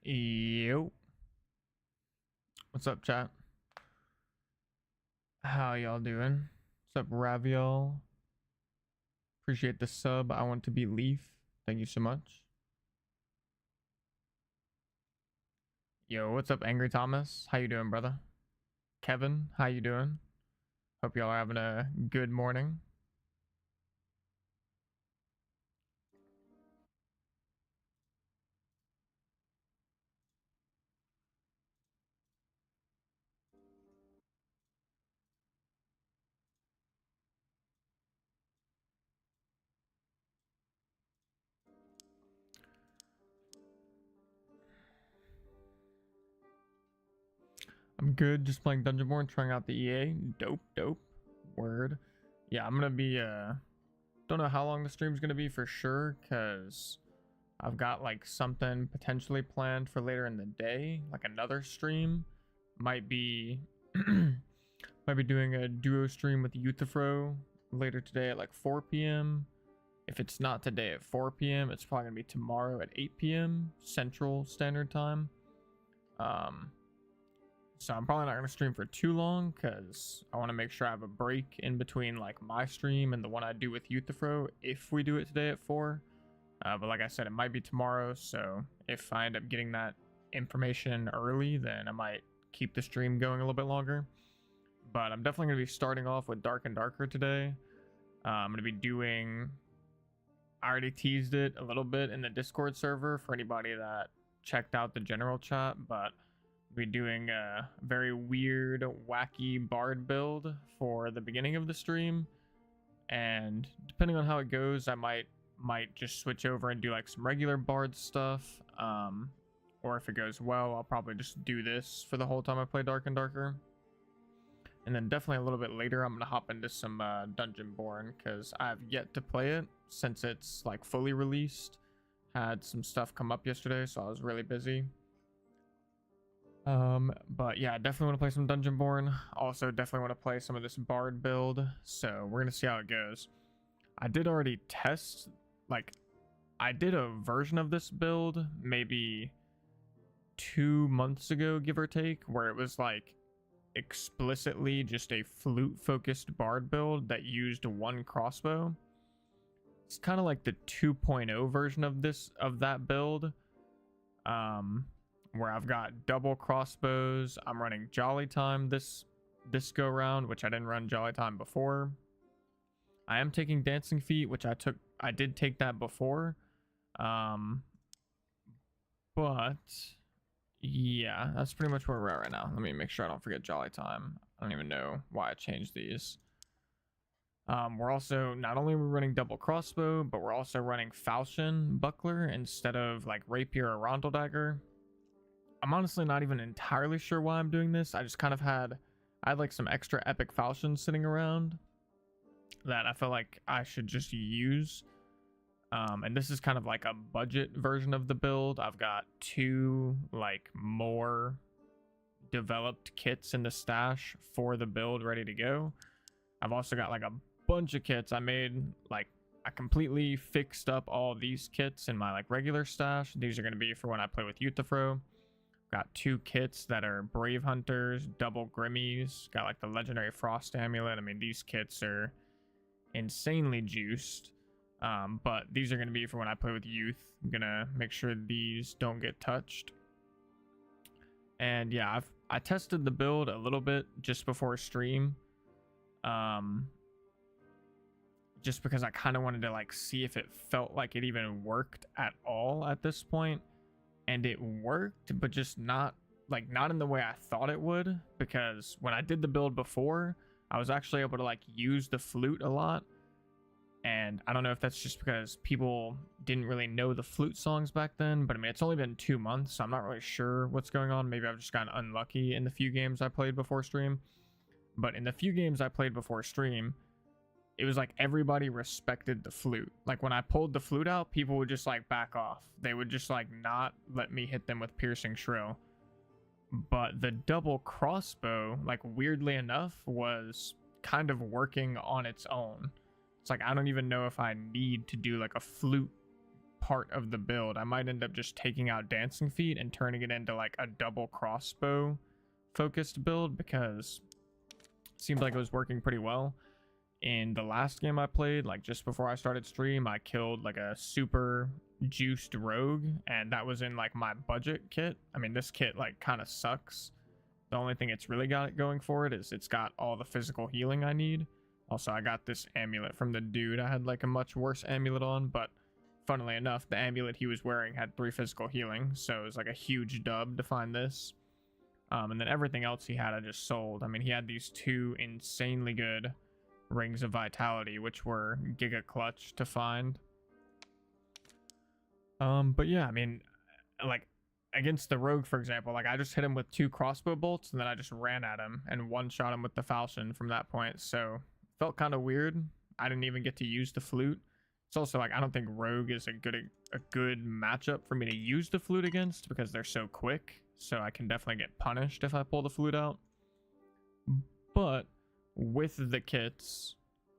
Yo, what's up, chat? How y'all doing? What's up, Raviol? Appreciate the sub. I want to be Leaf. Thank you so much. Yo, what's up, Angry Thomas? How you doing, brother? Kevin, how you doing? Hope y'all are having a good morning. I'm good, just playing Dungeonborn, trying out the EA. Dope. Word. Yeah, I'm gonna be don't know how long the stream's gonna be for sure, cause I've got like something potentially planned for later in the day, like another stream. Might be might be doing a duo stream with Euthyphro later today at like 4 p.m. If it's not today at 4 p.m., it's probably gonna be tomorrow at 8 p.m. Central Standard Time. Um, so I'm probably not gonna stream for too long because I want to make sure I have a break in between like my stream and the one I do with Euthyphro if we do it today at 4. But like I said, it might be tomorrow. So if I end up getting that information early, then I might keep the stream going a little bit longer. But I'm definitely going to be starting off with Dark and Darker today. I'm going to be doing, I already teased it a little bit in the Discord server for anybody that checked out the general chat, but I'll be doing a very weird, wacky bard build for the beginning of the stream. And depending on how it goes, I might just switch over and do like some regular bard stuff. Or if it goes well, I'll probably just do this for the whole time I play Dark and Darker. And then definitely a little bit later, I'm going to hop into some Dungeonborn because I've yet to play it since it's like fully released. Had some stuff come up yesterday, so I was really busy. But yeah, definitely want to play some Dungeonborn. Also, definitely want to play some of this Bard build. So we're going to see how it goes. I did already test, like, I did a version of this build maybe 2 months ago, give or take, where it was like explicitly just a flute focused bard build that used one crossbow. It's kind of like the 2.0 version of that build, where I've got double crossbows. I'm running Jolly Time this go round, which I didn't run Jolly Time before. I am taking Dancing Feet, which I did take that before. But yeah, that's pretty much where we're at right now. Let me make sure I don't forget Jolly Time. I don't even know why I changed these. We're also, not only are we running double crossbow, but we're also running falchion buckler instead of like rapier or rondel dagger. I'm honestly not even entirely sure why I'm doing this. I just kind of I had like some extra epic falchions sitting around that I feel like I should just use. And this is kind of like a budget version of the build. I've got 2 like more developed kits in the stash for the build ready to go. I've also got like a bunch of kits I made. Like, I completely fixed up all these kits in my like regular stash. These are going to be for when I play with Euthyphro. Got 2 kits that are Brave Hunters, double Grimmies. Got like the legendary Frost Amulet. I mean, these kits are insanely juiced. But these are going to be for when I play with youth. I'm going to make sure these don't get touched. And yeah, I tested the build a little bit just before stream. Just because I kind of wanted to like see if it felt like it even worked at all at this point. And it worked, but just not in the way I thought it would. Because when I did the build before, I was actually able to like use the flute a lot. And I don't know if that's just because people didn't really know the flute songs back then, but I mean, it's only been 2 months, so I'm not really sure what's going on. Maybe I've just gotten unlucky in the few games I played before stream. But in the few games I played before stream, it was like everybody respected the flute. Like when I pulled the flute out, people would just like back off. They would just like not let me hit them with piercing shrill. But the double crossbow, like weirdly enough, was kind of working on its own. It's like, I don't even know if I need to do like a flute part of the build, I might end up just taking out Dancing Feet and turning it into like a double crossbow focused build, because it seemed like it was working pretty well. In the last game I played, like just before I started stream, I killed like a super juiced rogue, and that was in like my budget kit. I mean, this kit like kind of sucks. The only thing it's really got going for it is it's got all the physical healing I need. Also, I got this amulet from the dude. I had like a much worse amulet on, but funnily enough, the amulet he was wearing had 3 physical healing, so it was like a huge dub to find this. And then everything else he had I just sold. I mean, he had these 2 insanely good Rings of Vitality, which were giga clutch to find. But yeah, I mean, like against the rogue, for example, like I just hit him with 2 crossbow bolts, and then I just ran at him and one-shot him with the falchion from that point. So felt kind of weird. I didn't even get to use the flute. It's also like I don't think rogue is a good matchup for me to use the flute against, because they're so quick. So I can definitely get punished if I pull the flute out. But with the kits,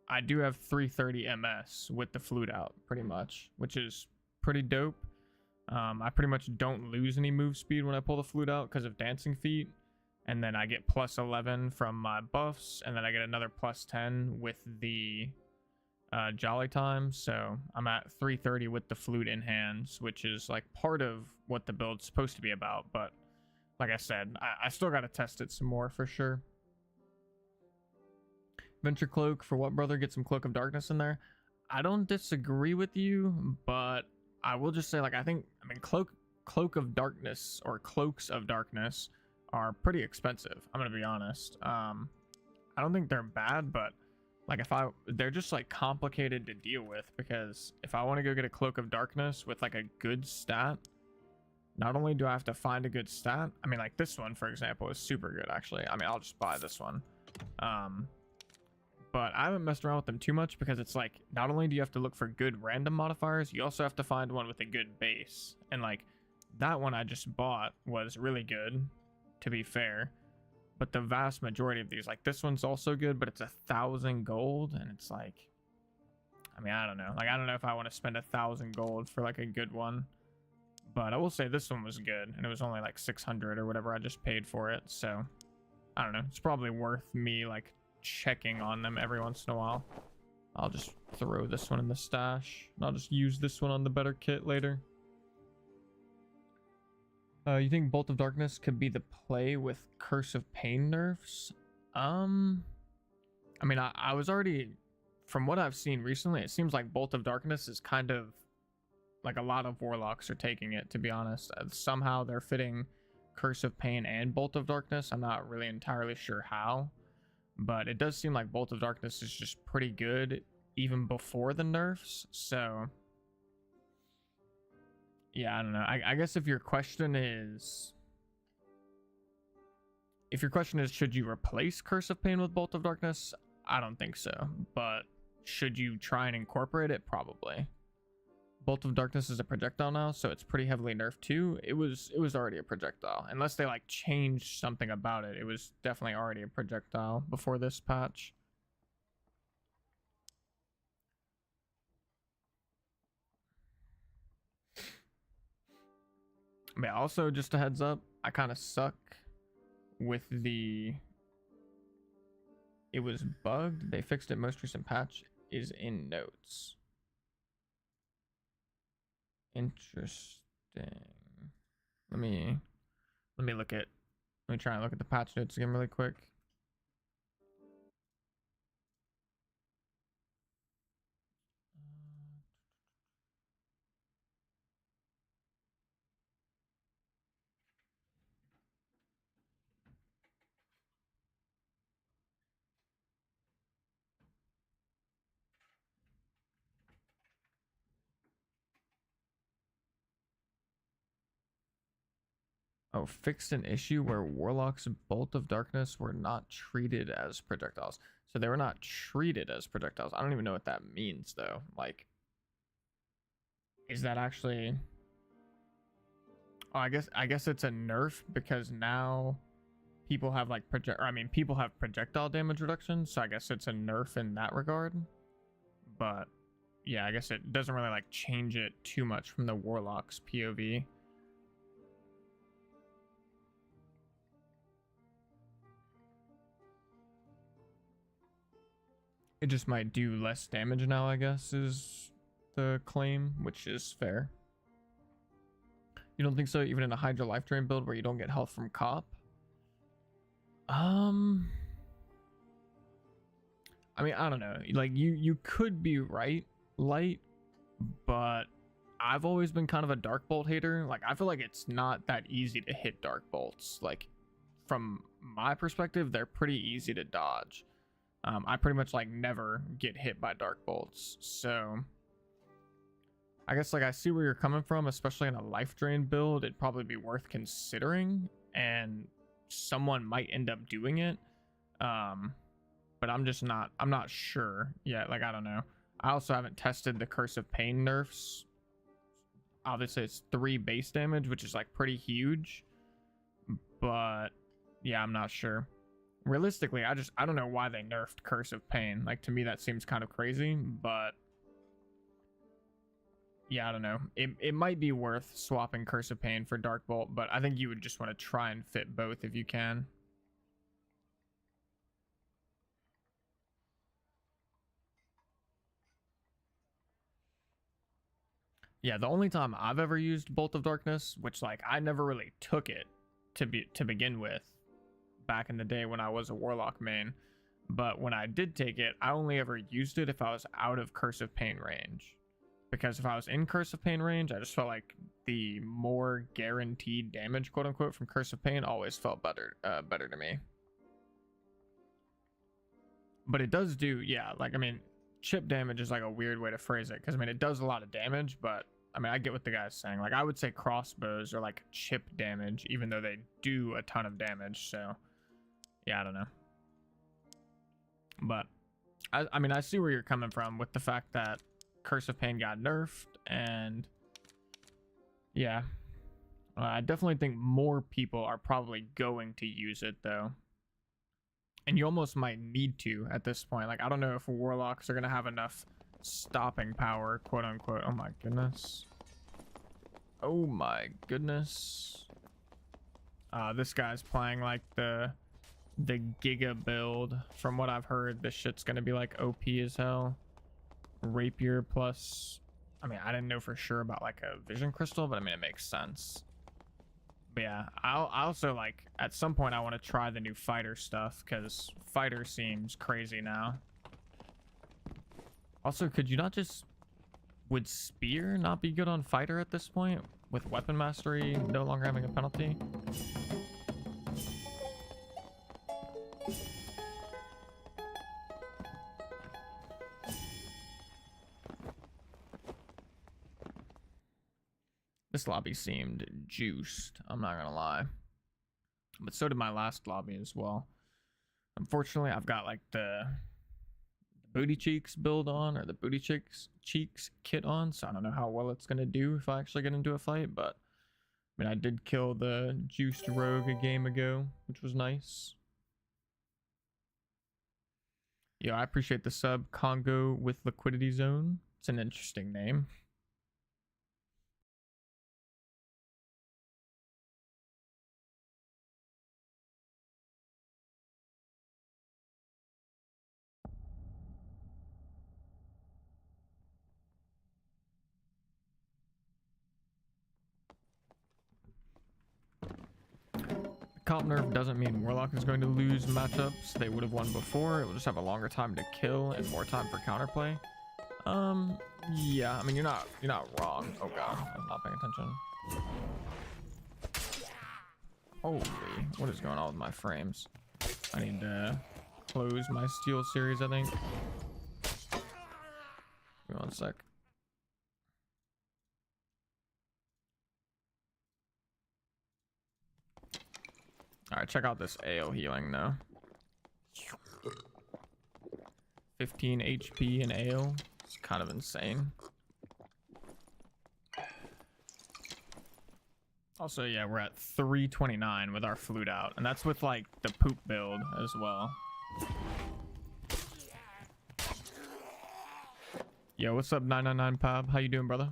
I do have 330 MS with the flute out, pretty much, which is pretty dope. I pretty much don't lose any move speed when I pull the flute out because of Dancing Feet, and then I get plus 11 from my buffs, and then I get another plus 10 with the Jolly Time. So I'm at 330 with the flute in hands, which is like part of what the build's supposed to be about. But like I said, I still got to test it some more for sure. Venture Cloak, for what, brother? Get some Cloak of Darkness in there. I don't disagree with you, but I will just say, like, I mean, Cloak of Darkness or Cloaks of Darkness are pretty expensive. I'm gonna be honest. I don't think they're bad, but like they're just like complicated to deal with, because if I want to go get a Cloak of Darkness with like a good stat, not only do I have to find a good stat, I mean, like this one, for example, is super good, actually. I mean, I'll just buy this one. But I haven't messed around with them too much, because it's like, not only do you have to look for good random modifiers, you also have to find one with a good base. And like, that one I just bought was really good, to be fair. But the vast majority of these, like this one's also good, but it's 1,000 gold, and it's like, I mean, I don't know. Like, I don't know if I want to spend 1,000 gold for like a good one. But I will say this one was good, and it was only like 600 or whatever I just paid for it. So, I don't know. It's probably worth me like checking on them every once in a while. I'll just throw this one in the stash, and I'll just use this one on the better kit later. You think Bolt of Darkness could be the play with Curse of Pain nerfs? I mean, I was already, from what I've seen recently, it seems like Bolt of Darkness is kind of like a lot of warlocks are taking it, to be honest. Somehow they're fitting Curse of Pain and Bolt of Darkness. I'm not really entirely sure how, but it does seem like Bolt of Darkness is just pretty good even before the nerfs. So yeah, I don't know. I guess if your question is should you replace Curse of Pain with Bolt of Darkness, I don't think so. But should you try and incorporate it? Probably. Bolt of Darkness is a projectile now, so it's pretty heavily nerfed too. It was already a projectile. Unless they like changed something about it. It was definitely already a projectile before this patch. But yeah, also just a heads up, I kind of suck with the it was bugged. They fixed it. Most recent patch is in notes. Interesting. Let me try and look at the patch notes again really quick. Oh, fixed an issue where Warlock's Bolt of Darkness were not treated as projectiles. So they were not treated as projectiles. I don't even know what that means, though. Like, is that actually... Oh, I guess it's a nerf, because now people have like people have projectile damage reduction, so I guess it's a nerf in that regard. But yeah, I guess it doesn't really like change it too much from the Warlock's POV. It just might do less damage now, I guess, is the claim, which is fair. You don't think so, even in a Hydra life drain build where you don't get health from cop? I mean, I don't know. Like, you could be right, Light, but I've always been kind of a Dark Bolt hater. Like, I feel like it's not that easy to hit Dark Bolts. Like, from my perspective, they're pretty easy to dodge. I pretty much like never get hit by Dark Bolts, so I guess like I see where you're coming from, especially in a life drain build. It'd probably be worth considering, and someone might end up doing it. But I'm not sure yet. Like, I don't know. I also haven't tested the Curse of Pain nerfs. Obviously it's 3 base damage, which is like pretty huge, but yeah, I'm not sure. Realistically, I don't know why they nerfed Curse of Pain. Like, to me that seems kind of crazy, but yeah, I don't know. It might be worth swapping Curse of Pain for Dark Bolt, but I think you would just want to try and fit both if you can. Yeah, the only time I've ever used Bolt of Darkness, which like I never really took it to begin with back in the day when I was a Warlock main, but when I did take it, I only ever used it if I was out of Curse of Pain range. Because if I was in Curse of Pain range, I just felt like the more guaranteed damage, quote unquote, from Curse of Pain always felt better to me. But it does do, yeah, like, I mean, chip damage is like a weird way to phrase it, because I mean it does a lot of damage, but I mean I get what the guy's saying. Like, I would say crossbows are like chip damage, even though they do a ton of damage. So yeah, I don't know, but I mean I see where you're coming from with the fact that Curse of Pain got nerfed, and yeah, I definitely think more people are probably going to use it though. And you almost might need to at this point. Like, I don't know if Warlocks are going to have enough stopping power, quote unquote. Oh my goodness. Oh my goodness. This guy's playing like the Giga build. From what I've heard, this shit's going to be like OP as hell. Rapier plus, I mean, I didn't know for sure about like a vision crystal, but I mean, it makes sense. But yeah, I also like at some point I want to try the new fighter stuff, because fighter seems crazy now. Also, could you not just, would spear not be good on fighter at this point with weapon mastery no longer having a penalty? This lobby seemed juiced, I'm not gonna lie. But so did my last lobby as well. Unfortunately, I've got like the booty cheeks build on, or the booty cheeks kit on, so I don't know how well it's gonna do if I actually get into a fight, but I mean I did kill the juiced rogue a game ago, which was nice. Yeah, I appreciate the sub, Congo with Liquidity Zone. It's an interesting name. Comp nerf doesn't mean Warlock is going to lose matchups they would have won before. It will just have a longer time to kill and more time for counterplay. Yeah, I mean you're not wrong. Oh god, I'm not paying attention. Holy, what is going on with my frames? I need to close my Steel series, I think. Give me one sec. Alright, check out this AO healing though. 15 HP in AO. It's kind of insane. Also, yeah, we're at 329 with our flute out, and that's with like the poop build as well. Yo, what's up, 999 Pab? How you doing, brother?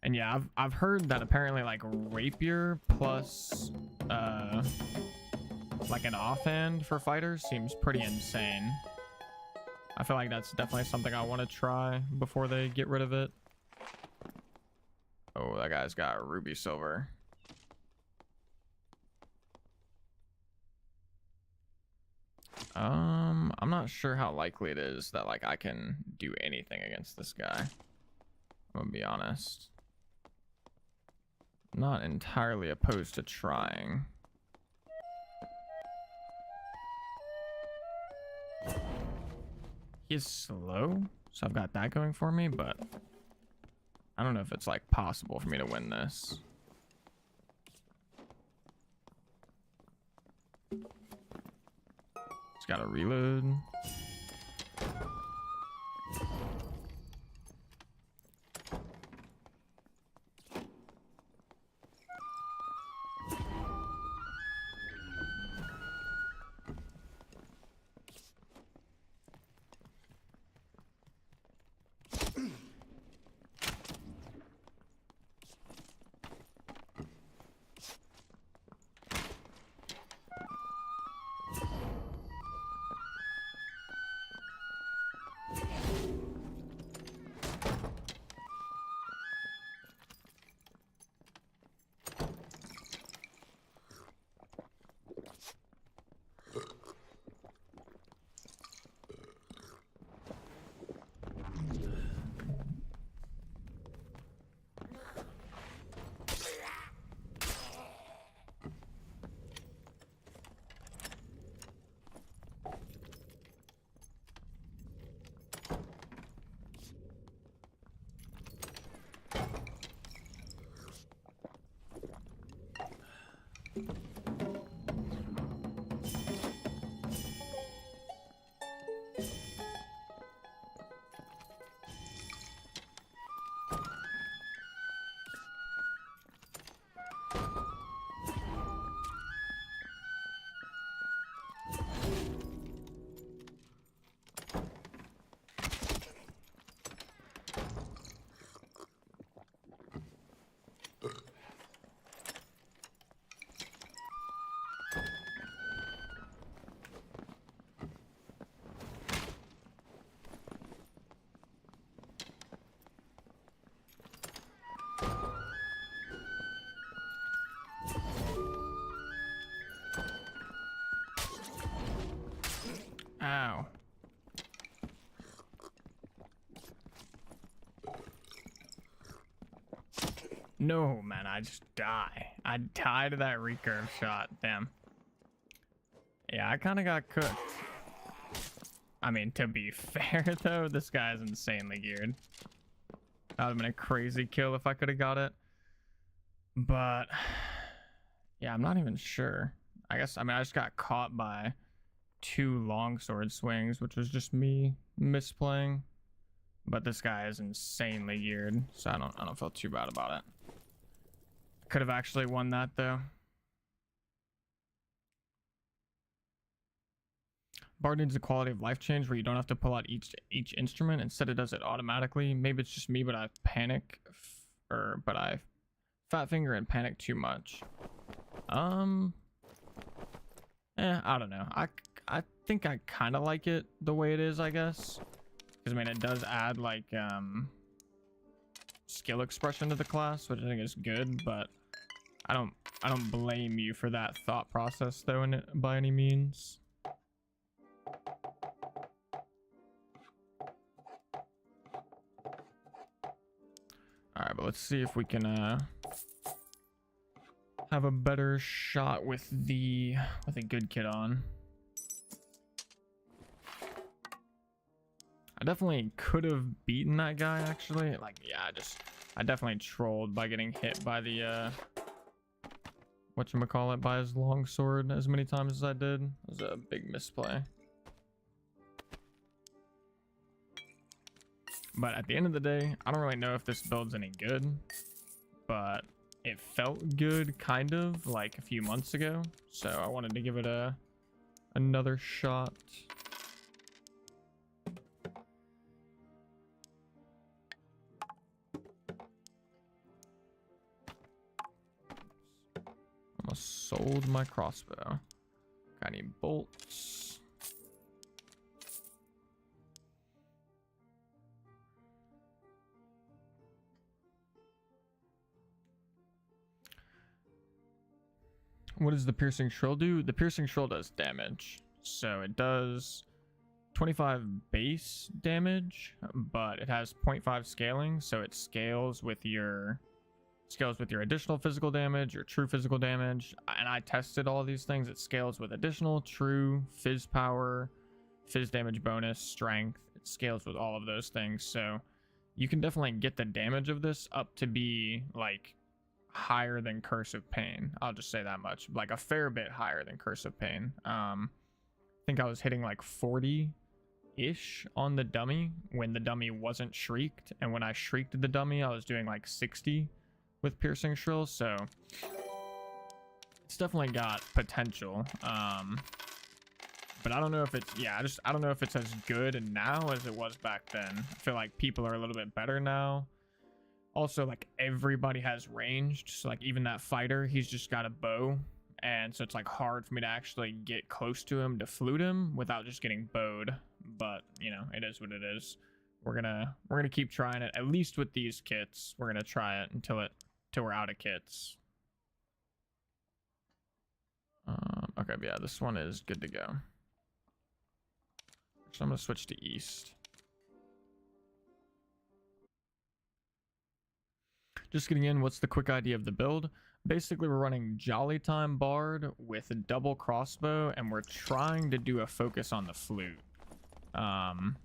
And yeah, I've heard that apparently like rapier plus like an offhand for fighters seems pretty insane. I feel like that's definitely something I want to try before they get rid of it. Oh, that guy's got ruby silver. I'm not sure how likely it is that like I can do anything against this guy. I'm gonna be honest. I'm not entirely opposed to trying. He is slow, so I've got that going for me, but I don't know if it's like possible for me to win this. It's got to reload. Ow. No, man, I just die. I die to that recurve shot. Damn. Yeah, I kind of got cooked. I mean, to be fair, though, this guy is insanely geared. That would have been a crazy kill if I could have got it. But, yeah, I'm not even sure. I guess, I mean, I just got caught by 2 longsword swings, which was just me misplaying. But this guy is insanely geared, so I don't feel too bad about it. Could have actually won that though. Bard needs a quality of life change where you don't have to pull out each instrument. Instead, it does it automatically. Maybe it's just me, but I panic, but I fat finger and panic too much. I don't know. I think I kind of like it the way it is, I guess. Because I mean, it does add like skill expression to the class, which I think is good, but I don't blame you for that thought process though by any means. All right, but let's see if we can have a better shot with a good kit on. I definitely could have beaten that guy actually. Like, yeah, I definitely trolled by getting hit by the whatchamacallit, by his longsword as many times as I did. It was a big misplay. But at the end of the day, I don't really know if this build's any good, but it felt good kind of like a few months ago, so I wanted to give it another shot. sold my crossbow. Got any bolts? What does the piercing shrill do? The piercing shrill does damage. So it does 25 base damage, but it has 0.5 scaling, so it scales with your additional physical damage, your true physical damage. And I tested all of these things. It scales with additional, true, fizz power, fizz damage bonus, strength. It scales with all of those things. So you can definitely get the damage of this up to be like higher than Curse of Pain. I'll just say that much. Like a fair bit higher than Curse of Pain. I think I was hitting like 40-ish on the dummy when the dummy wasn't shrieked. And when I shrieked the dummy, I was doing like 60 with piercing shrill. So it's definitely got potential. But I don't know if it's, I don't know if it's as good now as it was back then. I feel like people are a little bit better now. Also, like, everybody has ranged, so like even that fighter, he's just got a bow, and so it's like hard for me to actually get close to him to flute him without just getting bowed. But you know, it is what it is. We're gonna keep trying it, at least with these kits. We're gonna try it until we're out of kits. Okay, but yeah, this one is good to go. So I'm gonna switch to east. Just getting in, what's the quick idea of the build? Basically, we're running Jolly Time Bard with a double crossbow, and we're trying to do a focus on the flute. And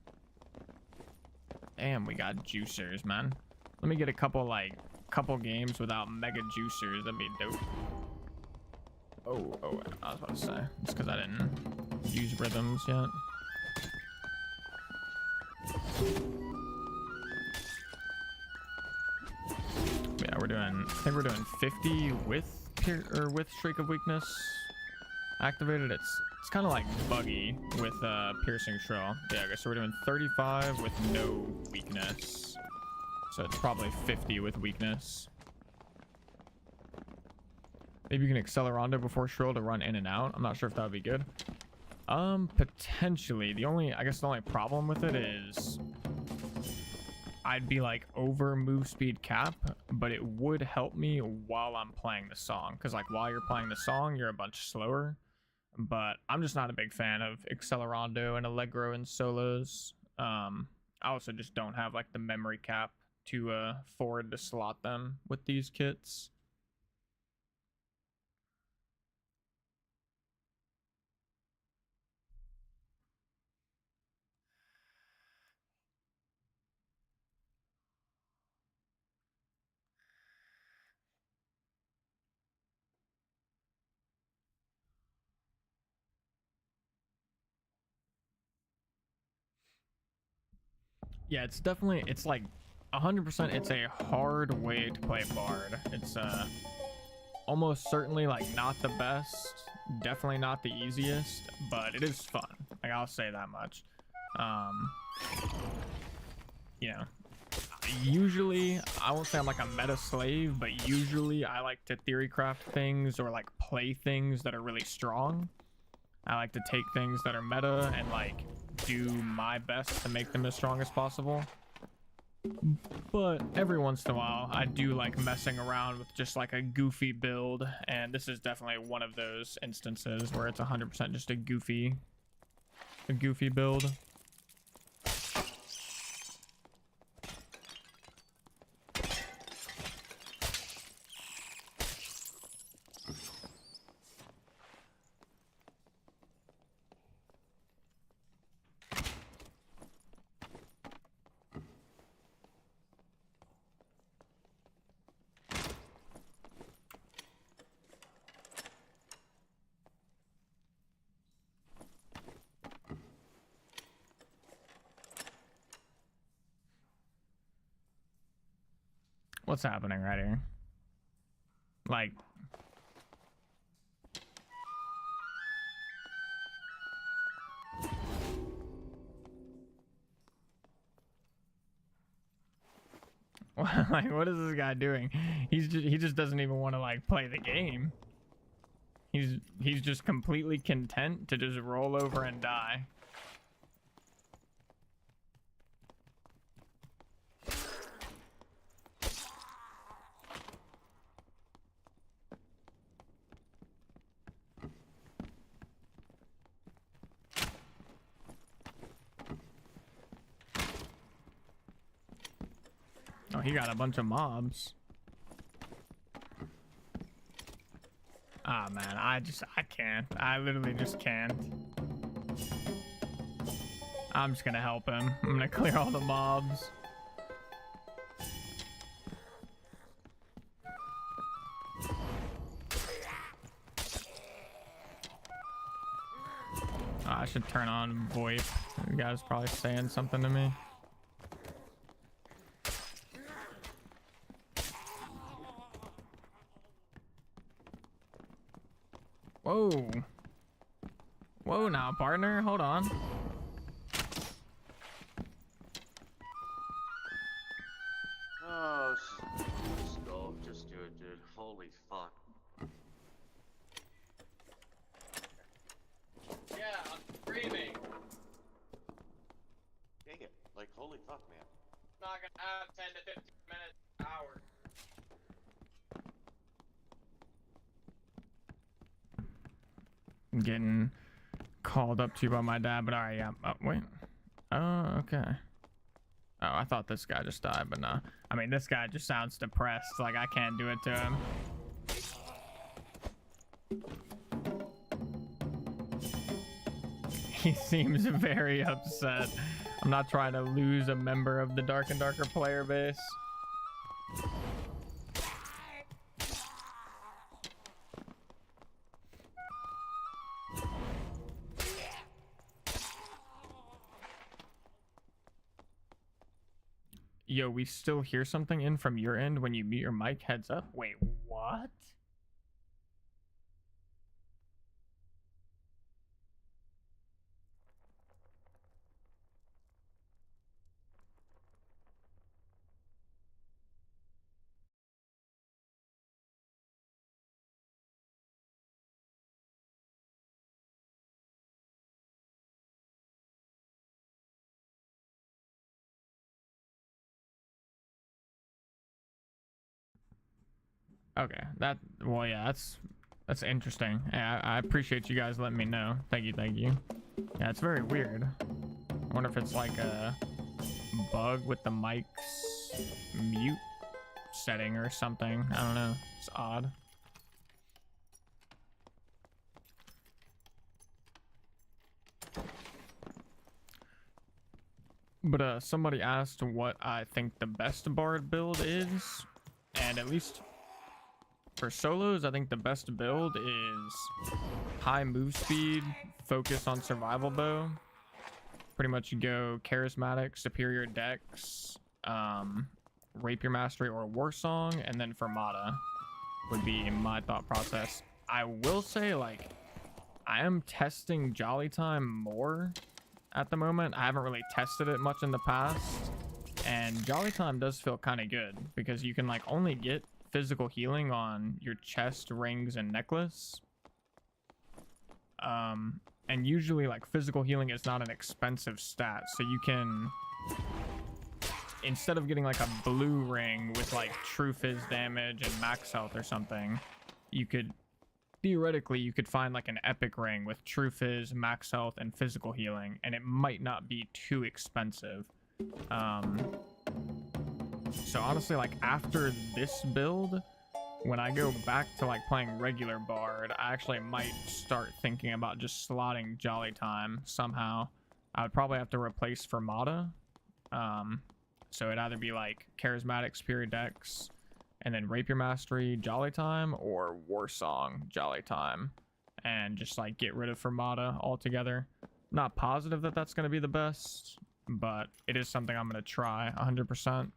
we got juicers, man. Let me get a couple games without mega juicers. That'd be dope. Oh, I was about to say. It's because I didn't use rhythms yet. Yeah, I think we're doing 50 with Shriek of Weakness activated. It's kind of like buggy with piercing shrill. Yeah, okay, so we're doing 35 with no weakness. So it's probably 50 with weakness. Maybe you can Accelerando before shrill to run in and out. I'm not sure if that would be good. Potentially. I guess the only problem with it is I'd be like over move speed cap, but it would help me while I'm playing the song, because like while you're playing the song you're a bunch slower. But I'm just not a big fan of Accelerando and Allegro and solos. I also just don't have like the memory cap to forward to slot them with these kits. Yeah, it's like 100%. It's a hard way to play Bard. It's almost certainly like not the best, definitely not the easiest, but it is fun. Like, I'll say that much. You know, usually I won't say I'm like a meta slave, but usually I like to theory craft things or like play things that are really strong. I like to take things that are meta and like do my best to make them as strong as possible. But every once in a while I do like messing around with just like a goofy build, and this is definitely one of those instances where it's 100% just a goofy build. What's happening right here? Like, like, what is this guy doing? He just doesn't even want to like play the game. He's just completely content to just roll over and die. Oh, he got a bunch of mobs. Ah, man, I can't. I literally just can't. I'm just gonna help him. I'm gonna clear all the mobs. Oh, I should turn on VoIP. You guys probably saying something to me. Whoa. Whoa now, partner. Hold on. Oh, just go. Just do it, dude. Holy fuck. Yeah, I'm screaming. Dang it. Like, holy fuck, man. Not gonna have 10 to 15 minutes, hour. I'm getting called up to by my dad, but alright, yeah. Oh, wait. Oh, okay. Oh, I thought this guy just died, but no. I mean, this guy just sounds depressed. Like, I can't do it to him. He seems very upset. I'm not trying to lose a member of the Dark and Darker player base. Yo, we still hear something in from your end when you mute your mic. Heads up. Wait, what? Okay, well, yeah, that's interesting. Yeah, I appreciate you guys letting me know. Thank you, thank you. Yeah, it's very weird. I wonder if it's like a bug with the mic's mute setting or something. I don't know. It's odd. But somebody asked what I think the best bard build is, and at least for solos, I think the best build is high move speed, focus on survival bow. Pretty much you go charismatic, superior dex, rapier mastery or war song, and then Fermata would be my thought process. I will say, like, I am testing Jolly Time more at the moment. I haven't really tested it much in the past, and Jolly Time does feel kind of good because you can like only get physical healing on your chest, rings, and necklace. And usually like physical healing is not an expensive stat, so you can, instead of getting like a blue ring with like true fizz damage and max health or something, you could theoretically you could find like an epic ring with true fizz, max health, and physical healing, and it might not be too expensive. So honestly, like after this build, when I go back to like playing regular bard, I actually might start thinking about just slotting Jolly Time somehow. I would probably have to replace Fermata. So it'd either be like charismatic, superior dex, and then rapier mastery, Jolly Time, or war song, Jolly Time, and just like get rid of Fermata altogether. Not positive that that's going to be the best, but it is something I'm going to try 100%.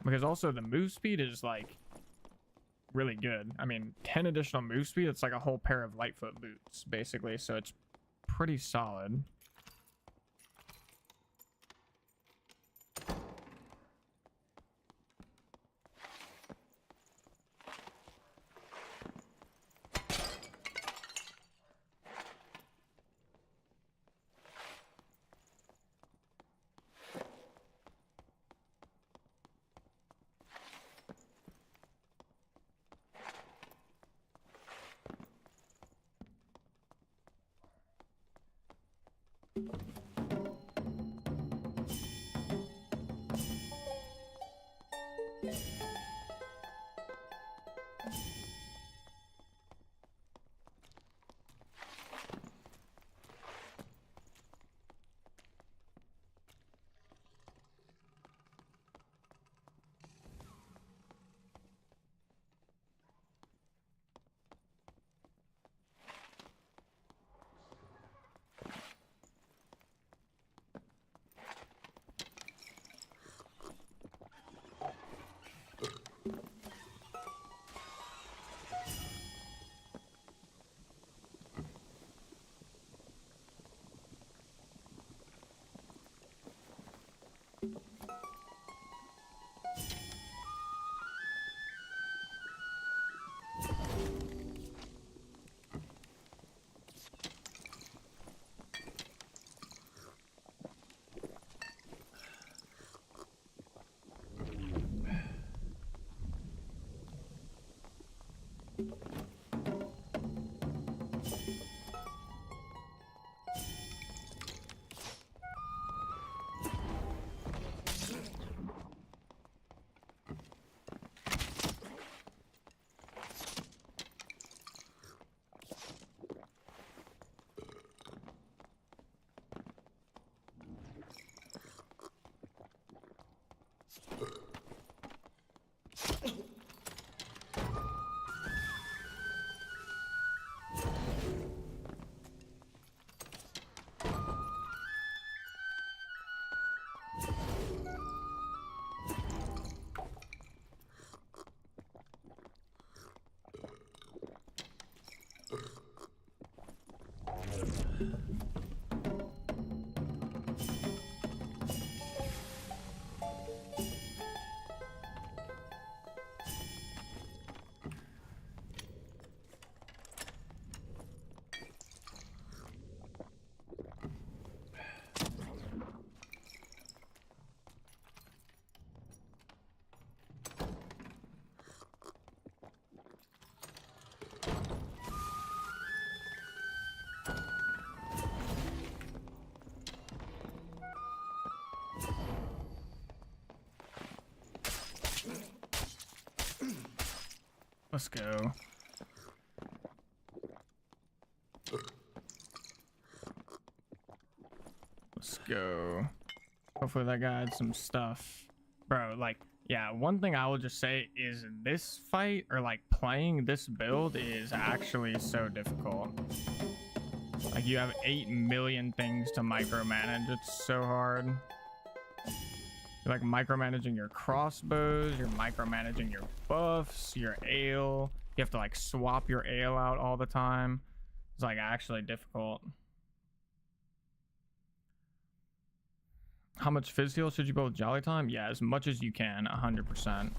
Because also the move speed is like really good. I mean, 10 additional move speed, it's like a whole pair of Lightfoot boots basically, so it's pretty solid. Let's go. Let's go. Hopefully that guy had some stuff. Bro, like, yeah, one thing I will just say is this fight, or like playing this build, is actually so difficult. Like, you have 8 million things to micromanage. It's so hard. You're like micromanaging your crossbows, you're micromanaging your buffs, your ale. You have to like swap your ale out all the time. It's like actually difficult. How much fizz heal should you build Jolly Time? Yeah, as much as you can, 100%.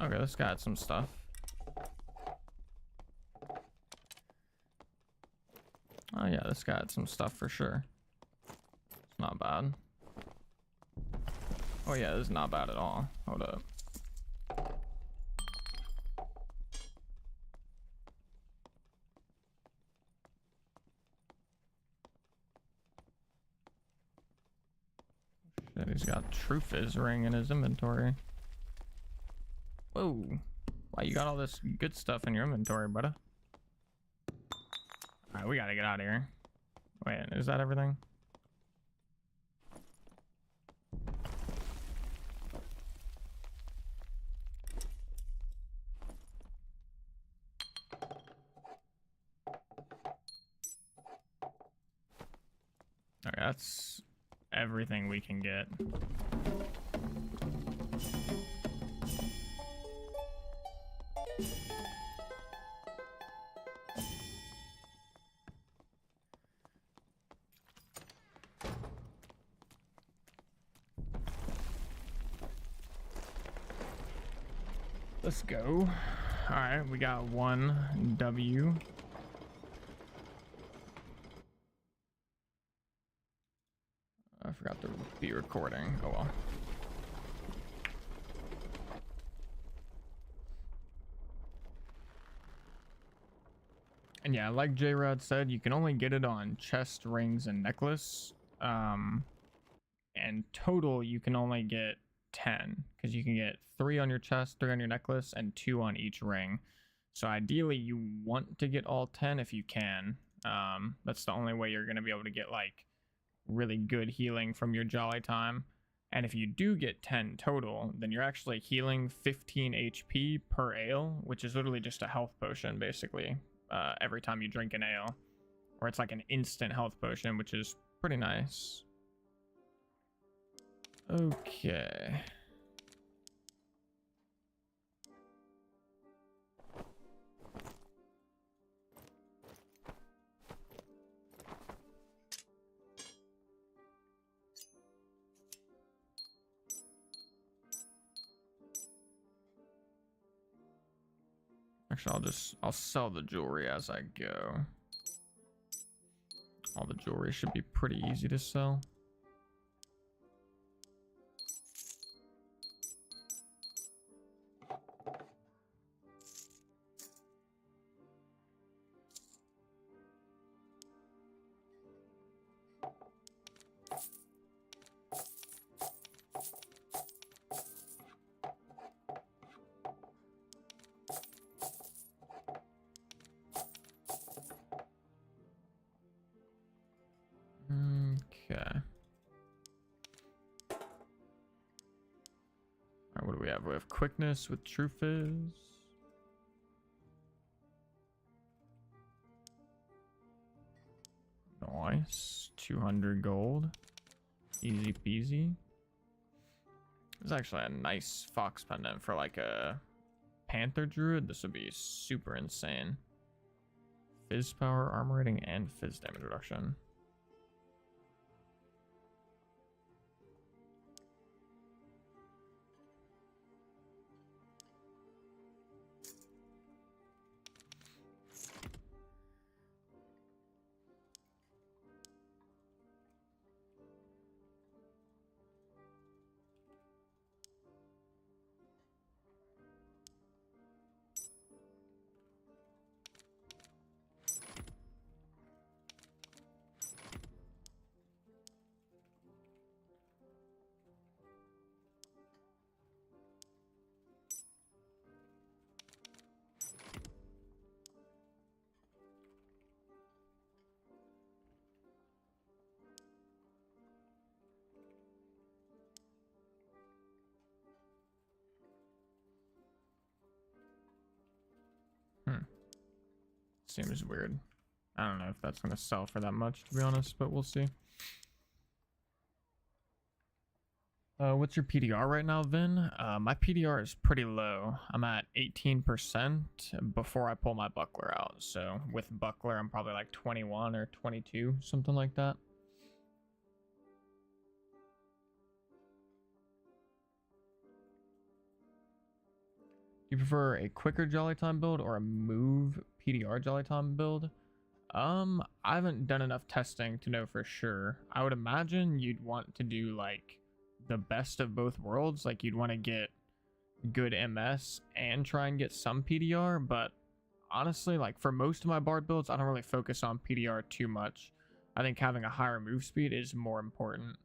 Okay, this guy had some stuff. Oh yeah, this guy had some stuff for sure. It's not bad. Oh yeah, this is not bad at all. Hold up. Shit, he's got True Fizz ring in his inventory. Whoa. Wow, you got all this good stuff in your inventory, brother. Alright, we gotta get out of here. Wait, is that everything? Alright, that's everything we can get. Let's go. All right, we got 1 W. I forgot to be recording. Oh well. And yeah, like J-Rod said, you can only get it on chest, rings, and necklace. And total, you can only get 10 because you can get 3 on your chest, 3 on your necklace, and 2 on each ring. So ideally, you want to get all 10 if you can. That's the only way you're going to be able to get like really good healing from your Jolly Time. And if you do get 10 total, then you're actually healing 15 HP per ale, which is literally just a health potion basically. Every time you drink an ale, or it's like an instant health potion, which is pretty nice. Okay. Actually, I'll sell the jewelry as I go. All the jewelry should be pretty easy to sell. Okay. Alright, what do we have? We have quickness with True Fizz. Nice. 200 gold. Easy peasy. There's actually a nice fox pendant for like a panther druid. This would be super insane. Fizz power, armor rating, and fizz damage reduction. Seems weird. I don't know if that's going to sell for that much, to be honest, but we'll see. What's your PDR right now, Vin? My PDR is pretty low. I'm at 18% before I pull my buckler out. So with buckler, I'm probably like 21 or 22, something like that. Do you prefer a quicker Jolly Time build or a move PDR Jolly Time build? I haven't done enough testing to know for sure. I would imagine you'd want to do like the best of both worlds. Like you'd want to get good MS and try and get some PDR, but honestly, like for most of my bard builds, I don't really focus on PDR too much. I think having a higher move speed is more important.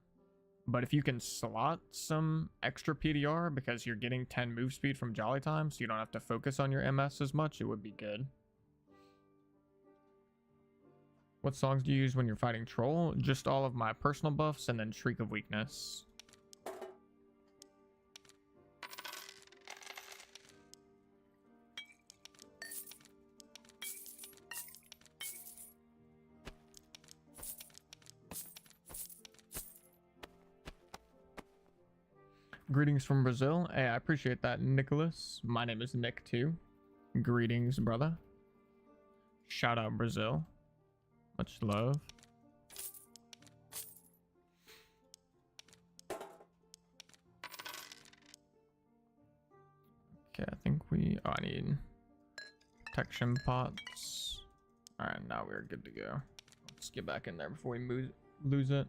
But if you can slot some extra PDR because you're getting 10 move speed from Jolly Time, so you don't have to focus on your MS as much, it would be good. What songs do you use when you're fighting Troll? Just all of my personal buffs and then Shriek of Weakness. Greetings from Brazil. Hey, I appreciate that, Nicholas. My name is Nick too. Greetings, brother. Shout out Brazil. Much love. Okay, I think I need protection pots. Alright, now we're good to go. Let's get back in there before we lose it.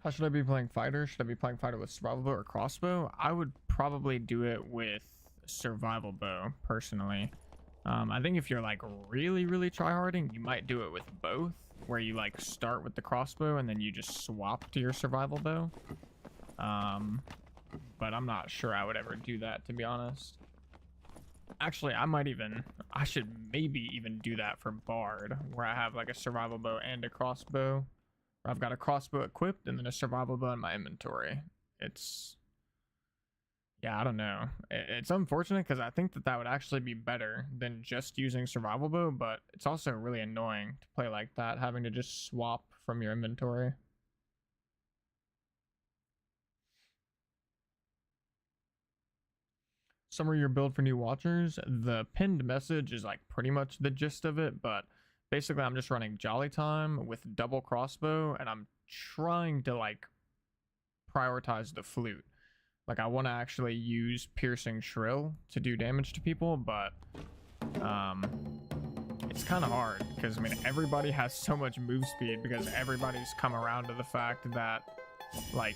How should I be playing fighter? Should I be playing fighter with survival bow or crossbow? I would probably do it with survival bow personally. I think if you're like really tryharding, you might do it with both, where you like start with the crossbow and then you just swap to your survival bow. But I'm not sure I would ever do that, to be honest. Actually, I should maybe even do that for Bard, where I have like a survival bow and a crossbow. I've got a crossbow equipped and then a survival bow in my inventory. Yeah, I don't know. It's unfortunate because I think that would actually be better than just using survival bow, but it's also really annoying to play like that, having to just swap from your inventory. Summary your build for new watchers. The pinned message is like pretty much the gist of it, but basically I'm just running Jolly Time with double crossbow, and I'm trying to like prioritize the flute. Like I want to actually use piercing shrill to do damage to people, but it's kind of hard because I mean everybody has so much move speed because everybody's come around to the fact that like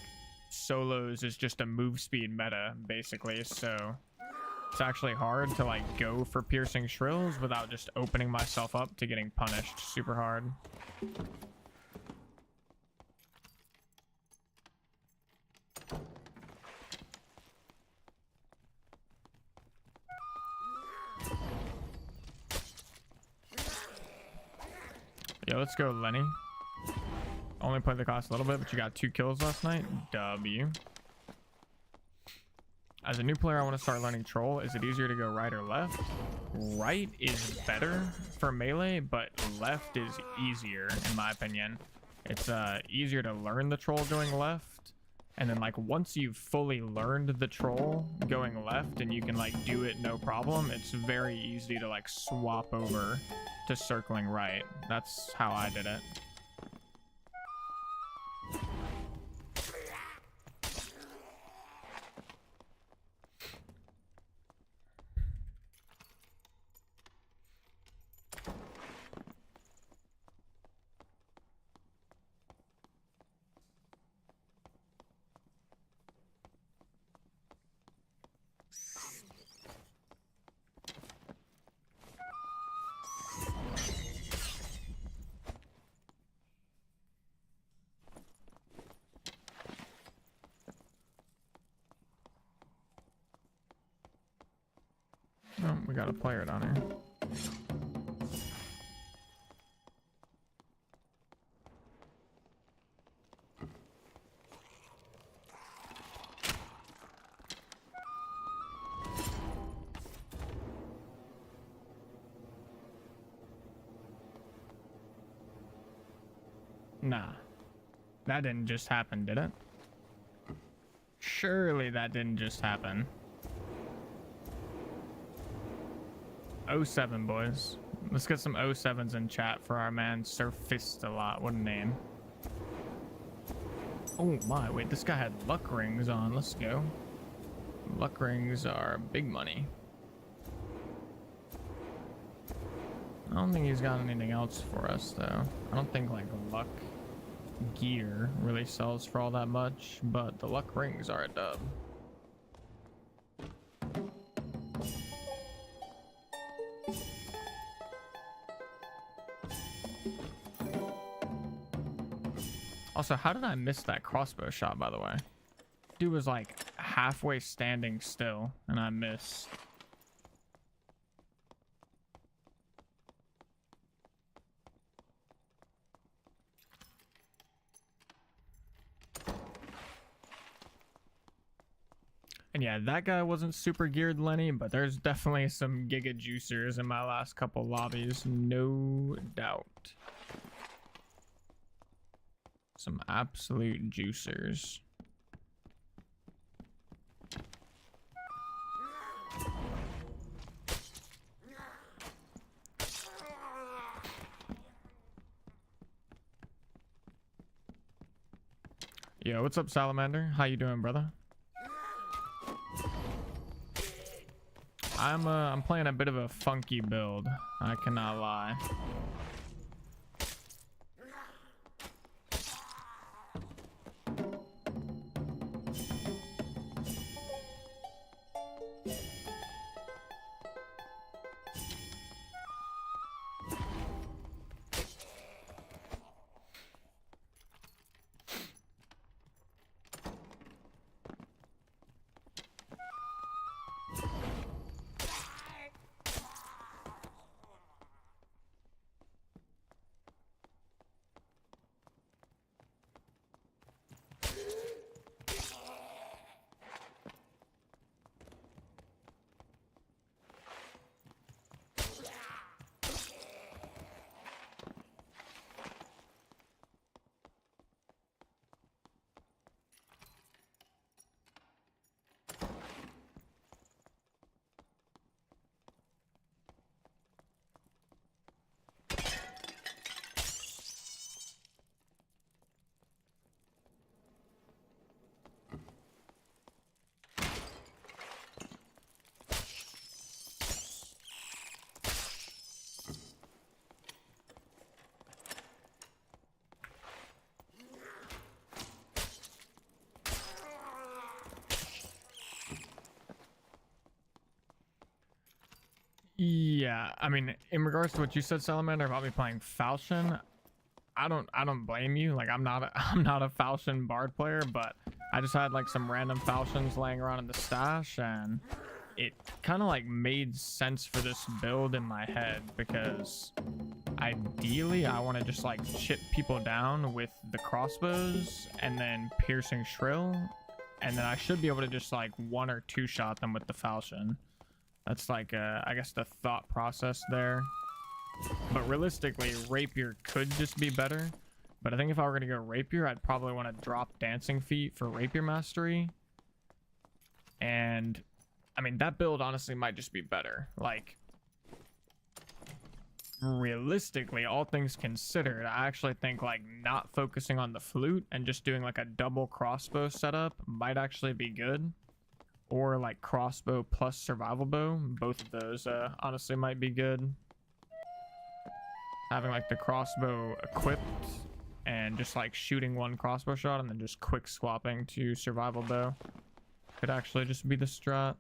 solos is just a move speed meta basically, so it's actually hard to like go for piercing shrills without just opening myself up to getting punished super hard. Yo, let's go, Lenny. Only played the class a little bit, but you got 2 kills last night. W. As a new player, I want to start learning troll. Is it easier to go right or left? Right is better for melee, but left is easier in my opinion. It's easier to learn the troll going left, and then like once you've fully learned the troll going left and you can like do it no problem, it's very easy to like swap over to circling right. That's how I did it. Oh, we got a player down here. Nah. That didn't just happen, did it? Surely that didn't just happen. 07, boys. Let's get some 07s in chat for our man Surfist a lot. What a name. Oh my, wait, this guy had luck rings on. Let's go. Luck rings are big money. I don't think he's got anything else for us though. I don't think like luck gear really sells for all that much, but the luck rings are a dub. Also, how did I miss that crossbow shot, by the way? Dude was like halfway standing still, and I missed. And yeah, that guy wasn't super geared, Lenny, but there's definitely some giga juicers in my last couple lobbies, no doubt. Some absolute juicers. Yo, what's up, Salamander? How you doing, brother? I'm playing a bit of a funky build. I cannot lie. Yeah, I mean, in regards to what you said, Salamander, about me playing Falchion, I don't blame you. Like, I'm not a, I'm not a Falchion Bard player, but I just had like some random Falchions laying around in the stash, and it kind of like made sense for this build in my head, because ideally I want to just like chip people down with the crossbows and then piercing shrill, and then I should be able to just like 1 or 2 shot them with the Falchion. That's like I guess the thought process there. But realistically, rapier could just be better. But I think if I were going to go rapier, I'd probably want to drop dancing feet for rapier mastery. And I mean, that build honestly might just be better. Like, realistically, all things considered, I actually think like not focusing on the flute and just doing like a double crossbow setup might actually be good. Or like crossbow plus survival bow. Both of those honestly might be good. Having like the crossbow equipped and just like shooting 1 crossbow shot and then just quick swapping to survival bow could actually just be the strat.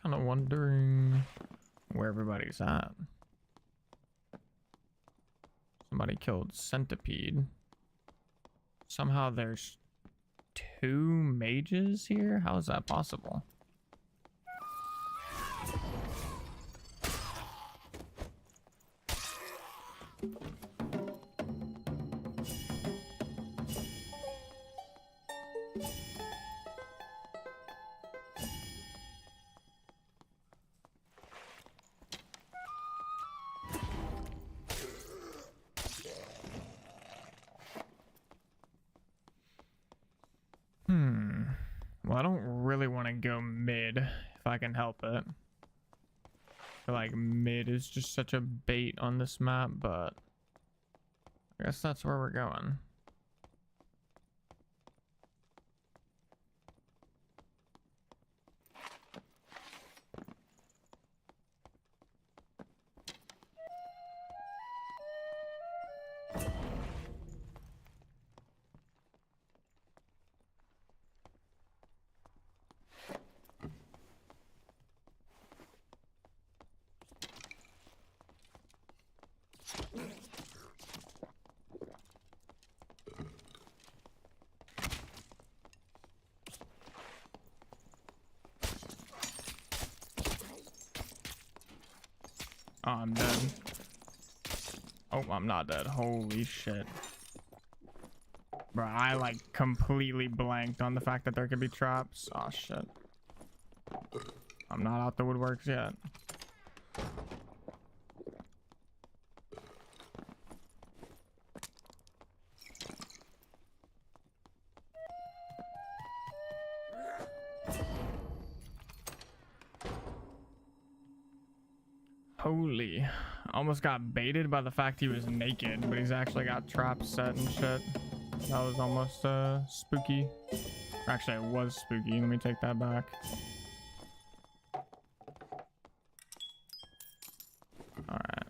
Kind of wondering where everybody's at. Somebody killed Centipede. Somehow there's 2 mages here? How is that possible? Well, I don't really want to go mid if I can help it. I feel like mid is just such a bait on this map, but I guess that's where we're going. Oh, I'm dead. Oh, I'm not dead. Holy shit. Bro, I like completely blanked on the fact that there could be traps. Oh shit. I'm not out the woodworks yet. Holy. Almost got baited by the fact he was naked, but he's actually got traps set and shit. That was almost spooky. Actually, it was spooky. Let me take that back. Alright.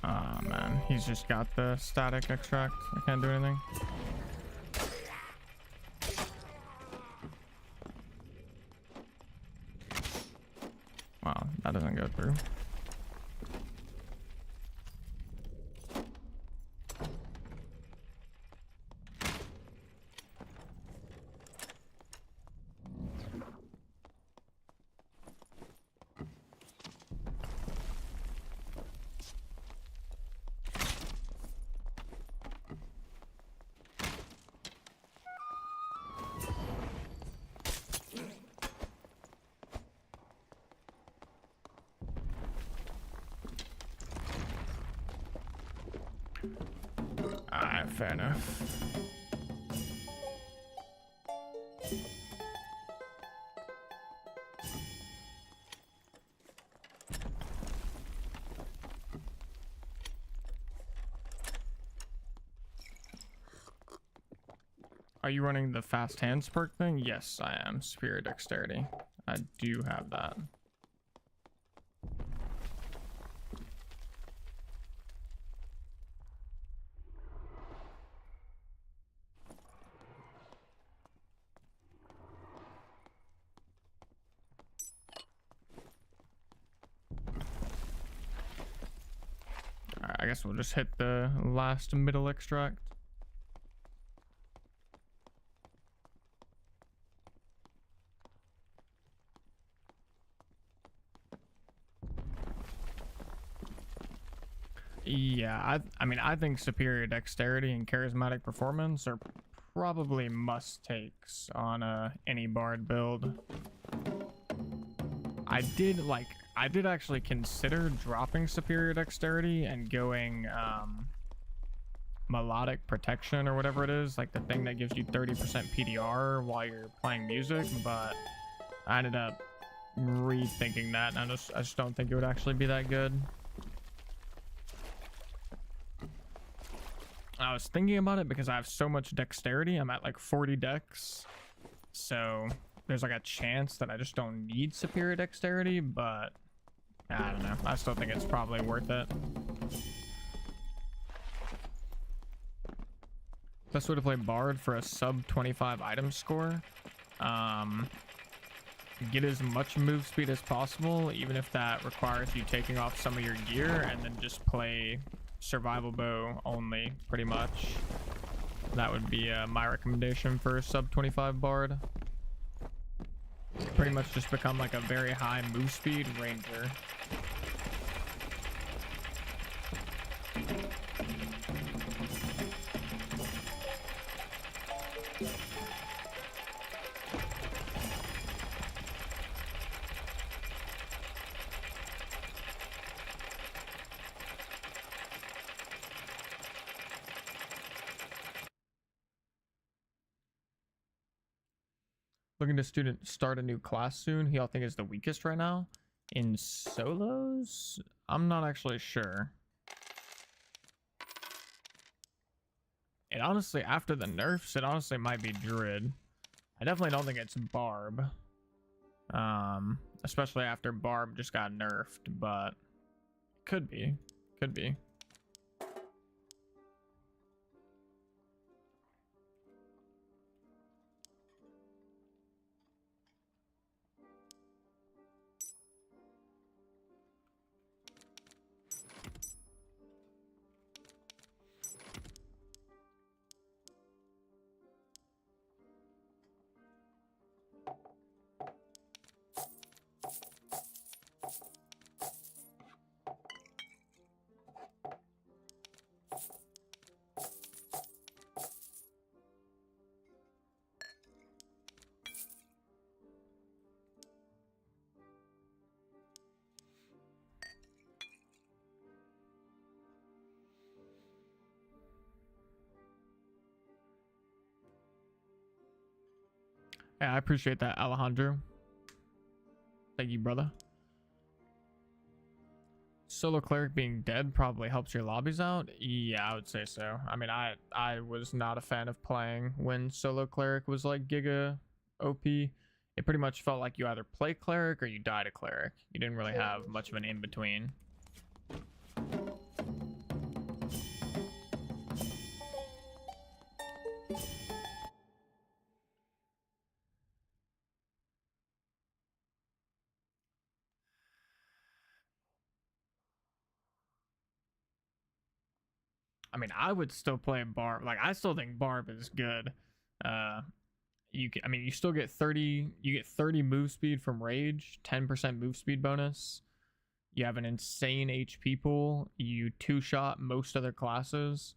Oh man, he's just got the static extract. I can't do anything. Wow, that doesn't go through. Alright, fair enough. Are you running the fast hands perk thing? Yes, I am. Superior dexterity. I do have that. Alright, I guess we'll just hit the last middle extract. Yeah, I mean, I think superior dexterity and charismatic performance are probably must takes on any bard build. I did actually consider dropping superior dexterity and going melodic protection or whatever it is, like the thing that gives you 30% PDR while you're playing music, but I ended up rethinking that, and I just don't think it would actually be that good. I was thinking about it because I have so much dexterity. I'm at like 40 dex, so there's like a chance that I just don't need superior dexterity, but I don't know. I still think it's probably worth it. Best way to play bard for a sub 25 item score. Get as much move speed as possible, even if that requires you taking off some of your gear, and then just play survival bow only, pretty much. That would be my recommendation for a sub 25 bard. Pretty much just become like a very high move speed ranger. Looking to start a new class soon. He I think is the weakest right now. In solos? I'm not actually sure. It honestly, after the nerfs, it honestly might be Druid. I definitely don't think it's Barb. Especially after Barb just got nerfed, but could be. Could be. Yeah, I appreciate that, Alejandro. Thank you, brother. Solo cleric being dead probably helps your lobbies out. Yeah, I would say so. I mean, I was not a fan of playing when solo cleric was like giga OP. It pretty much felt like you either play cleric or you die to cleric. You didn't really have much of an in between. I mean, I would still play Barb. Like, I still think Barb is good. I mean, you still get 30. You get 30 move speed from Rage, 10% move speed bonus. You have an insane HP pool. You two-shot most other classes.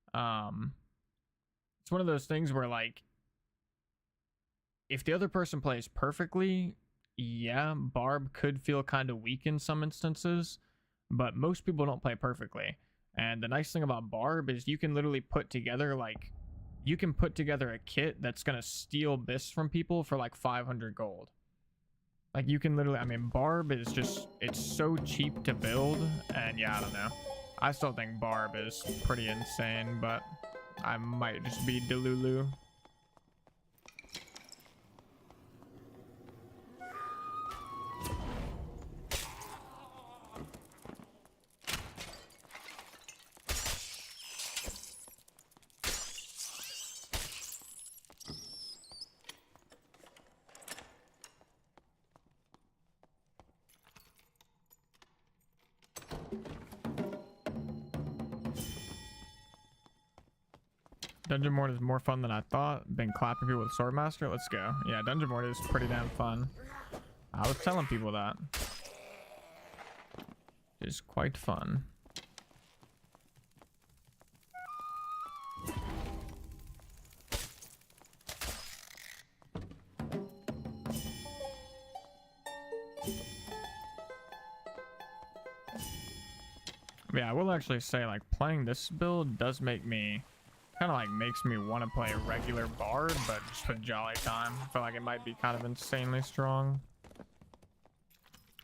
It's one of those things where, like, if the other person plays perfectly, yeah, Barb could feel kind of weak in some instances, but most people don't play perfectly. And the nice thing about Barb is you can literally put together, like, you can put together a kit that's going to steal this from people for like 500 gold. Like, you can literally, I mean, Barb is just, it's so cheap to build, and yeah, I don't know. I still think Barb is pretty insane, but I might just be Delulu. Dungeon Mort is more fun than I thought. Been clapping people with Swordmaster. Let's go. Yeah, Dungeon Mort is pretty damn fun. I was telling people that. It's quite fun. Yeah, I will actually say, like, playing this build does make me kind of like makes me want to play a regular Bard, but just with Jolly Time. I feel like it might be kind of insanely strong.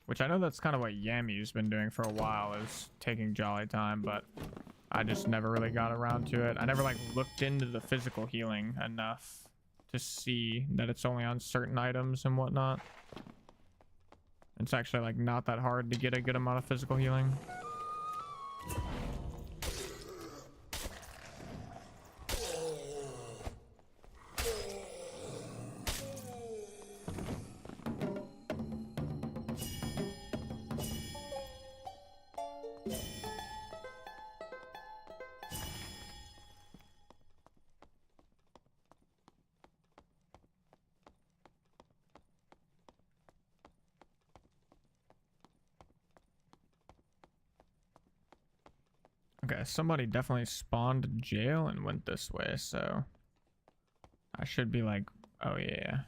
Which I know that's kind of what Yammy's been doing for a while, is taking Jolly Time, but I just never really got around to it. I never like looked into the physical healing enough to see that it's only on certain items and whatnot. It's actually like not that hard to get a good amount of physical healing. Okay, somebody definitely spawned jail and went this way, so I should be like, oh yeah.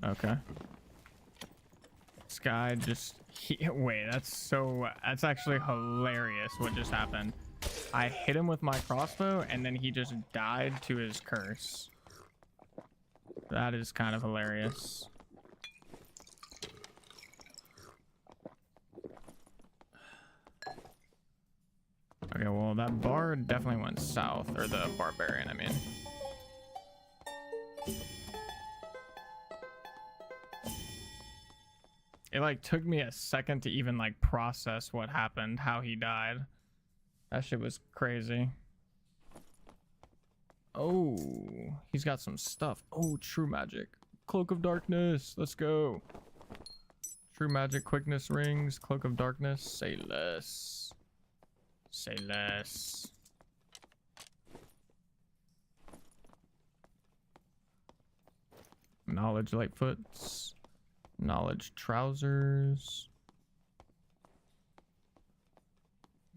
Okay. This guy just wait, that's actually hilarious what just happened. I hit him with my crossbow and then he just died to his curse. That is kind of hilarious. Okay, well that bard definitely went south, or the barbarian, I mean. It like took me a second to even like process what happened, how he died. That shit was crazy. Oh, he's got some stuff. Oh, true magic. Cloak of darkness. Let's go. True magic, quickness rings, cloak of darkness. Say less. Say less. knowledge Lightfoots. Knowledge trousers.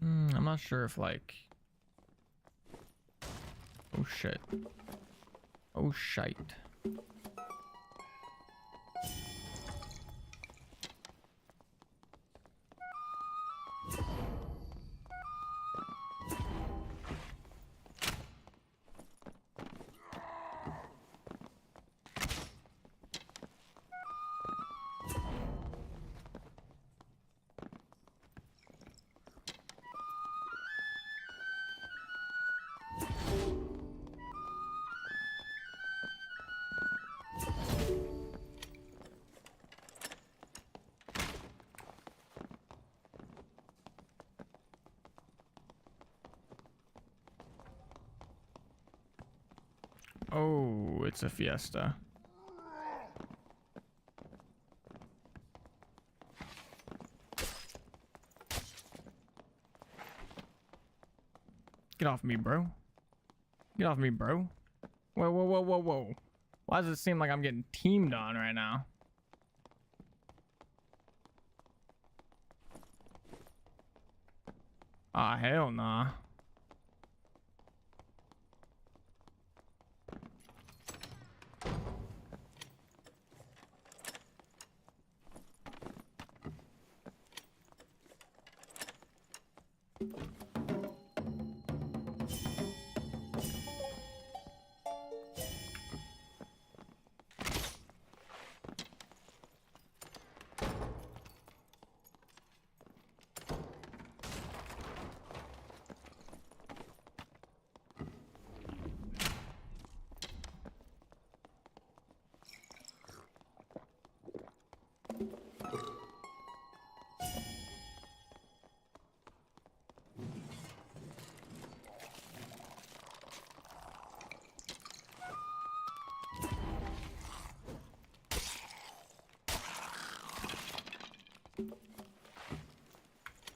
I'm not sure if like... Oh shit. Oh shite. Oh, it's a fiesta. Get off me, bro. Get off me, bro. Whoa, whoa, whoa, whoa, whoa. Why does it seem like I'm getting teamed on right now? Ah, hell nah.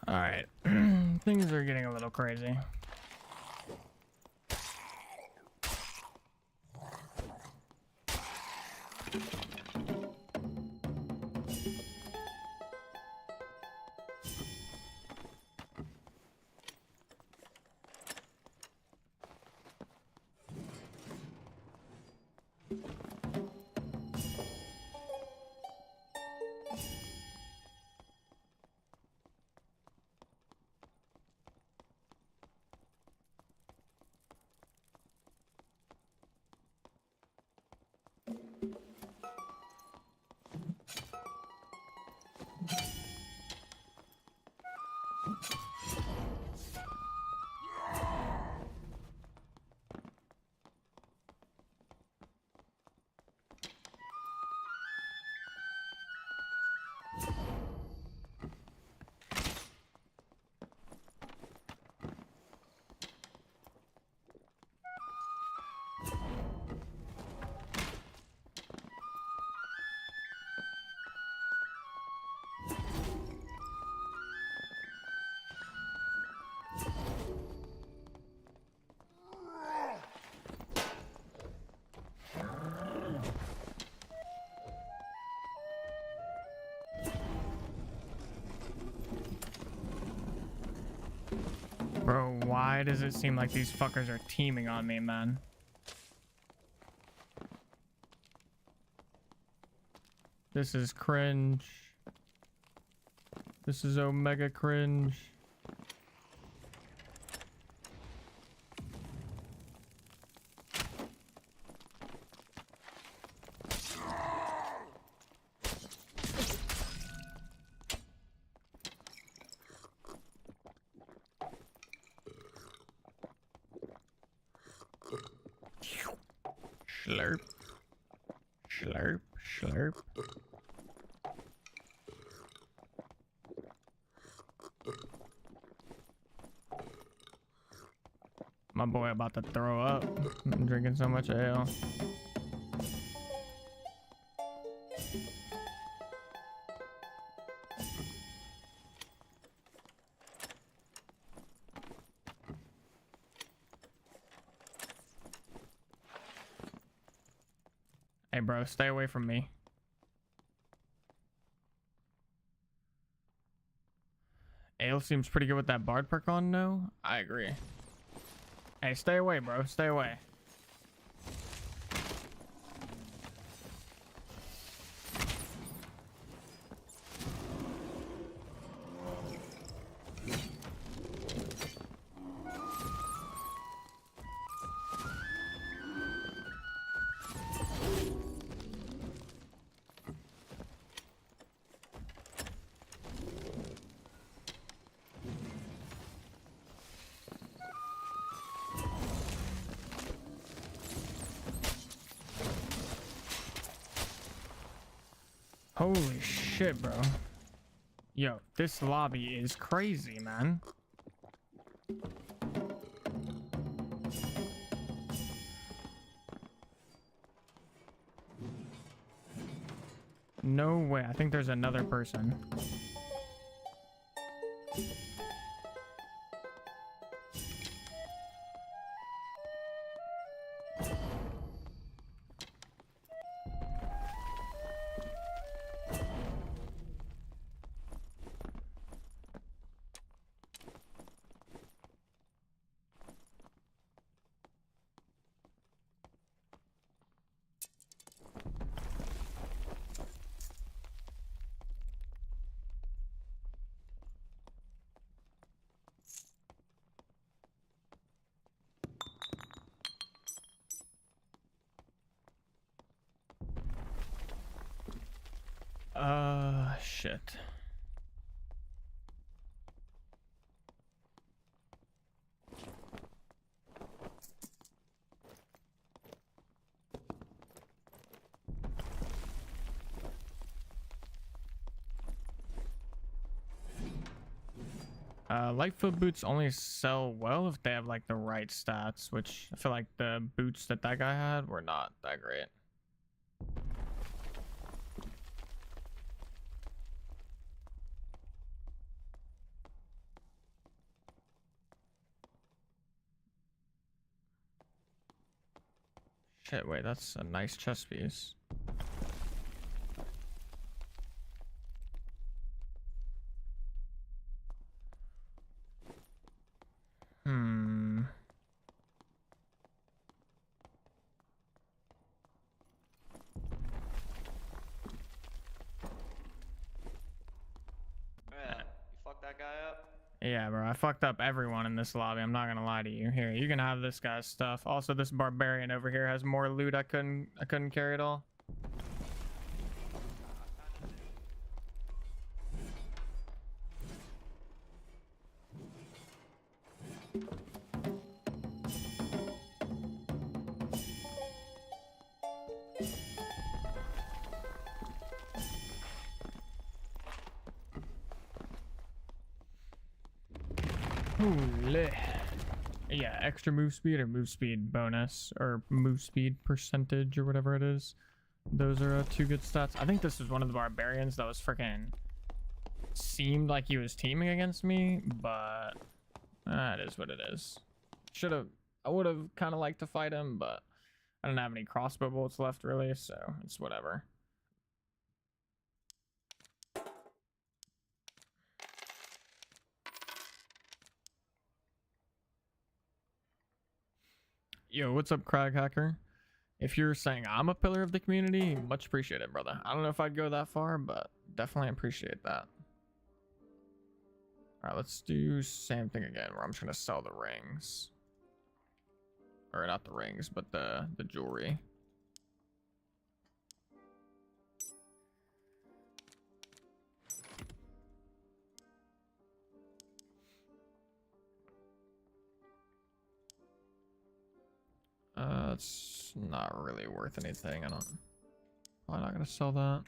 All right. Things are getting a little crazy. Bro, why does it seem like these fuckers are teaming on me, man? This is cringe. This is omega cringe. Slurp. Slurp, slurp. My boy about to throw up. I'm drinking so much ale. Hey, bro, stay away from me. Ale seems pretty good with that bard perk on, no? I agree. Hey, stay away, bro. Stay away. Holy shit, bro. Yo, this lobby is crazy, man. No way. I think there's another person. Shit. Lightfoot boots only sell well if they have like the right stats, which I feel like the boots that guy had were not that great. Shit, wait, that's a nice chest piece. Yeah, bro, I fucked up everyone in this lobby. I'm not gonna lie to you. Here, you can have this guy's stuff. Also, this barbarian over here has more loot. I couldn't carry it all. Holy. Yeah, extra move speed or move speed bonus or move speed percentage or whatever it is. Those are two good stats. I think this was one of the barbarians that was freaking seemed like he was teaming against me, but that is what it is. I would have kind of liked to fight him, but I don't have any crossbow bolts left really, so it's whatever. Yo, what's up, Crag Hacker? If you're saying I'm a pillar of the community, much appreciated, brother. I don't know if I'd go that far, but definitely appreciate that. All right, let's do same thing again, where I'm trying to sell the rings. Or not the rings, but the jewelry. It's not really worth anything. I'm not gonna sell that.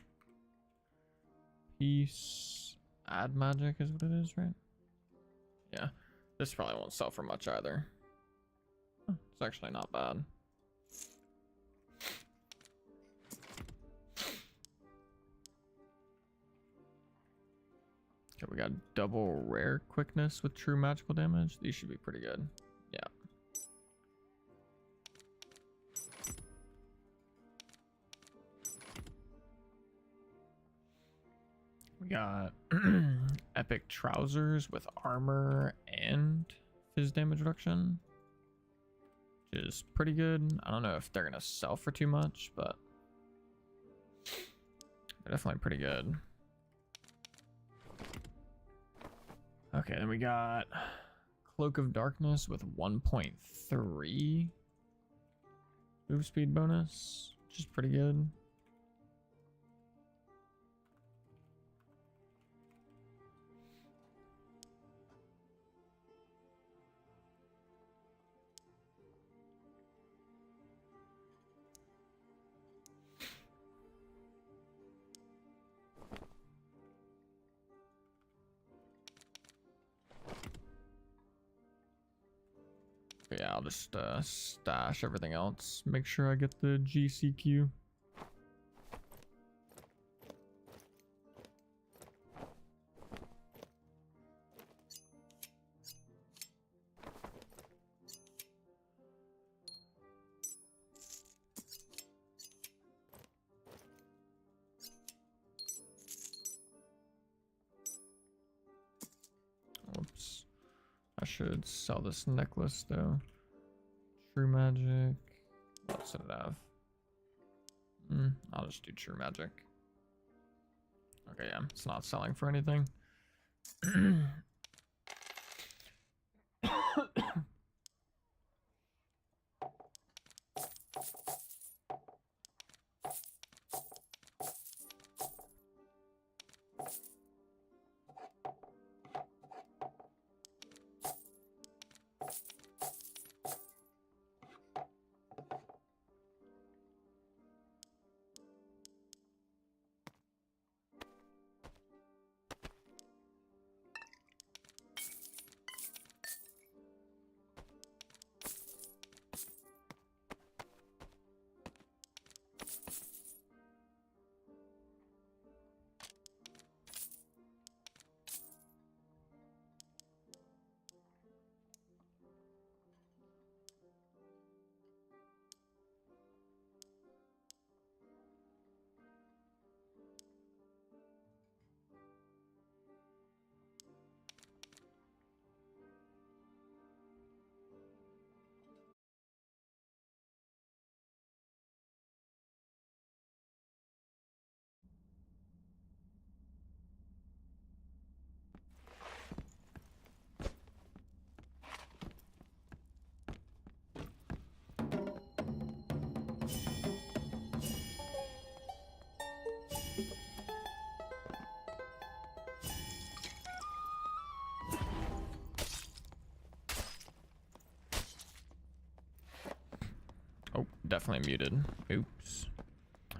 Peace. Add magic is what it is, right? Yeah. This probably won't sell for much either. It's actually not bad. Okay, we got double rare quickness with true magical damage. These should be pretty good. Yeah. We got epic trousers with armor and fizz damage reduction, which is pretty good. I don't know if they're gonna sell for too much, but they're definitely pretty good. Okay, then we got Cloak of Darkness with 1.3 move speed bonus, which is pretty good. Yeah, I'll just stash everything else. Make sure I get the GCQ. Whoops. I should sell this necklace though. True magic. What else did it have? I'll just do true magic. Okay, yeah, it's not selling for anything. Oh, definitely muted. Oops.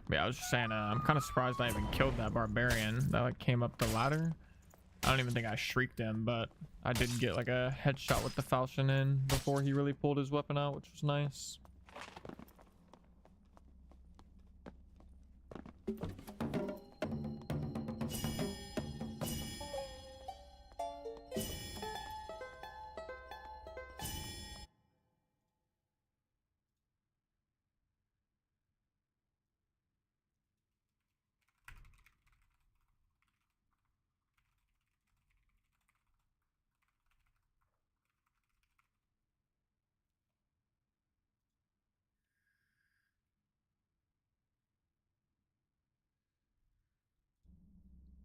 But yeah, I was just saying, I'm kind of surprised I even killed that barbarian that like came up the ladder. I don't even think I shrieked him, but I did get like a headshot with the falchion in before he really pulled his weapon out, which was nice.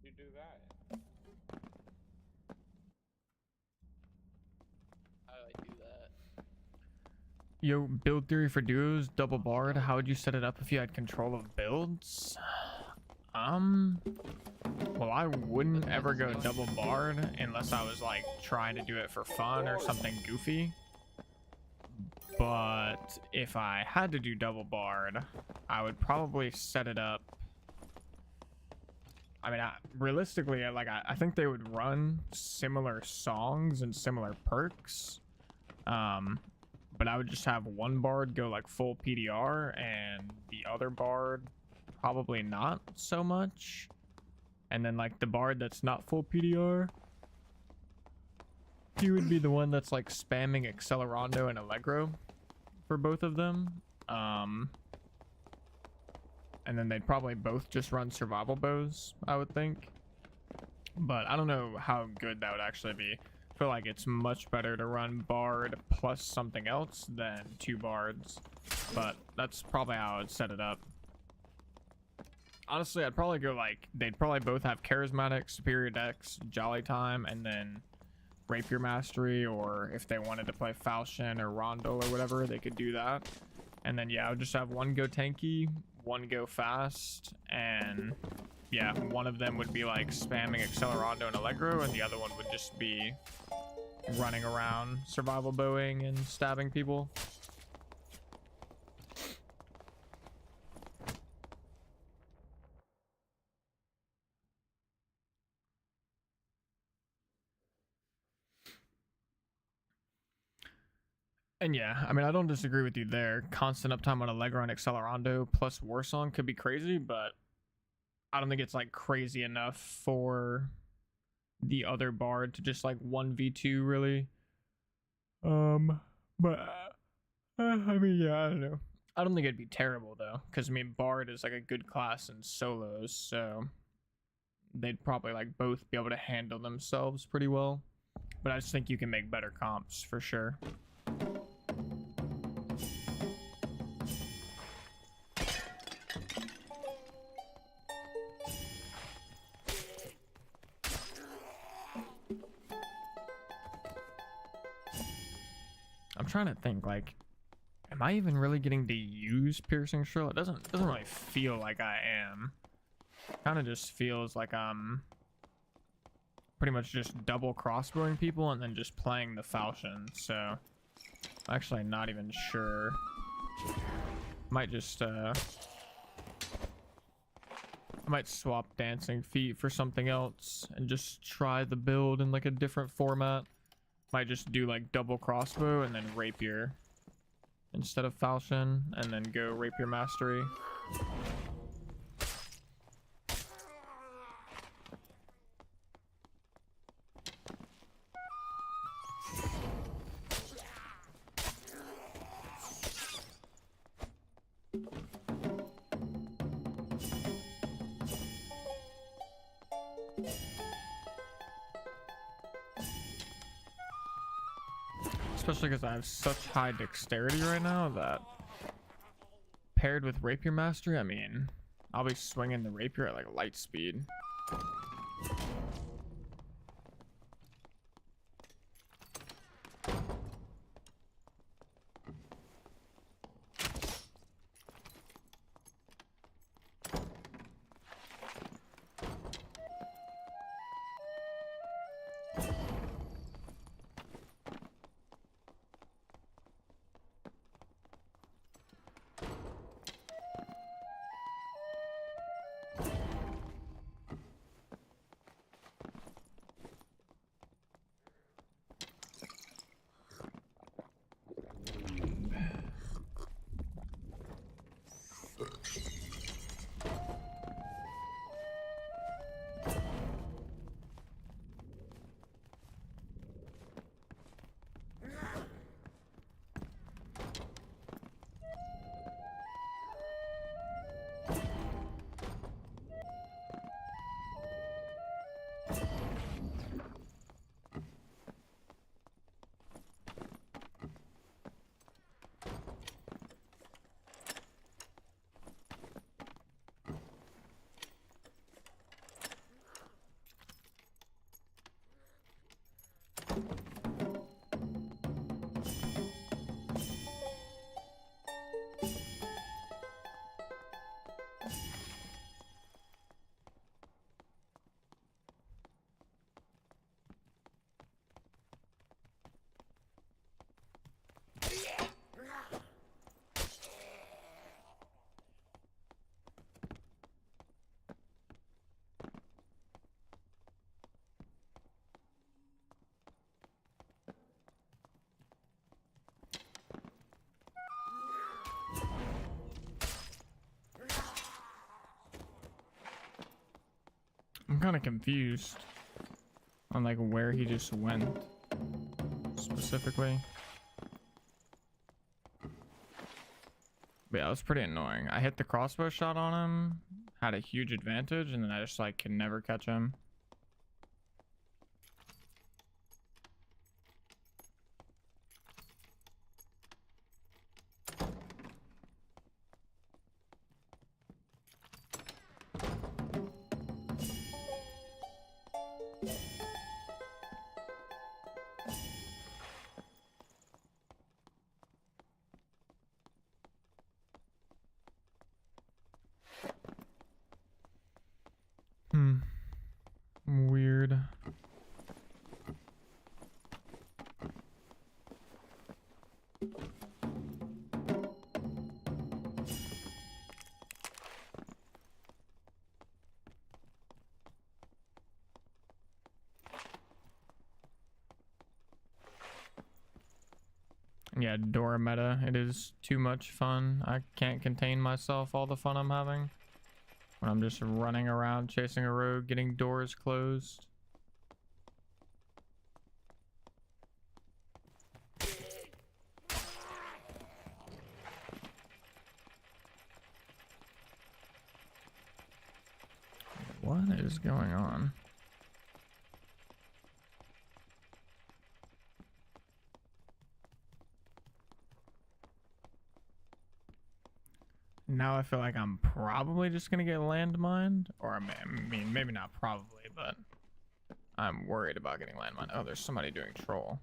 You do that. How do I do that? Yo, build theory for duos, double barred. How would you set it up if you had control of builds? Well, I wouldn't ever go double barred unless I was like trying to do it for fun or something goofy. But if I had to do double barred, I would probably set it up. I mean, realistically, I think they would run similar songs and similar perks. But I would just have one bard go like full PDR and the other bard probably not so much. And then like the bard that's not full PDR, he would be the one that's like spamming Accelerando and Allegro for both of them. And then they'd probably both just run survival bows, I would think. but I don't know how good that would actually be. I feel like it's much better to run Bard plus something else than 2 Bards, but that's probably how I would set it up. Honestly, I'd probably go like, they'd probably both have Charismatic, Superior Dex, Jolly Time, and then Rapier Mastery, or if they wanted to play Falchion or Rondo or whatever, they could do that. And then, yeah, I would just have one go tanky, one go fast, and yeah, one of them would be like spamming Accelerando and Allegro, and the other one would just be running around survival bowing and stabbing people. And yeah, I mean, I don't disagree with you there. Constant uptime on Allegro and Accelerando plus Warsong could be crazy, but I don't think it's like crazy enough for the other Bard to just like 1v2 really. But I mean, yeah, I don't know. I don't think it'd be terrible though, because I mean, Bard is like a good class in solos, so they'd probably like both be able to handle themselves pretty well. But I just think you can make better comps for sure. I'm trying to think, like, am I even really getting to use Piercing Shrill? It doesn't really feel like I am. Kind of just feels like I'm pretty much just double crossbowing people and then just playing the Falchion. So I'm actually not even sure. Might just I might swap Dancing Feet for something else and just try the build in like a different format. Might just do like double crossbow and then rapier instead of Falchion, and then go Rapier Mastery. Especially because I have such high dexterity right now that paired with Rapier Mastery, I mean, I'll be swinging the Rapier at like light speed. I'm kind of confused on like where he just went specifically. But yeah, it was pretty annoying. I hit the crossbow shot on him, had a huge advantage, and then I just like could never catch him. Yeah, Dora meta. It is too much fun. I can't contain myself, all the fun I'm having. When I'm just running around chasing a rogue, getting doors closed. What is going on? Now I feel like I'm probably just gonna get landmined, or I mean, maybe not probably, but I'm worried about getting landmined. Oh, there's somebody doing troll.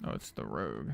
Oh, it's the rogue.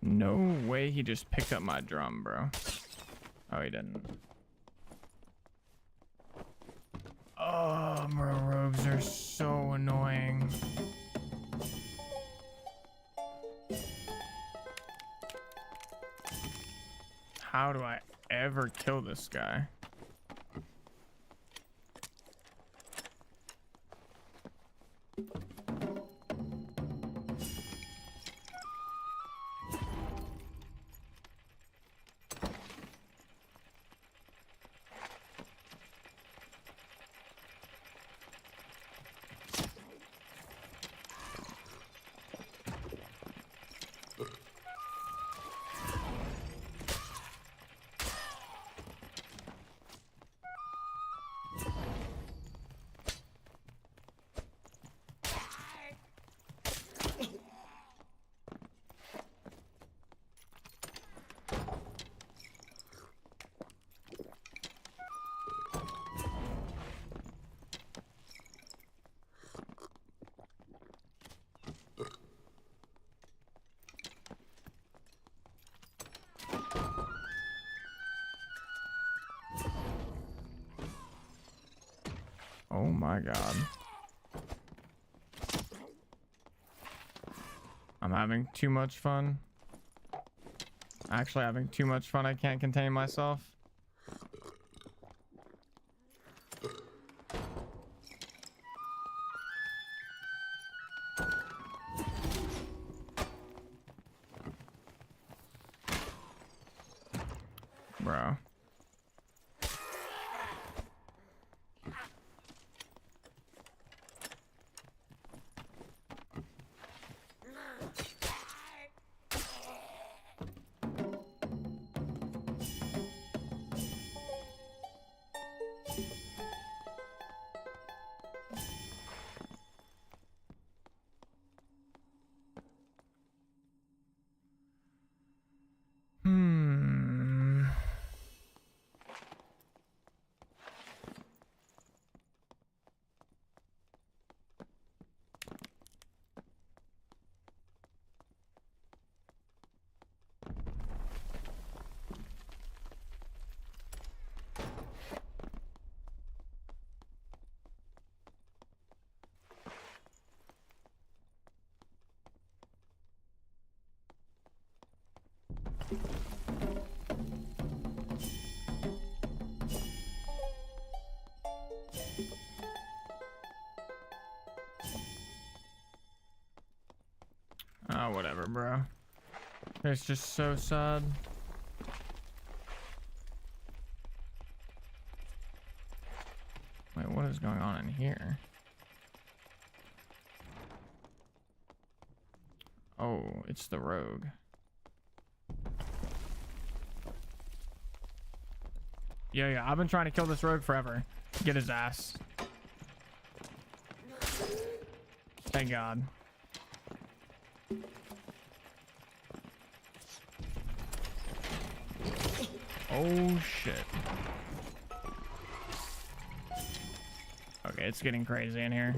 No way he just picked up my drum, bro. Oh, he didn't. Oh, bro, rogues are so annoying. How do I ever kill this guy? Oh my god. I'm having too much fun. Actually having too much fun. I can't contain myself. Bro. ever, bro. It's just so sad. Wait, what is going on in here? Oh, it's the rogue. Yeah, I've been trying to kill this rogue forever. Get his ass. Thank God. Oh, shit. Okay, it's getting crazy in here.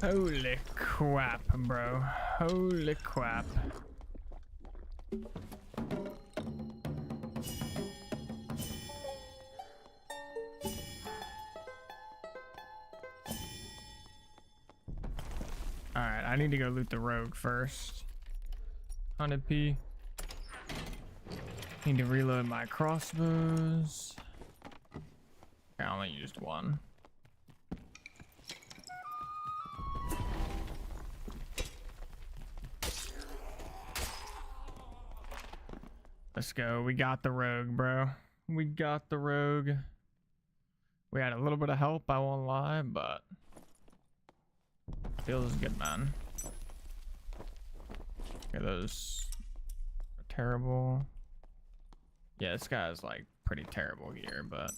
Holy crap, bro. Holy crap. Alright, I need to go loot the rogue first. 100p. Need to reload my crossbows. I only used one. Let's go. We got the rogue, bro. We got the rogue. We had a little bit of help, I won't lie, but feels good, man. Okay, those are terrible. Yeah, this guy's like pretty terrible gear, but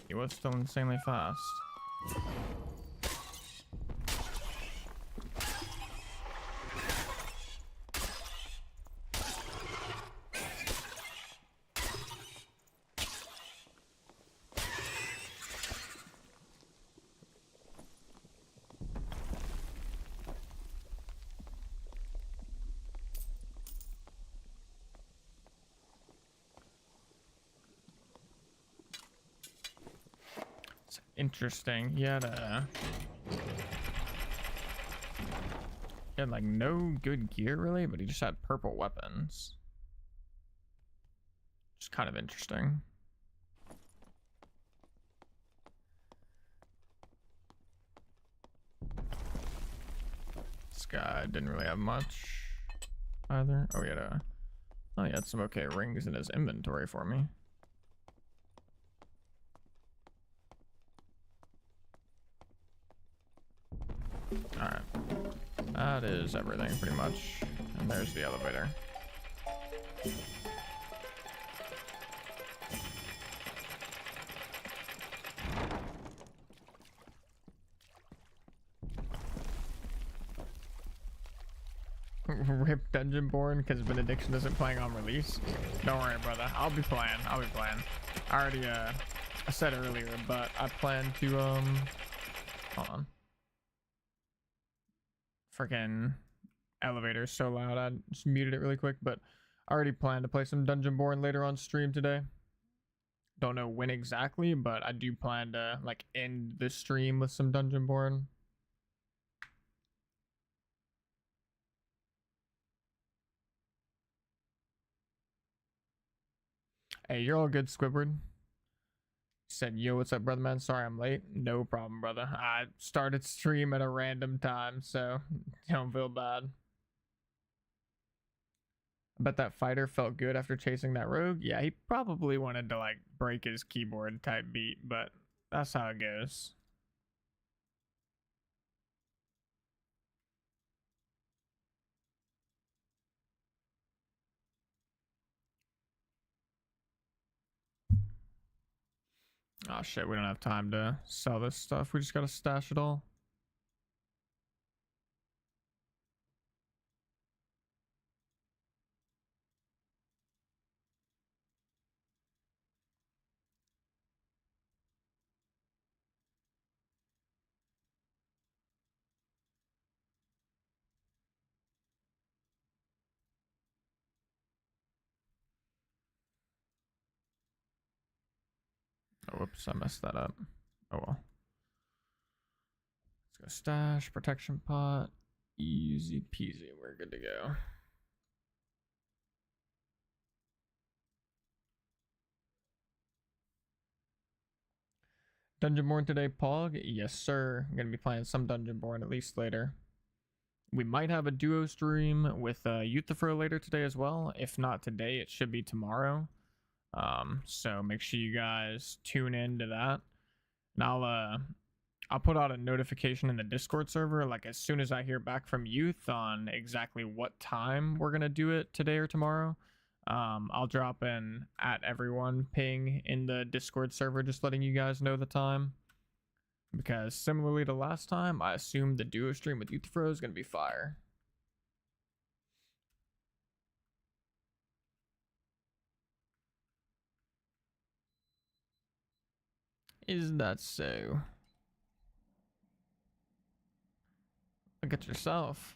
he was still insanely fast. Interesting. He had like no good gear really, but he just had purple weapons. Just kind of interesting. This guy didn't really have much either. Oh, he had some okay rings in his inventory for me. Alright. That is everything pretty much. And there's the elevator. Rip Dungeonborn because Benediction isn't playing on release. Don't worry, brother. I'll be playing. I already I said earlier, but I plan to hold on. Freaking elevator is so loud. I just muted it really quick, but I already plan to play some Dungeonborn later on stream today. Don't know when exactly, but I do plan to like end the stream with some Dungeonborn. Hey, you're all good, Squidward. Said, yo, what's up, brother man? Sorry I'm late. No problem, brother. I started stream at a random time, so don't feel bad. I bet that fighter felt good after chasing that rogue. Yeah, he probably wanted to like break his keyboard type beat, but that's how it goes. Oh shit, we don't have time to sell this stuff. We just gotta stash it all. Oh, whoops, I messed that up. Oh well. Let's go stash, protection pot. Easy peasy. We're good to go. Dungeonborn today, Pog? Yes, sir. I'm gonna be playing some Dungeonborn at least later. We might have a duo stream with Euthyphro later today as well. If not today, it should be tomorrow. So make sure you guys tune in to that. And I'll put out a notification in the Discord server like as soon as I hear back from Youth on exactly what time we're gonna do it today or tomorrow. I'll drop an @everyone ping in the Discord server just letting you guys know the time. Because similarly to last time, I assume the duo stream with Euthyphro is gonna be fire. Is that so? Look at yourself.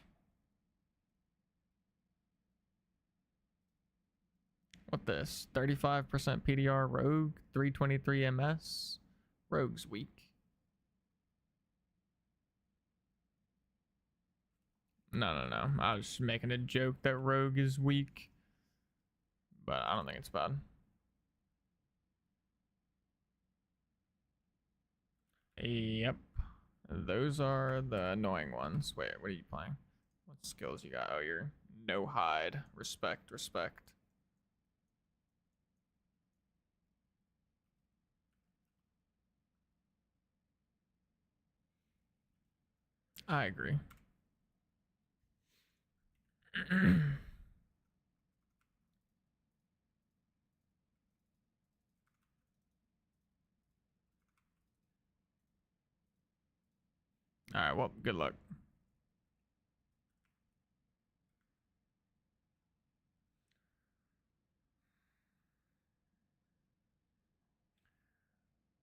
What this? 35% PDR Rogue, 323 MS. Rogue's weak. No. I was making a joke that Rogue is weak. But I don't think it's bad. Yep. Those are the annoying ones. Wait, what are you playing? What skills you got? Oh, you're no hide. Respect. I agree. Alright, well, good luck.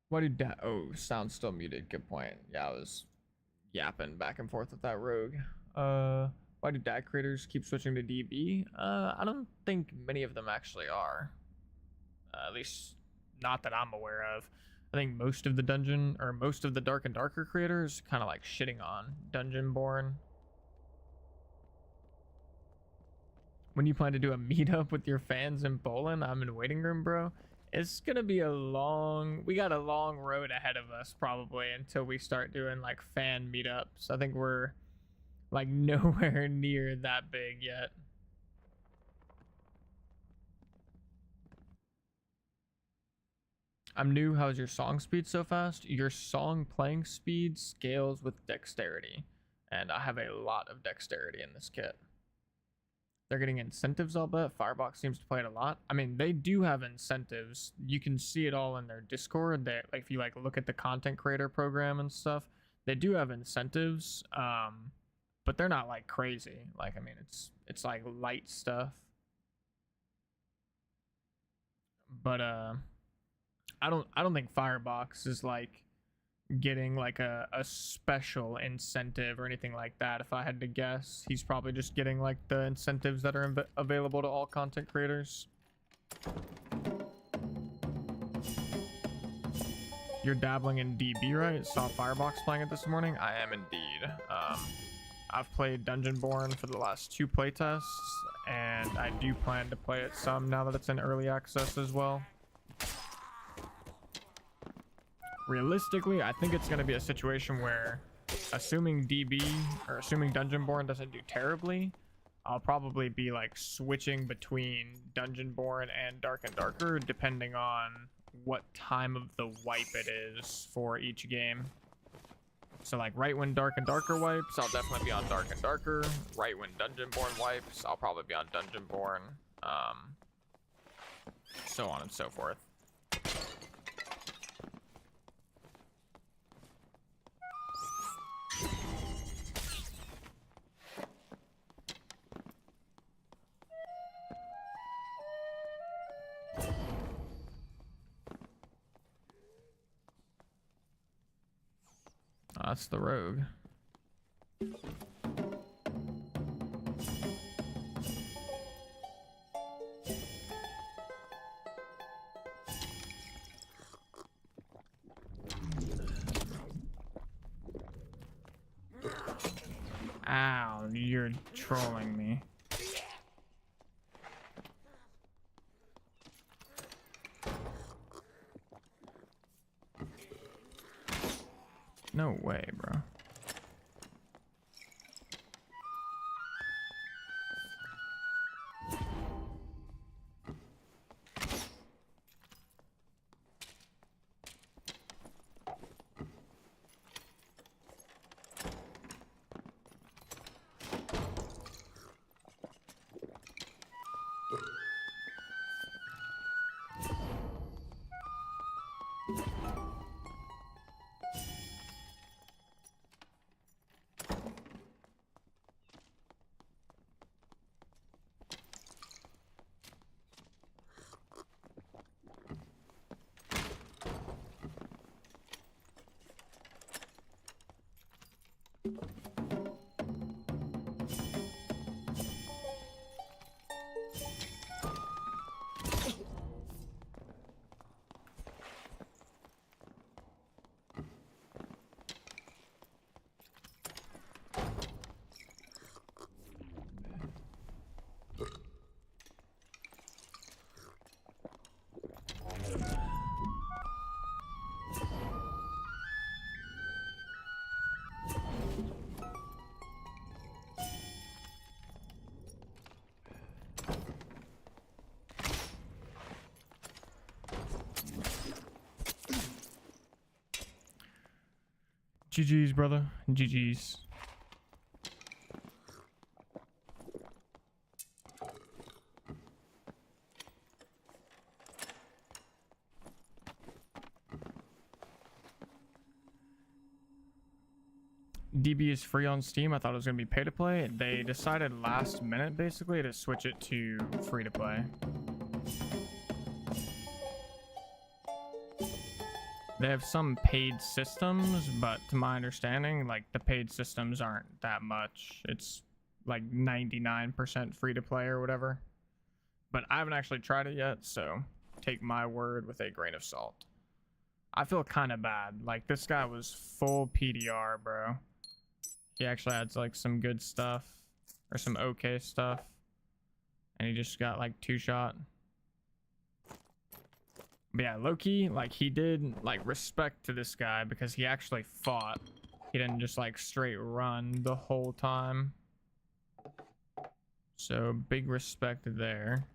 Why did that? Oh, sound still muted. Good point. Yeah, I was yapping back and forth with that rogue. Why do DAG creators keep switching to DB? I don't think many of them actually are. At least not that I'm aware of. I think most of the dungeon or most of the Dark and Darker creators kind of like shitting on Dungeonborn. When you plan to do a meetup with your fans in Poland, I'm in waiting room, bro. It's gonna be we got a long road ahead of us probably until we start doing like fan meetups. I think we're like nowhere near that big yet. I'm new. How's your song speed so fast? Your song playing speed scales with dexterity, and I have a lot of dexterity in this kit. They're getting incentives, I'll bet. Firebox seems to play it a lot. I mean, they do have incentives. You can see it all in their Discord. They, like, if you like look at the content creator program and stuff, they do have incentives, but they're not like crazy. Like, I mean, it's like light stuff. But I don't think Firebox is like getting like a special incentive or anything like that. If I had to guess, he's probably just getting like the incentives that are available to all content creators. You're dabbling in DB, right? Saw Firebox playing it this morning. I am indeed. I've played Dungeonborn for the last 2 playtests, and I do plan to play it some now that it's in early access as well. Realistically, I think it's going to be a situation where, assuming DB or assuming Dungeonborn doesn't do terribly, I'll probably be like switching between Dungeonborn and Dark and Darker depending on what time of the wipe it is for each game. So like right when Dark and Darker wipes, I'll definitely be on Dark and Darker. Right when Dungeonborn wipes, I'll probably be on Dungeonborn. So on and so forth. That's the rogue. Ow, you're trolling me. No way, bro. GG's, brother. GG's. DB is free on Steam. I thought it was going to be pay to play. They decided last minute basically to switch it to free to play. They have some paid systems, but to my understanding, like the paid systems aren't that much. It's like 99% free to play or whatever. But I haven't actually tried it yet, so take my word with a grain of salt. I feel kind of bad. Like this guy was full PDR, bro. He actually had like some good stuff or some okay stuff. And he just got like 2-shot. But yeah, low-key, like he did like respect to this guy because he actually fought. He didn't just like straight run the whole time. So big respect there.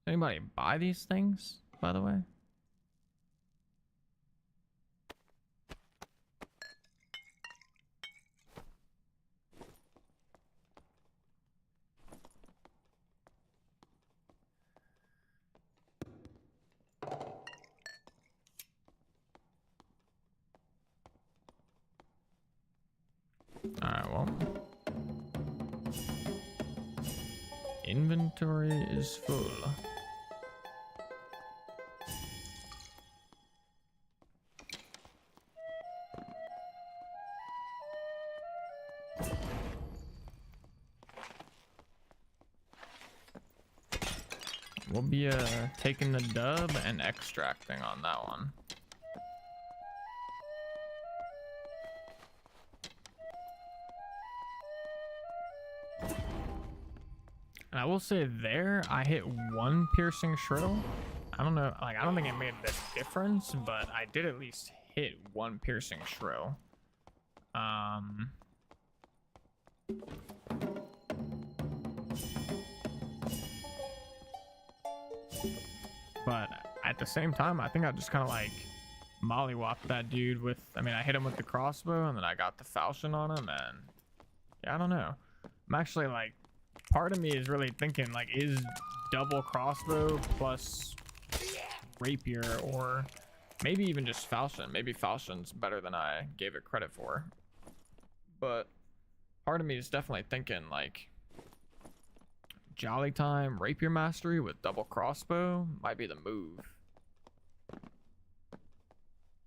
Anybody buy these things, by the way? Alright, well. Inventory is full. We'll be taking the dub and extracting on that one. And I will say there, I hit 1 piercing shrill. I don't know, like I don't think it made the difference, but I did at least hit 1 piercing shrill. But at the same time, I think I just kind of like mollywopped that dude with, I mean, I hit him with the crossbow and then I got the falchion on him and yeah, I don't know. I'm actually like, part of me is really thinking like, is double crossbow plus rapier or maybe even just falchion. Maybe falchion's better than I gave it credit for. But part of me is definitely thinking like, Jolly Time Rapier Mastery with double crossbow might be the move.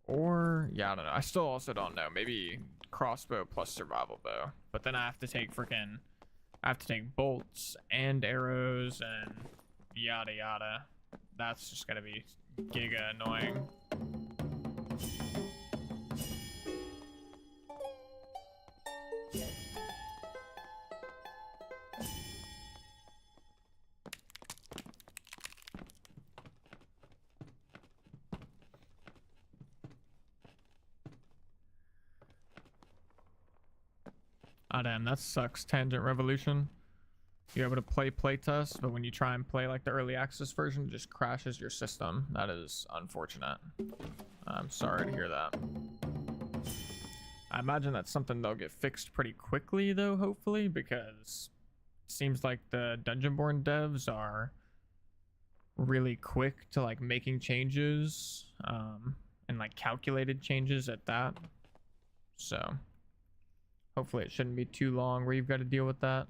Or, yeah, I don't know. I still also don't know. Maybe crossbow plus survival bow. But then I have to take bolts and arrows and yada yada. That's just gonna be giga annoying. Ah, damn, that sucks. Tangent Revolution. You're able to play playtest, but when you try and play like the early access version, it just crashes your system. That is unfortunate. I'm sorry to hear that. I imagine that's something they'll get fixed pretty quickly though, hopefully, because it seems like the Dungeonborn devs are really quick to like making changes, and like calculated changes at that. So hopefully it shouldn't be too long where you've got to deal with that.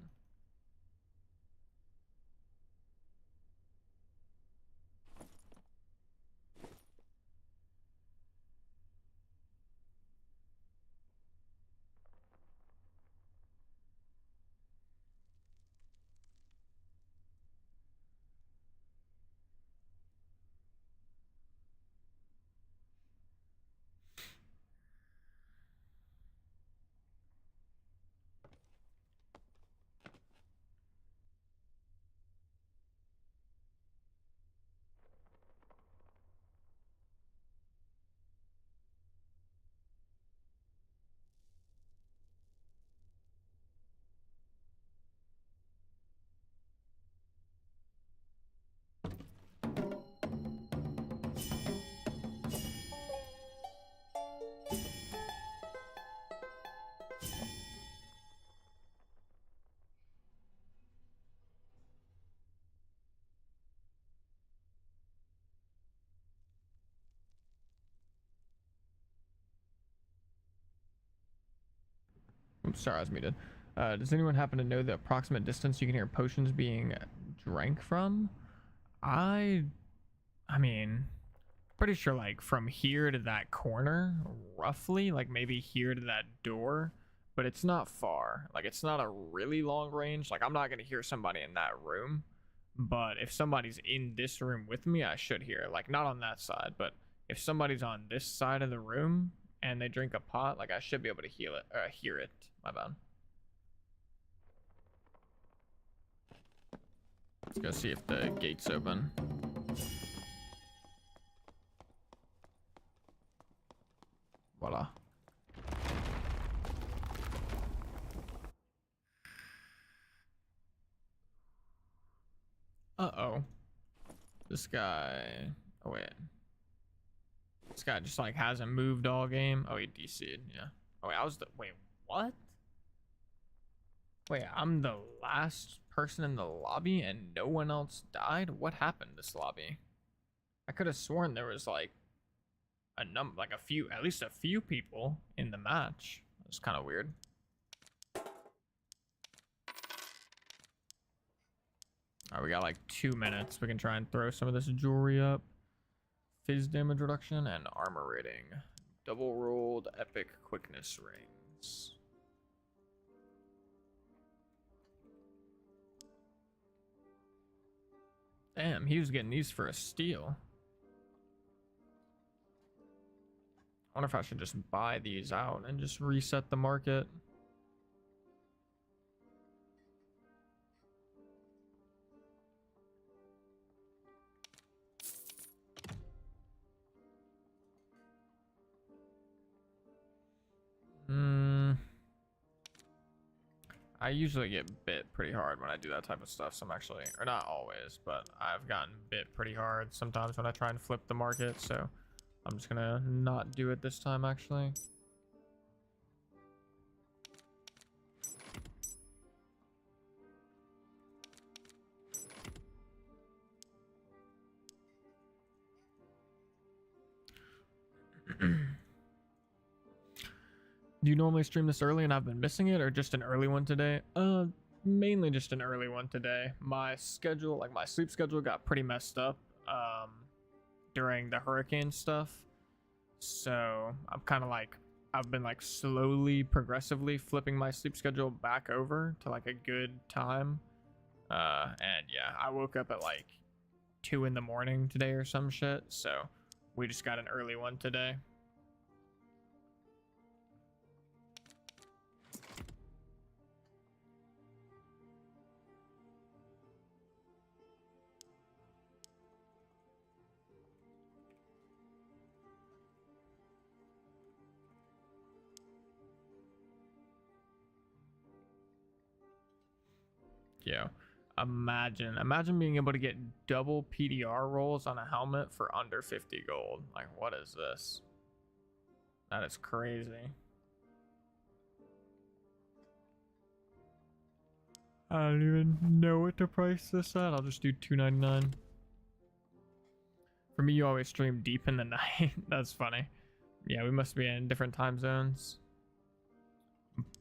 Oops, sorry, I was muted. Does anyone happen to know the approximate distance you can hear potions being drank from? I mean, pretty sure like from here to that corner, roughly, like maybe here to that door, but it's not far. Like it's not a really long range. Like I'm not gonna hear somebody in that room, but if somebody's in this room with me, I should hear it. Like not on that side, but if somebody's on this side of the room and they drink a pot, like I should be able to hear it. My bad. Let's go see if the gate's open. Voila. Uh-oh. This guy... Oh, wait. This guy just, like, hasn't moved all game. Oh, he DC'd, yeah. Oh, wait, I was the... Wait, what? Wait, I'm the last person in the lobby and no one else died? What happened this lobby? I could have sworn there was, like, at least a few people in the match. It's kind of weird. Alright, we got like 2 minutes. We can try and throw some of this jewelry up. Fizz damage reduction and armor rating. Double rolled epic quickness rings. Damn, he was getting these for a steal. I wonder if I should just buy these out and just reset the market. I usually get bit pretty hard when I do that type of stuff, so I'm actually, or not always, but I've gotten bit pretty hard sometimes when I try and flip the market, so I'm just gonna not do it this time, actually. Do you normally stream this early and I've been missing it, or just an early one today? Mainly just an early one today. My schedule, like my sleep schedule, got pretty messed up during the hurricane stuff. So I'm kind of like, I've been like slowly, progressively flipping my sleep schedule back over to like a good time. And yeah, I woke up at like 2 in the morning today or some shit. So we just got an early one today. yo, imagine being able to get double PDR rolls on a helmet for under 50 gold. Like, what is this? That is crazy. I don't even know what to price this at. I'll just do $2.99. For me, you always stream deep in the night. That's funny. Yeah, we must be in different time zones.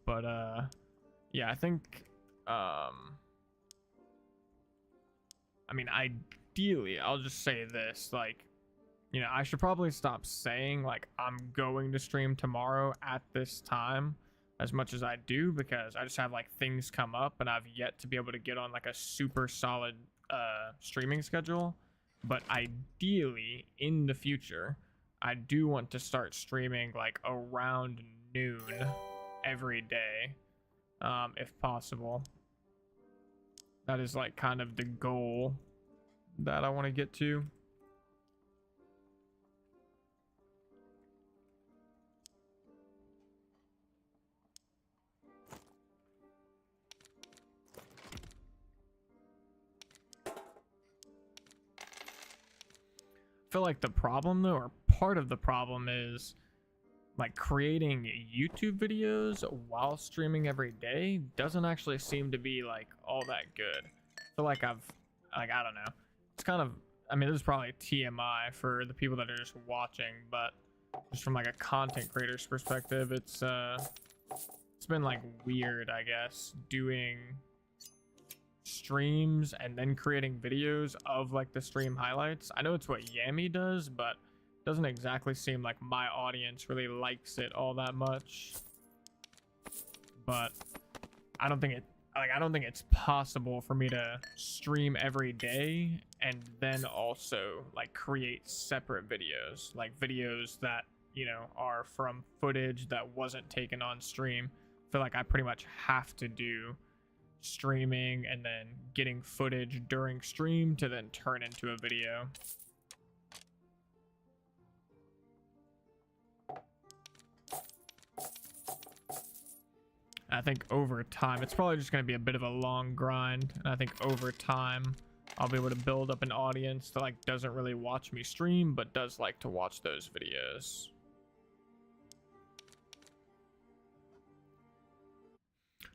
But yeah, I think I mean, ideally, I'll just say this, like, you know, I should probably stop saying like I'm going to stream tomorrow at this time as much as I do, because I just have like things come up and I've yet to be able to get on like a super solid streaming schedule. But ideally in the future, I do want to start streaming like around noon every day, if possible. That is like kind of the goal that I want to get to. I feel like the problem though, or part of the problem, is like creating YouTube videos while streaming every day doesn't actually seem to be like all that good. I feel like I don't know. It's kind of, I mean, this is probably TMI for the people that are just watching, but just from like a content creator's perspective, it's been like weird, I guess, doing streams and then creating videos of like the stream highlights. I know it's what Yami does, but doesn't exactly seem like my audience really likes it all that much. But I don't think it's possible for me to stream every day and then also like create separate videos, like videos that, you know, are from footage that wasn't taken on stream. I feel like I pretty much have to do streaming and then getting footage during stream to then turn into a video. I think over time, it's probably just going to be a bit of a long grind. And I think over time, I'll be able to build up an audience that like doesn't really watch me stream, but does like to watch those videos.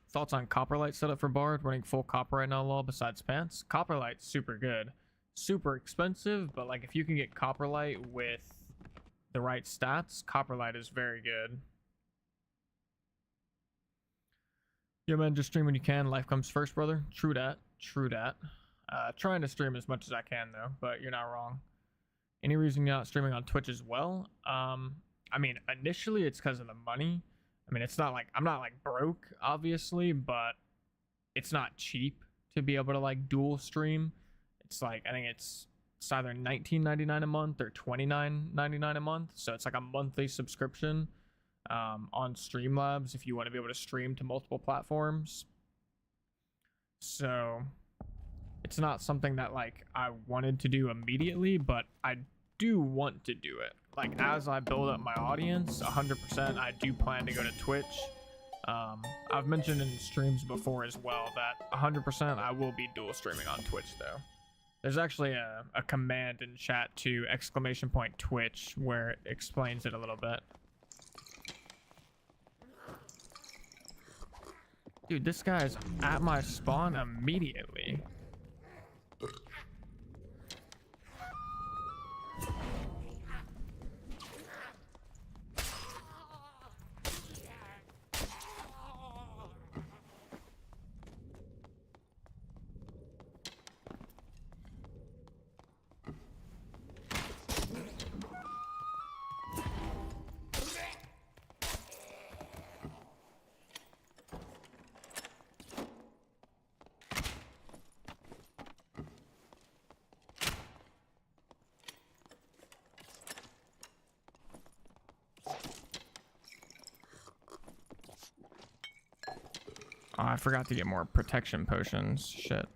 Thoughts on Copperlight setup for Bard? Running full copper right now, lol, besides pants? Copperlight's super good. Super expensive, but like if you can get Copperlight with the right stats, Copperlight is very good. Yo man, just stream when you can. Life comes first, brother. True dat. True dat. Trying to stream as much as I can though, but you're not wrong. Any reason you're not streaming on Twitch as well? I mean, initially it's because of the money. I mean, it's not like I'm not like broke, obviously, but it's not cheap to be able to like dual stream. It's like, I think it's either $19.99 a month or $29.99 a month. So it's like a monthly subscription on Streamlabs if you want to be able to stream to multiple platforms. So it's not something that like I wanted to do immediately, but I do want to do it. Like as I build up my audience, 100% I do plan to go to Twitch. I've mentioned in streams before as well that 100% I will be dual streaming on Twitch though. There's actually a command in chat to !Twitch where it explains it a little bit. Dude, this guy's at my spawn immediately. Oh, I forgot to get more protection potions. Shit.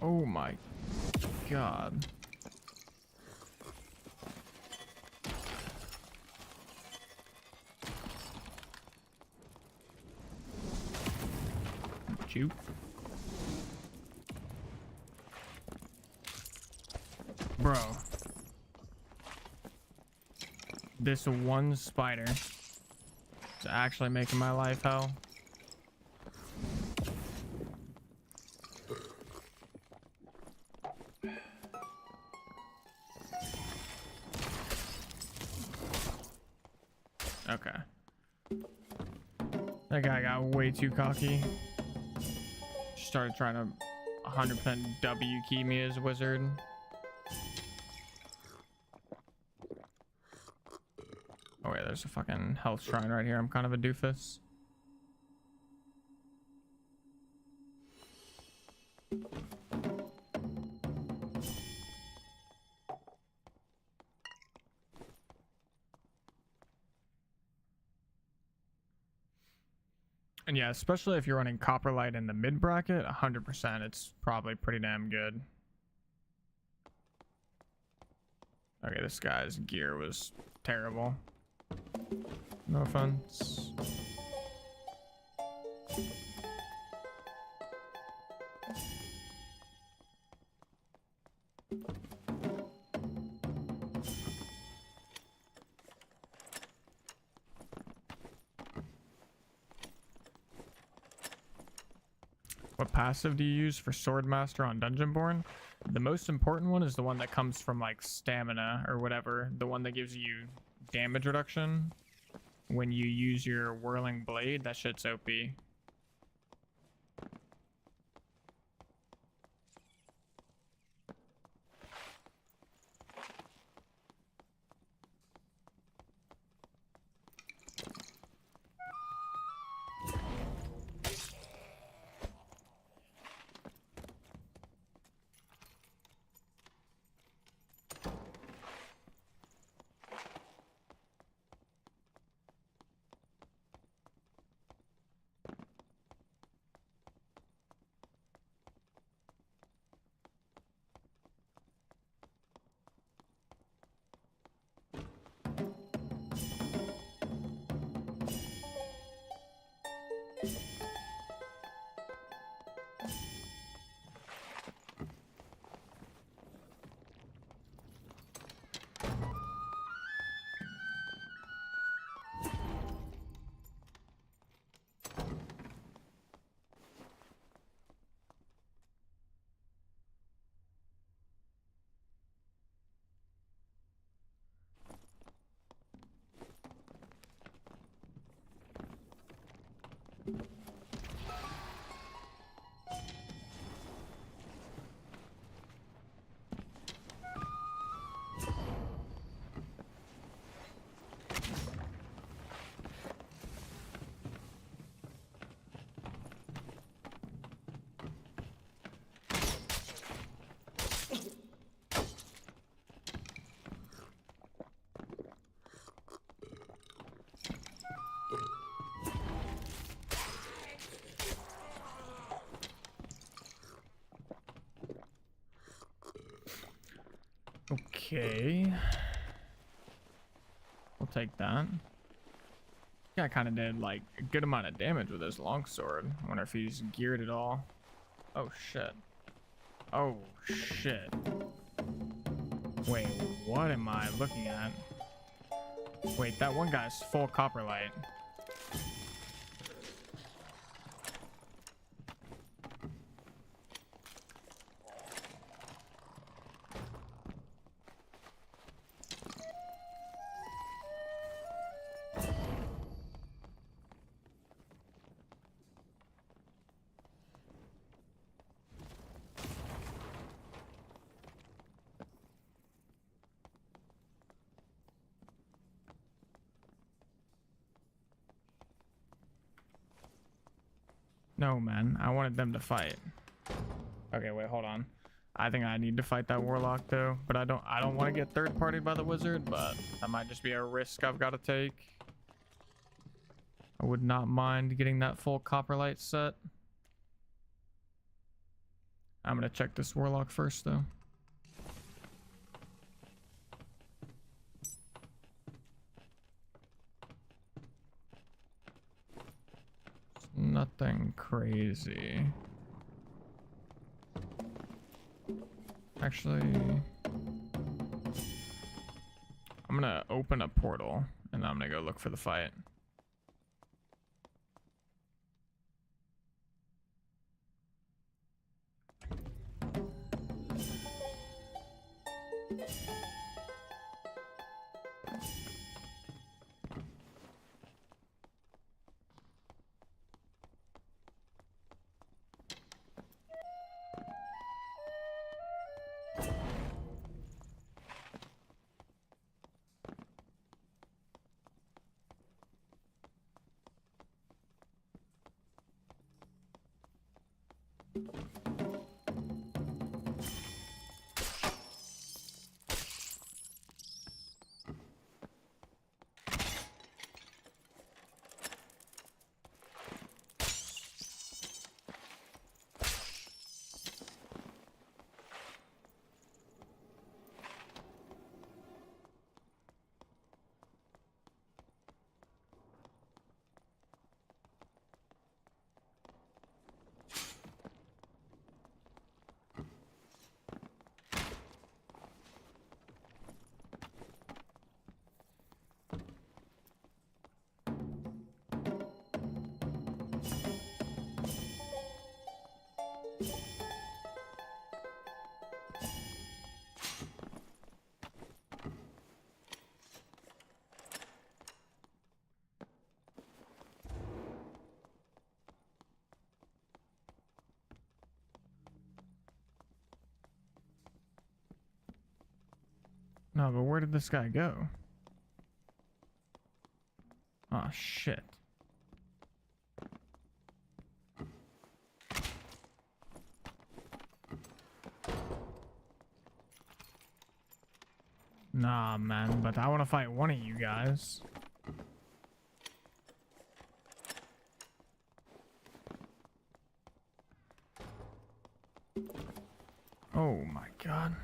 Oh my god. Juke. Bro. This one spider is actually making my life hell. Okay. That guy got way too cocky. Started trying to 100% W key me as a wizard. Oh wait, there's a fucking health shrine right here. I'm kind of a doofus. And yeah, especially if you're running copper light in the mid bracket, 100%, it's probably pretty damn good. Okay, this guy's gear was terrible. No offense. What passive do you use for Swordmaster on Dungeonborn? The most important one is the one that comes from like stamina or whatever. The one that gives you damage reduction when you use your whirling blade. That shit's OP. Okay. We'll take that. Yeah, I kind of did like a good amount of damage with his longsword. I wonder if he's geared at all. Oh shit. Oh shit. Wait, what am I looking at? Wait, that one guy's full copper light. No, man. I wanted them to fight. Okay, wait, hold on. I think I need to fight that warlock though, but I don't want to get third partied by the wizard, but that might just be a risk I've got to take. I would not mind getting that full copper light set. I'm gonna check this warlock first though. Nothing crazy. Actually, I'm gonna open a portal and I'm gonna go look for the fight. No, but where did this guy go? Oh shit. Nah, man, but I want to fight one of you guys. Oh my god.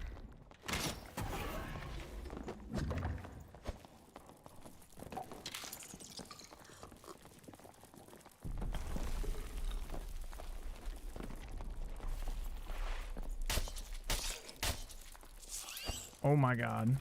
Oh my god.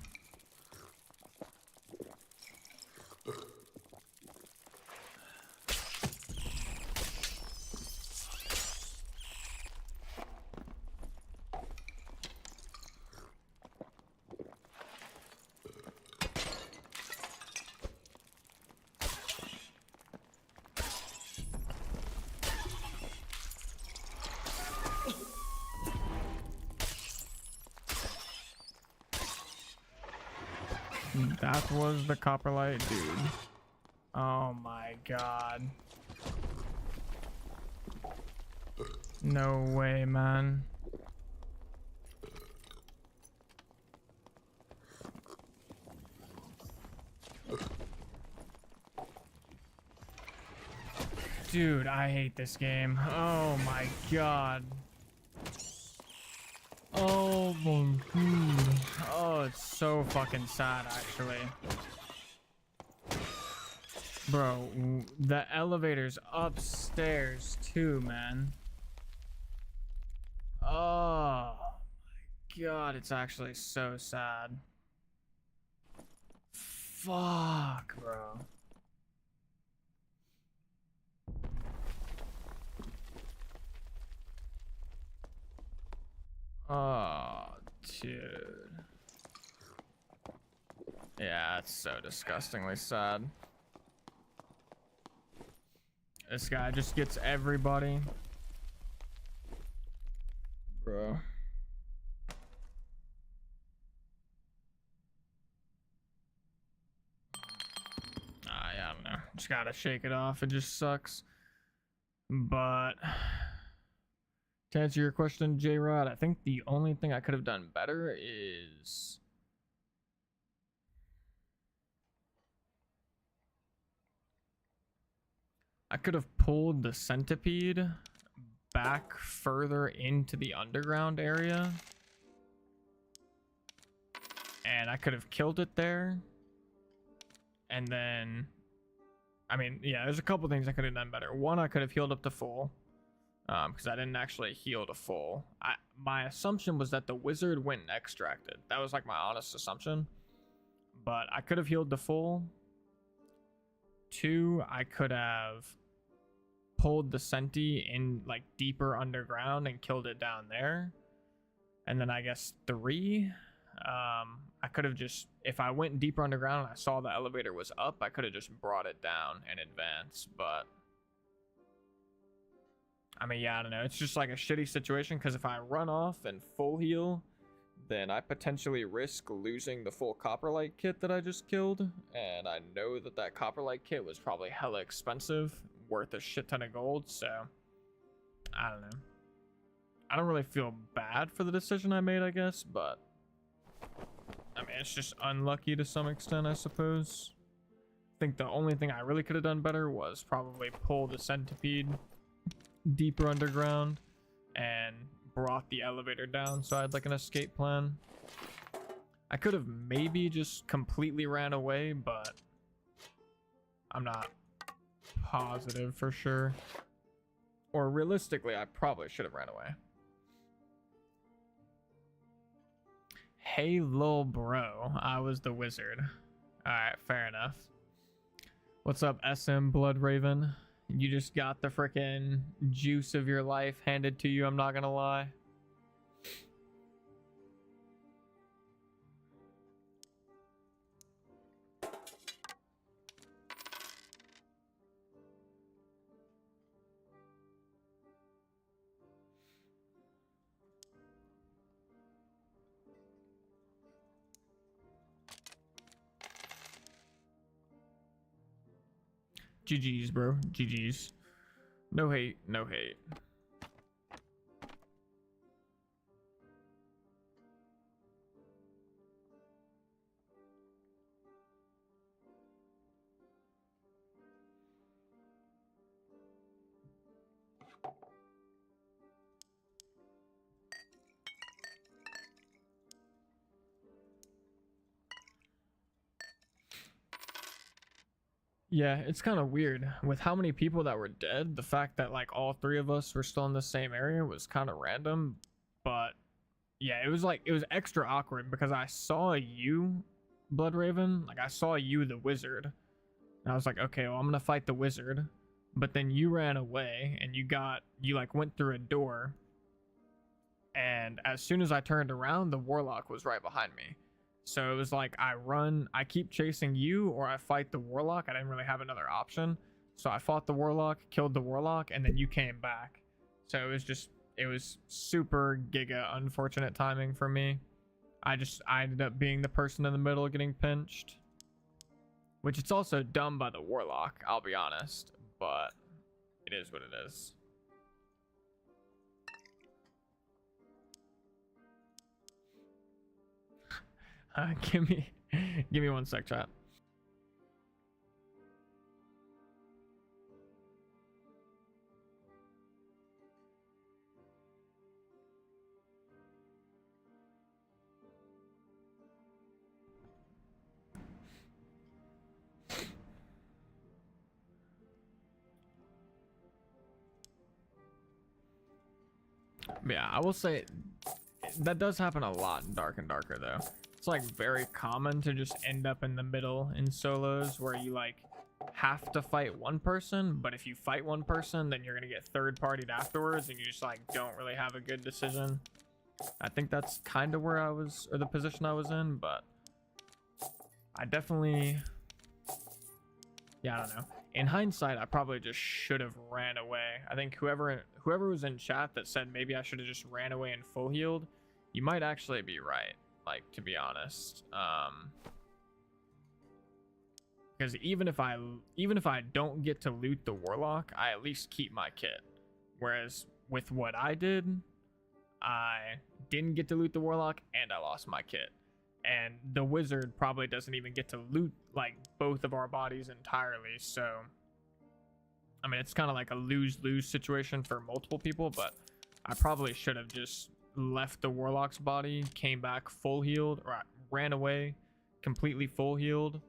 That was the copperlight dude. Oh my god. No way, man. Dude, I hate this game. Oh my god. Oh my god. Oh, it's so fucking sad, actually. Bro, the elevator's upstairs too, man. Oh my god, it's actually so sad. Fuck, bro. Oh, dude. Yeah, it's so disgustingly sad. This guy just gets everybody. Bro. Yeah, I don't know. Just gotta shake it off. It just sucks. But to answer your question, J-Rod, I think the only thing I could have done better is I could have pulled the centipede, back further into the underground area. And I could have killed it there. And then, I mean, yeah, there's a couple things I could have done better. One, I could have healed up to full. Because I didn't actually heal to full. My assumption was that the wizard went and extracted. That was like my honest assumption. But I could have healed to full. Two, I could have pulled the senti in like deeper underground and killed it down there. And then I guess three, I could have just, if I went deeper underground and I saw the elevator was up, I could have just brought it down and advanced. But I mean, yeah, I don't know. It's just like a shitty situation because if I run off and full heal, then I potentially risk losing the full copperlight kit that I just killed. And I know that that copperlight kit was probably hella expensive, worth a shit ton of gold. So I don't know. I don't really feel bad for the decision I made, I guess, but I mean, it's just unlucky to some extent, I suppose. I think the only thing I really could have done better was probably pull the centipede deeper underground and brought the elevator down so I had like an escape plan. I could have maybe just completely ran away, but I'm not positive for sure. Or realistically, I probably should have ran away. Hey, lil bro, I was the wizard. Alright, fair enough. What's up, SM Blood Raven? You just got the frickin' juice of your life handed to you, I'm not gonna lie. GG's, bro. GG's. No hate, no hate. Yeah, it's kind of weird with how many people that were dead. The fact that like all three of us were still in the same area was kind of random, but yeah, it was extra awkward because I saw you, Blood Raven, like I saw you, the wizard, and I was like, okay, well, I'm gonna fight the wizard, but then you ran away and you like went through a door, and as soon as I turned around, the warlock was right behind me. So it was like I keep chasing you or I fight the warlock. I didn't really have another option. So I fought the warlock, killed the warlock, and then you came back. So it was super giga unfortunate timing for me. I ended up being the person in the middle getting pinched. Which it's also dumb by the warlock, I'll be honest. But it is what it is. Give me one sec, chat. Yeah, I will say that does happen a lot in Dark and Darker though. It's like very common to just end up in the middle in solos where you like have to fight one person, but if you fight one person, then you're gonna get third partied afterwards and you just like don't really have a good decision. I think that's kind of where I was, or the position I was in, but I definitely, yeah, I don't know. In hindsight, I probably just should have ran away. I think whoever was in chat that said maybe I should have just ran away and full healed, you might actually be right. Like, to be honest, because even if I don't get to loot the warlock, I at least keep my kit. Whereas with what I did, I didn't get to loot the warlock and I lost my kit. And the wizard probably doesn't even get to loot like both of our bodies entirely. So I mean, it's kind of like a lose-lose situation for multiple people, but I probably should have just left the Warlock's body, came back full healed, or I ran away completely full healed,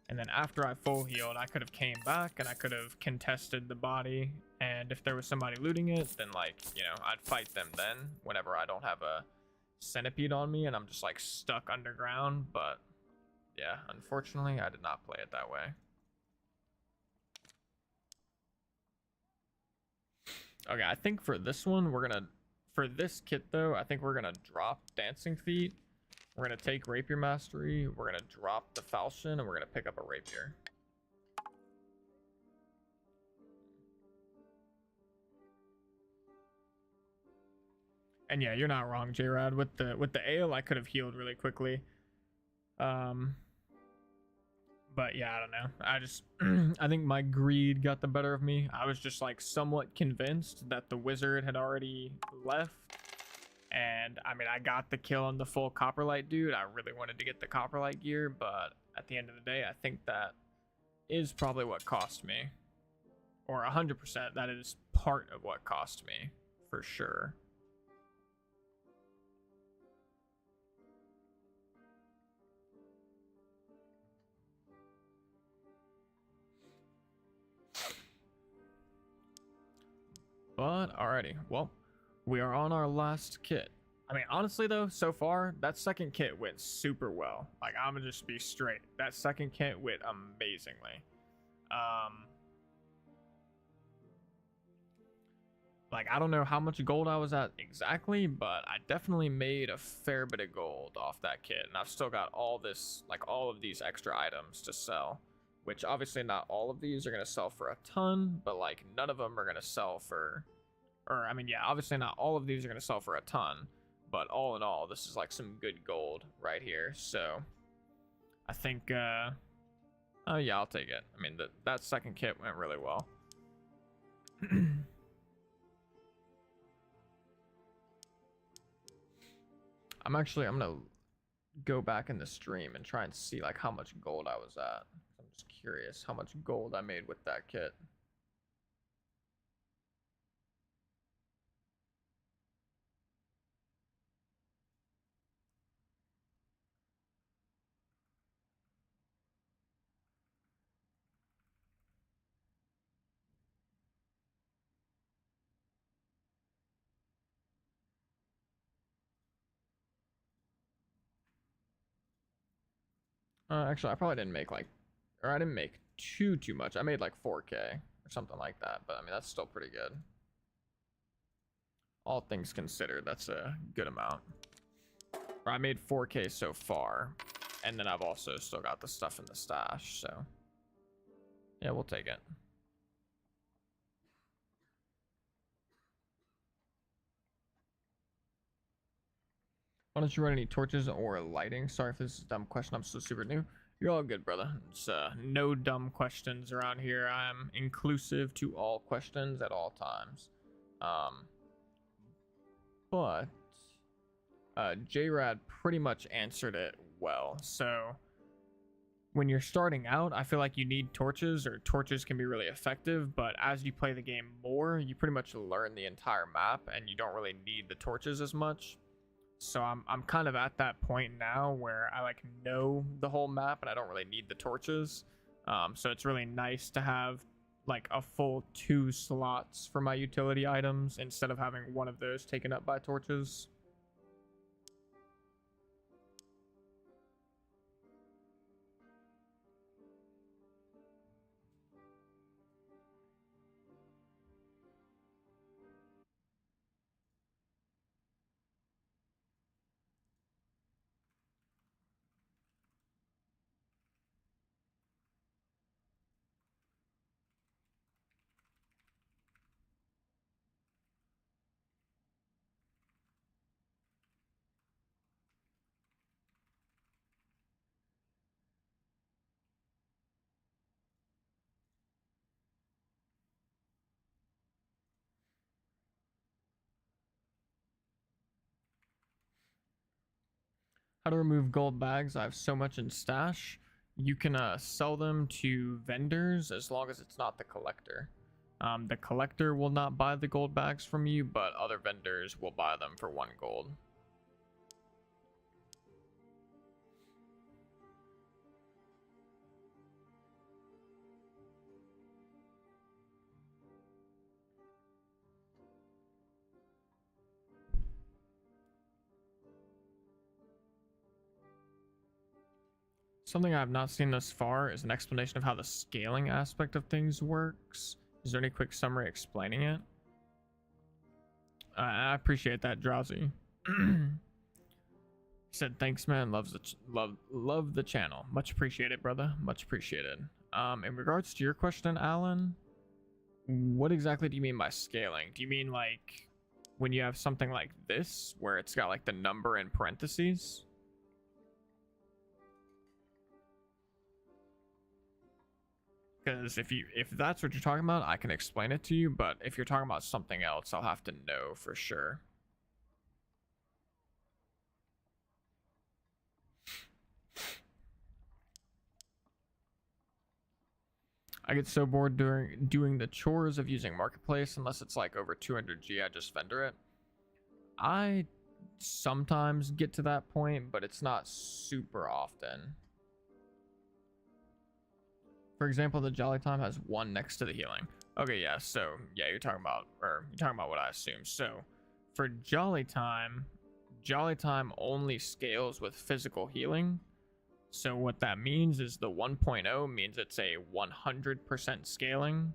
and then after I full healed, I could have came back and I could have contested the body, and if there was somebody looting it, then like, you know, I'd fight them then whenever I don't have a centipede on me and I'm just like stuck underground. But yeah, unfortunately, I did not play it that way. Okay, I think for this one, for this kit though, I think we're gonna drop Dancing Feet. We're gonna take Rapier Mastery. We're gonna drop the Falchion, and we're gonna pick up a Rapier. And yeah, you're not wrong, J-Rod. With the ale, I could have healed really quickly. But yeah, I don't know. I just I think my greed got the better of me. I was just like somewhat convinced that the wizard had already left. And I mean, I got the kill on the full Copperlight dude. I really wanted to get the Copperlight gear, but at the end of the day, I think that is probably what cost me. Or 100%, that is part of what cost me, for sure. But alrighty, well, we are on our last kit. I mean, honestly though, so far that second kit went super well. Like, I'm gonna just be straight. That second kit went amazingly. Like, I don't know how much gold I was at exactly, but I definitely made a fair bit of gold off that kit, and I've still got all this, like all of these extra items to sell. Which obviously not all of these are gonna sell for a ton, but like none of them are gonna sell for, or I mean, yeah, obviously not all of these are gonna sell for a ton, but all in all, this is like some good gold right here. So I think, oh yeah, I'll take it. I mean, that second kit went really well. I'm gonna go back in the stream and try and see like how much gold I was at. I'm just curious how much gold I made with that kit. Actually, I probably didn't make like, or I didn't make too much. I made like 4K or something like that, but I mean, that's still pretty good. All things considered, that's a good amount. Or I made 4K so far, and then I've also still got the stuff in the stash, so yeah, we'll take it. Why don't you run any torches or lighting? Sorry if this is a dumb question. I'm so super new. You're all good, brother. It's no dumb questions around here. I'm inclusive to all questions at all times. But J-Rad pretty much answered it well. So when you're starting out, I feel like you need torches, or torches can be really effective, but as you play the game more, you pretty much learn the entire map and you don't really need the torches as much. So I'm kind of at that point now where I like know the whole map and I don't really need the torches. So it's really nice to have like a full 2 slots for my utility items instead of having one of those taken up by torches. How to remove gold bags? I have so much in stash. You can sell them to vendors as long as it's not the collector. The collector will not buy the gold bags from you, but other vendors will buy them for 1 gold. Something I have not seen thus far is an explanation of how the scaling aspect of things works. Is there any quick summary explaining it? I appreciate that, Drowsy. He said, "Thanks, man. Love the channel. Much appreciated, brother. Much appreciated." In regards to your question, Alan, what exactly do you mean by scaling? Do you mean like when you have something like this, where it's got like the number in parentheses? Because if that's what you're talking about, I can explain it to you, but if you're talking about something else, I'll have to know for sure. I get so bored during doing the chores of using Marketplace, unless it's like over 200G, I just vendor it. I sometimes get to that point, but it's not super often. For example, the Jolly Time has 1 next to the healing. Okay, yeah, so yeah, you're talking about what I assume. So for Jolly Time only scales with physical healing. So what that means is the 1.0 means it's a 100% scaling,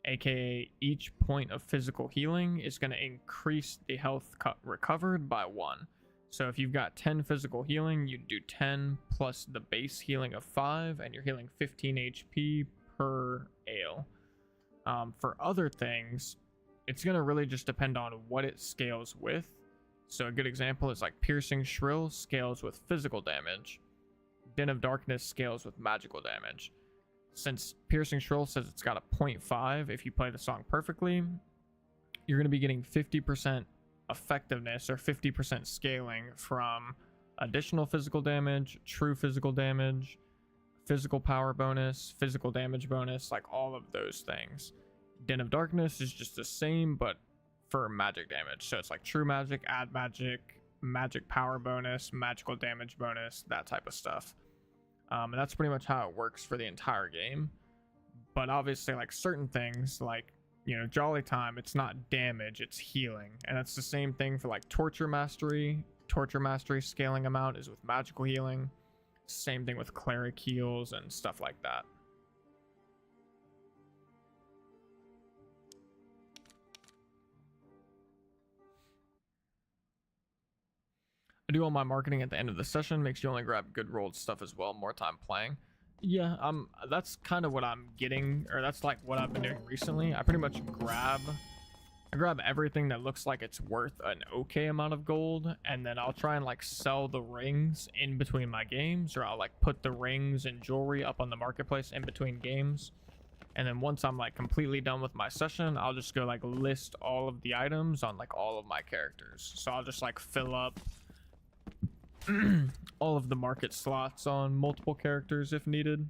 aka each point of physical healing is going to increase the health recovered by 1. So if you've got 10 physical healing, you do 10 plus the base healing of 5, and you're healing 15 HP per ale. For other things, it's going to really just depend on what it scales with. So a good example is like Piercing Shrill scales with physical damage. Den of Darkness scales with magical damage. Since Piercing Shrill says it's got a 0.5, if you play the song perfectly, you're going to be getting 50% effectiveness or 50% scaling from additional physical damage, true physical damage, physical power bonus, physical damage bonus, like all of those things. Den of Darkness is just the same, but for magic damage. So it's like true magic, add magic, magic power bonus, magical damage bonus, that type of stuff. And that's pretty much how it works for the entire game. But obviously, like certain things, like, you know, Jolly Time, it's not damage, it's healing. And that's the same thing for like Torture Mastery. Torture Mastery scaling amount is with magical healing. Same thing with Cleric heals and stuff like that. I do all my marketing at the end of the session. Makes you only grab good rolled stuff as well. More time playing. Yeah, that's kind of what I'm getting, or that's like what I've been doing recently. I pretty much grab everything that looks like it's worth an okay amount of gold, and then I'll try and like sell the rings in between my games, or I'll like put the rings and jewelry up on the marketplace in between games. And then once I'm like completely done with my session, I'll just go like list all of the items on like all of my characters. So I'll just like fill up all of the market slots on multiple characters if needed.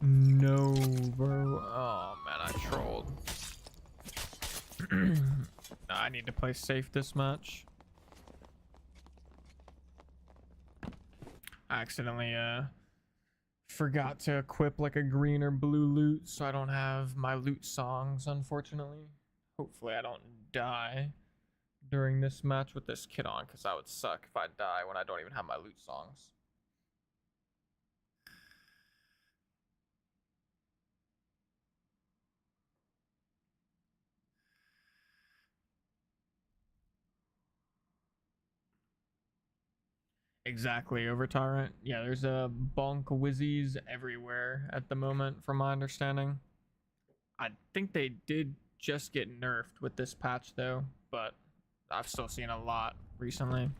No, bro. Oh man, I trolled. I need to play safe this match. I accidentally forgot to equip like a green or blue loot, so I don't have my loot songs, unfortunately. Hopefully I don't die during this match with this kit on, because that would suck if I die when I don't even have my loot songs. Exactly, over Tyrant. Yeah, there's a bonk whizzies everywhere at the moment, from my understanding. I think they did just get nerfed with this patch, though, but I've still seen a lot recently.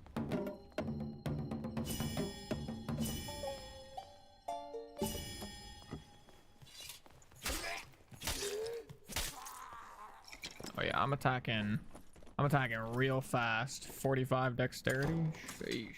I'm attacking real fast. 45 dexterity. Sheesh.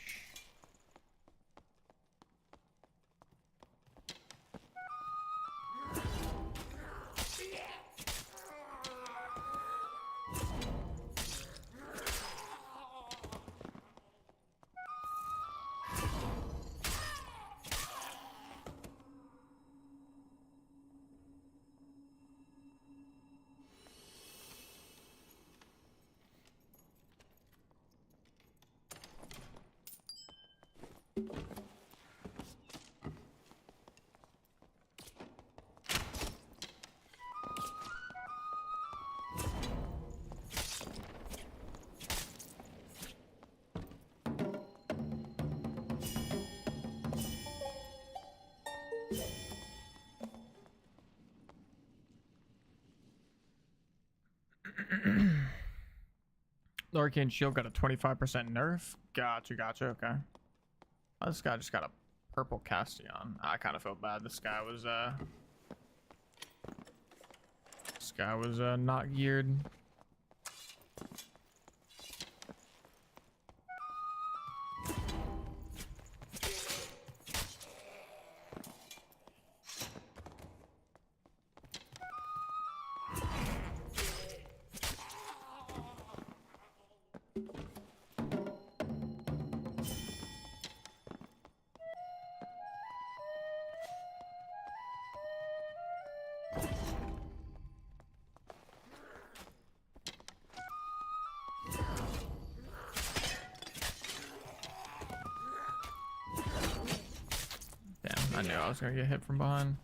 The arcane shield got a 25% nerf. Gotcha. Okay. Oh, this guy just got a purple Castion. I kind of felt bad. This guy was not geared. Damn, I knew I was gonna get hit from behind.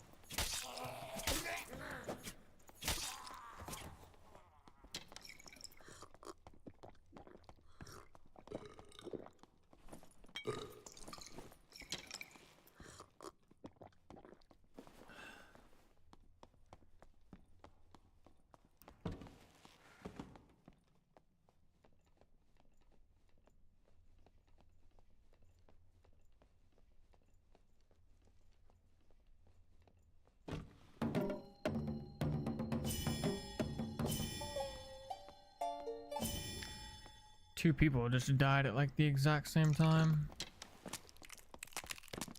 Two people just died at like the exact same time.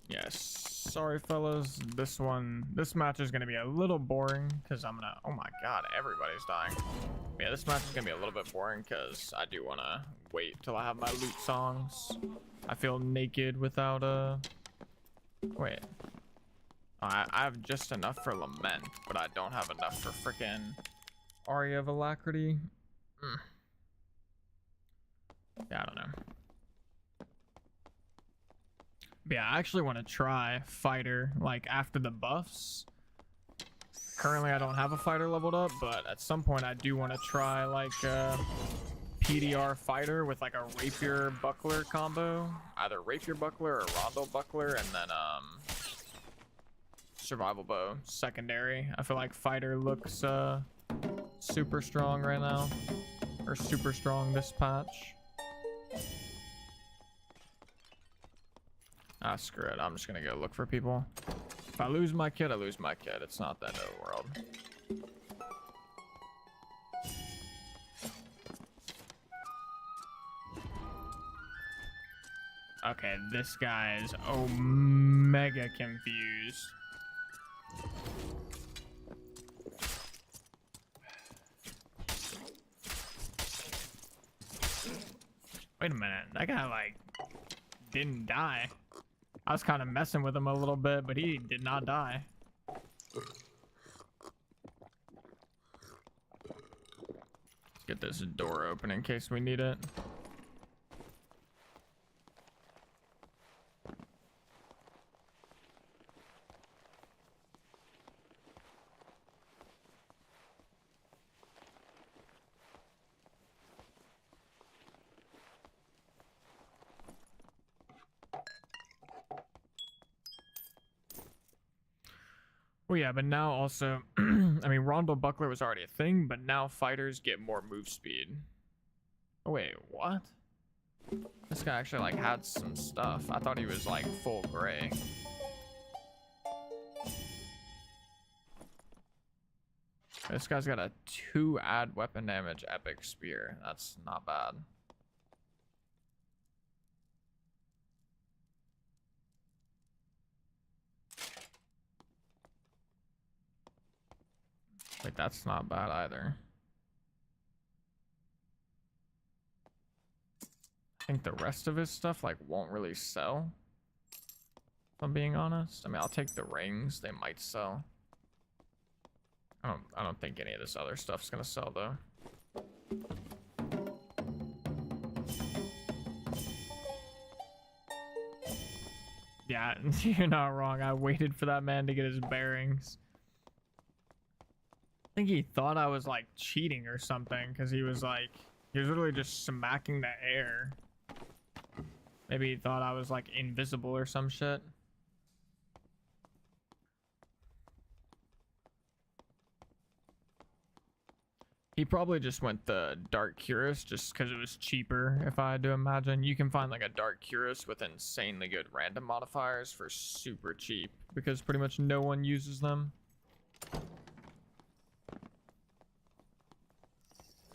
Yes, sorry fellas, this match is gonna be a little boring because oh my god, everybody's dying. Yeah, this match is gonna be a little bit boring because I do want to wait till I have my loot songs. I feel naked without wait, I have just enough for Lament, but I don't have enough for frickin' Aria of Alacrity. Yeah, I don't know. But yeah, I actually want to try fighter like after the buffs. Currently I don't have a fighter leveled up, but at some point I do want to try like PDR fighter with like a rapier buckler combo, either rapier buckler or rondo buckler, and then survival bow secondary. I feel like fighter looks super strong right now, or super strong this patch. Ah, screw it. I'm just gonna go look for people. If I lose my kid, I lose my kid. It's not that end of the world. Okay, this guy is mega confused. Wait a minute. That guy, like, didn't die. I was kind of messing with him a little bit, but he did not die. Let's get this door open in case we need it. Well, yeah, but now also, I mean, Rondo Buckler was already a thing, but now fighters get more move speed. Oh, wait, what? This guy actually, like, had some stuff. I thought he was, like, full gray. This guy's got a 2 add weapon damage epic spear. That's not bad. Wait, that's not bad either. I think the rest of his stuff like won't really sell. If I'm being honest. I mean, I'll take the rings. They might sell. I don't think any of this other stuff's gonna sell though. Yeah, you're not wrong. I waited for that man to get his bearings. I think he thought I was like cheating or something because he was literally just smacking the air. Maybe he thought I was like invisible or some shit. He probably just went the Dark Cuirass just because it was cheaper, if I had to imagine. You can find like a Dark Cuirass with insanely good random modifiers for super cheap because pretty much no one uses them.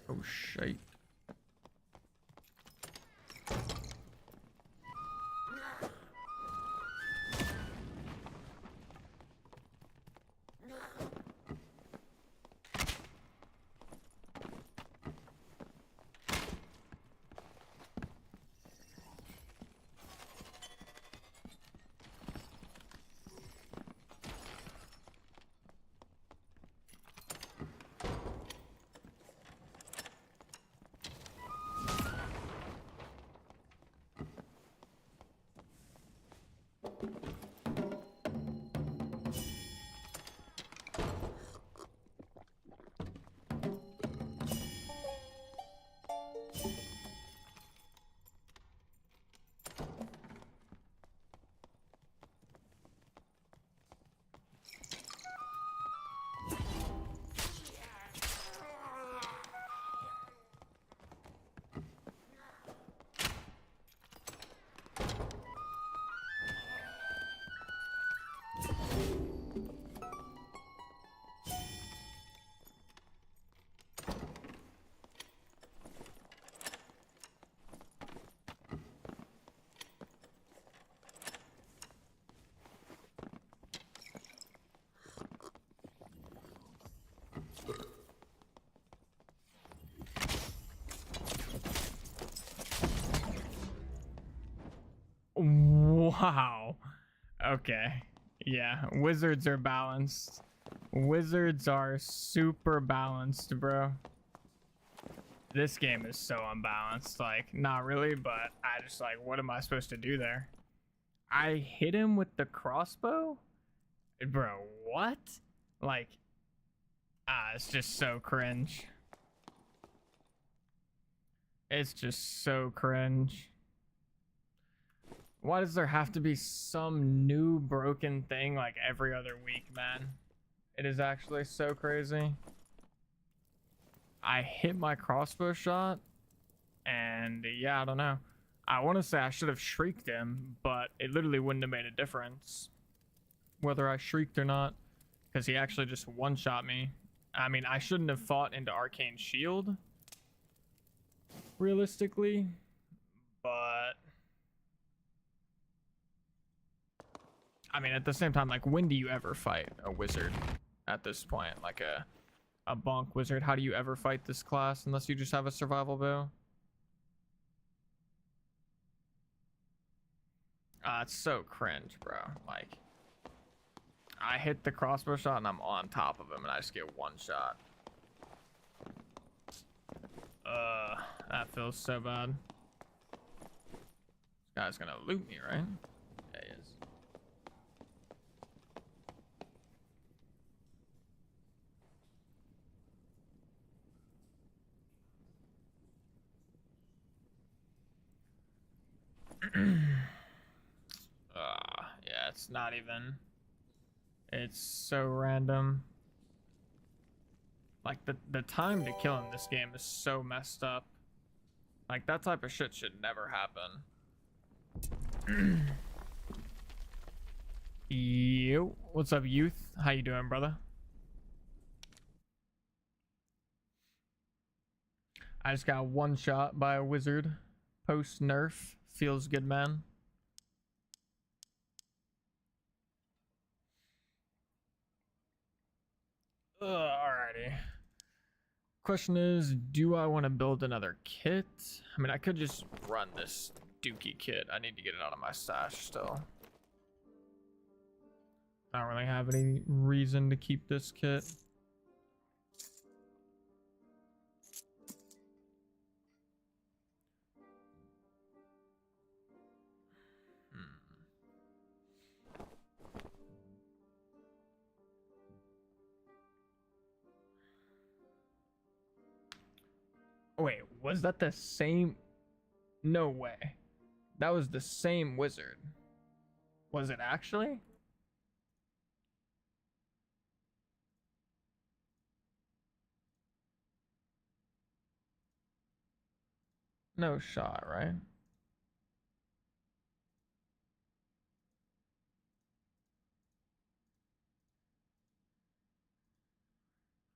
Oh shit. Wow. Okay. Yeah, wizards are balanced. Wizards are super balanced, bro. This game is so unbalanced. Like, not really, but I just like, what am I supposed to do there? I hit him with the crossbow? Bro, what? Like, it's just so cringe. It's just so cringe. Why does there have to be some new broken thing like every other week, man? It is actually so crazy. I hit my crossbow shot, and yeah, I don't know. I want to say I should have shrieked him, but it literally wouldn't have made a difference whether I shrieked or not, because he actually just one-shot me. I mean, I shouldn't have fought into Arcane Shield, realistically, but I mean, at the same time, like, when do you ever fight a wizard at this point? Like a bonk wizard, how do you ever fight this class unless you just have a survival bow? It's so cringe, bro. Like, I hit the crossbow shot and I'm on top of him and I just get one shot. That feels so bad. This guy's gonna loot me, right? Yeah, he is. Yeah, it's not even. It's so random. Like, the time to kill in this game is so messed up. Like, that type of shit should never happen. Yo, what's up, youth? How you doing, brother? I just got one shot by a wizard. Post nerf. Feels good, man. Alrighty. Question is, do I want to build another kit? I mean, I could just run this dookie kit. I need to get it out of my stash still. I don't really have any reason to keep this kit. Wait, was that the same? No way. That was the same wizard. Was it actually? No shot, right?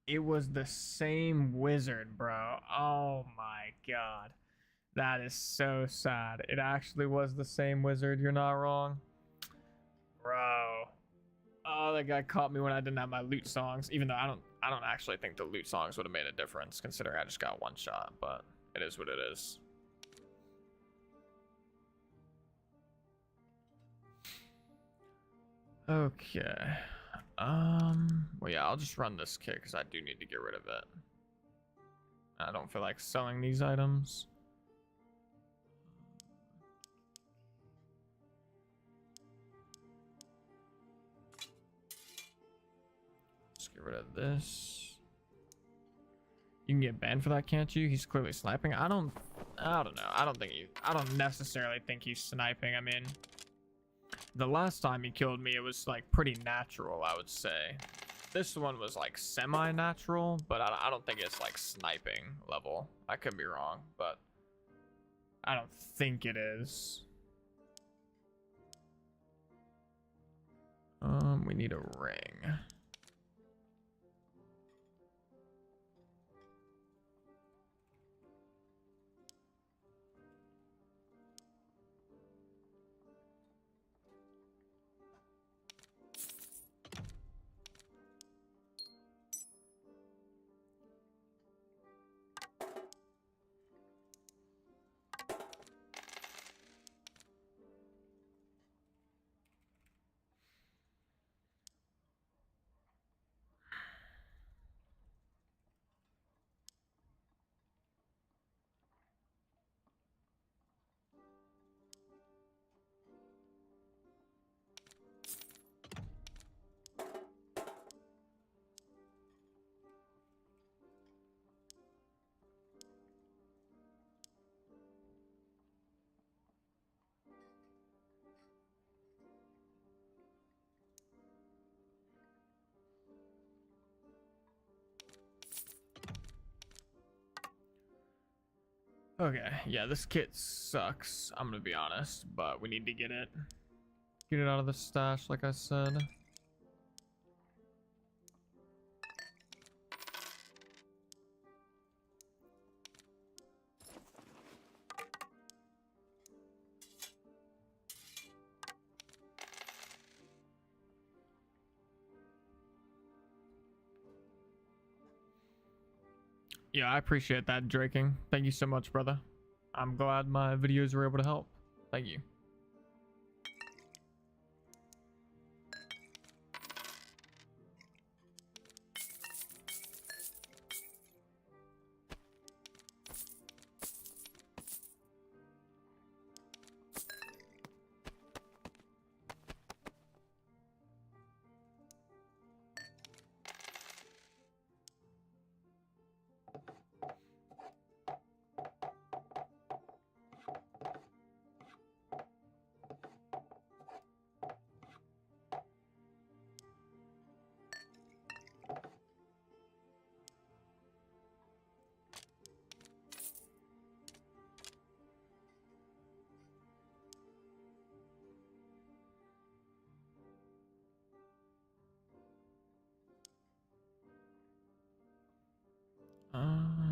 It was the same wizard, bro. Oh my god. That is so sad. It actually was the same wizard. You're not wrong. Bro. Oh, that guy caught me when I didn't have my loot songs. Even though I don't actually think the loot songs would have made a difference, considering I just got one shot, but it is what it is. Okay. Well, yeah, I'll just run this kit because I do need to get rid of it. I don't feel like selling these items. Let's get rid of this. You can get banned for that, can't you? He's clearly sniping. I don't know. I don't necessarily think he's sniping. I mean, the last time he killed me, it was like pretty natural, I would say. This one was like semi-natural, but I don't think it's like sniping level. I could be wrong, but I don't think it is. We need a ring. Okay, yeah, this kit sucks, I'm gonna be honest, but we need to get it. Get it out of the stash, like I said. Yeah, I appreciate that, Draking. Thank you so much, brother. I'm glad my videos were able to help. Thank you.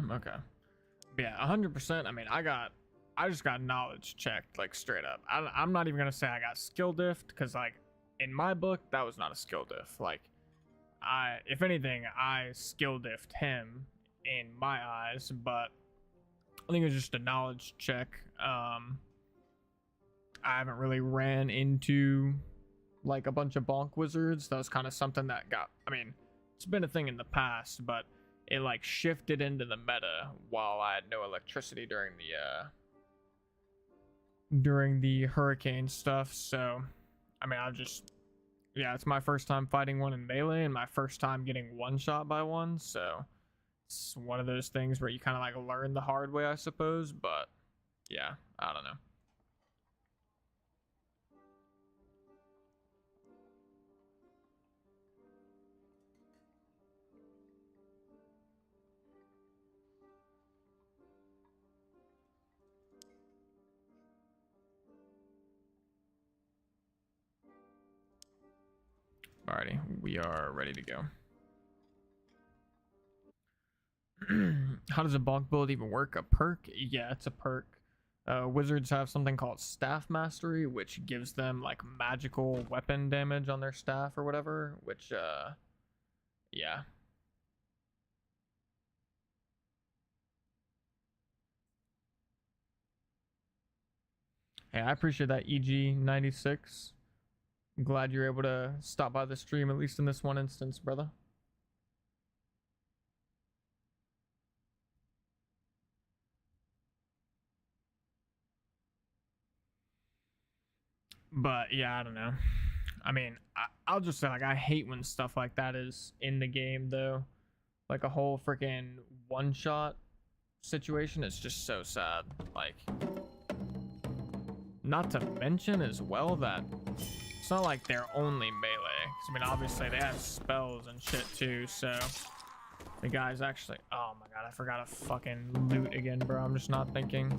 Okay. Yeah, 100%. I mean, I just got knowledge checked, like straight up. I'm not even gonna say I got skill diffed, because like in my book that was not a skill diff. Like if anything, I skill diffed him in my eyes, but I think it was just a knowledge check. I haven't really ran into like a bunch of bonk wizards. That was kind of something that got, I mean, it's been a thing in the past, but it like shifted into the meta while I had no electricity during the hurricane stuff. So I mean, yeah, it's my first time fighting one in melee and my first time getting one shot by one, so it's one of those things where you kind of like learn the hard way, I suppose. But yeah, I don't know. Alrighty, we are ready to go. How does a bonk build even work? A perk? Yeah, it's a perk. Wizards have something called staff mastery, which gives them like magical weapon damage on their staff or whatever, which yeah. Hey, I appreciate that, EG96. I'm glad you're able to stop by the stream, at least in this one instance, brother. But yeah, I don't know. I mean, I'll just say, like, I hate when stuff like that is in the game, though. Like a whole freaking one-shot situation is just so sad. Like, not to mention as well that it's not like they're only melee. 'Cause, I mean, obviously they have spells and shit too, so the guy's actually... Oh my god, I forgot to fucking loot again, bro. I'm just not thinking.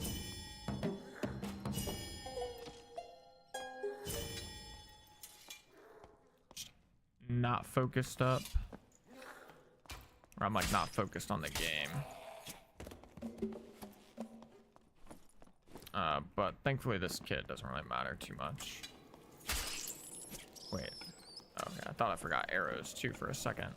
Not focused up. Or I'm like not focused on the game. But thankfully this kit doesn't really matter too much. Wait. Okay, I thought I forgot arrows too for a second.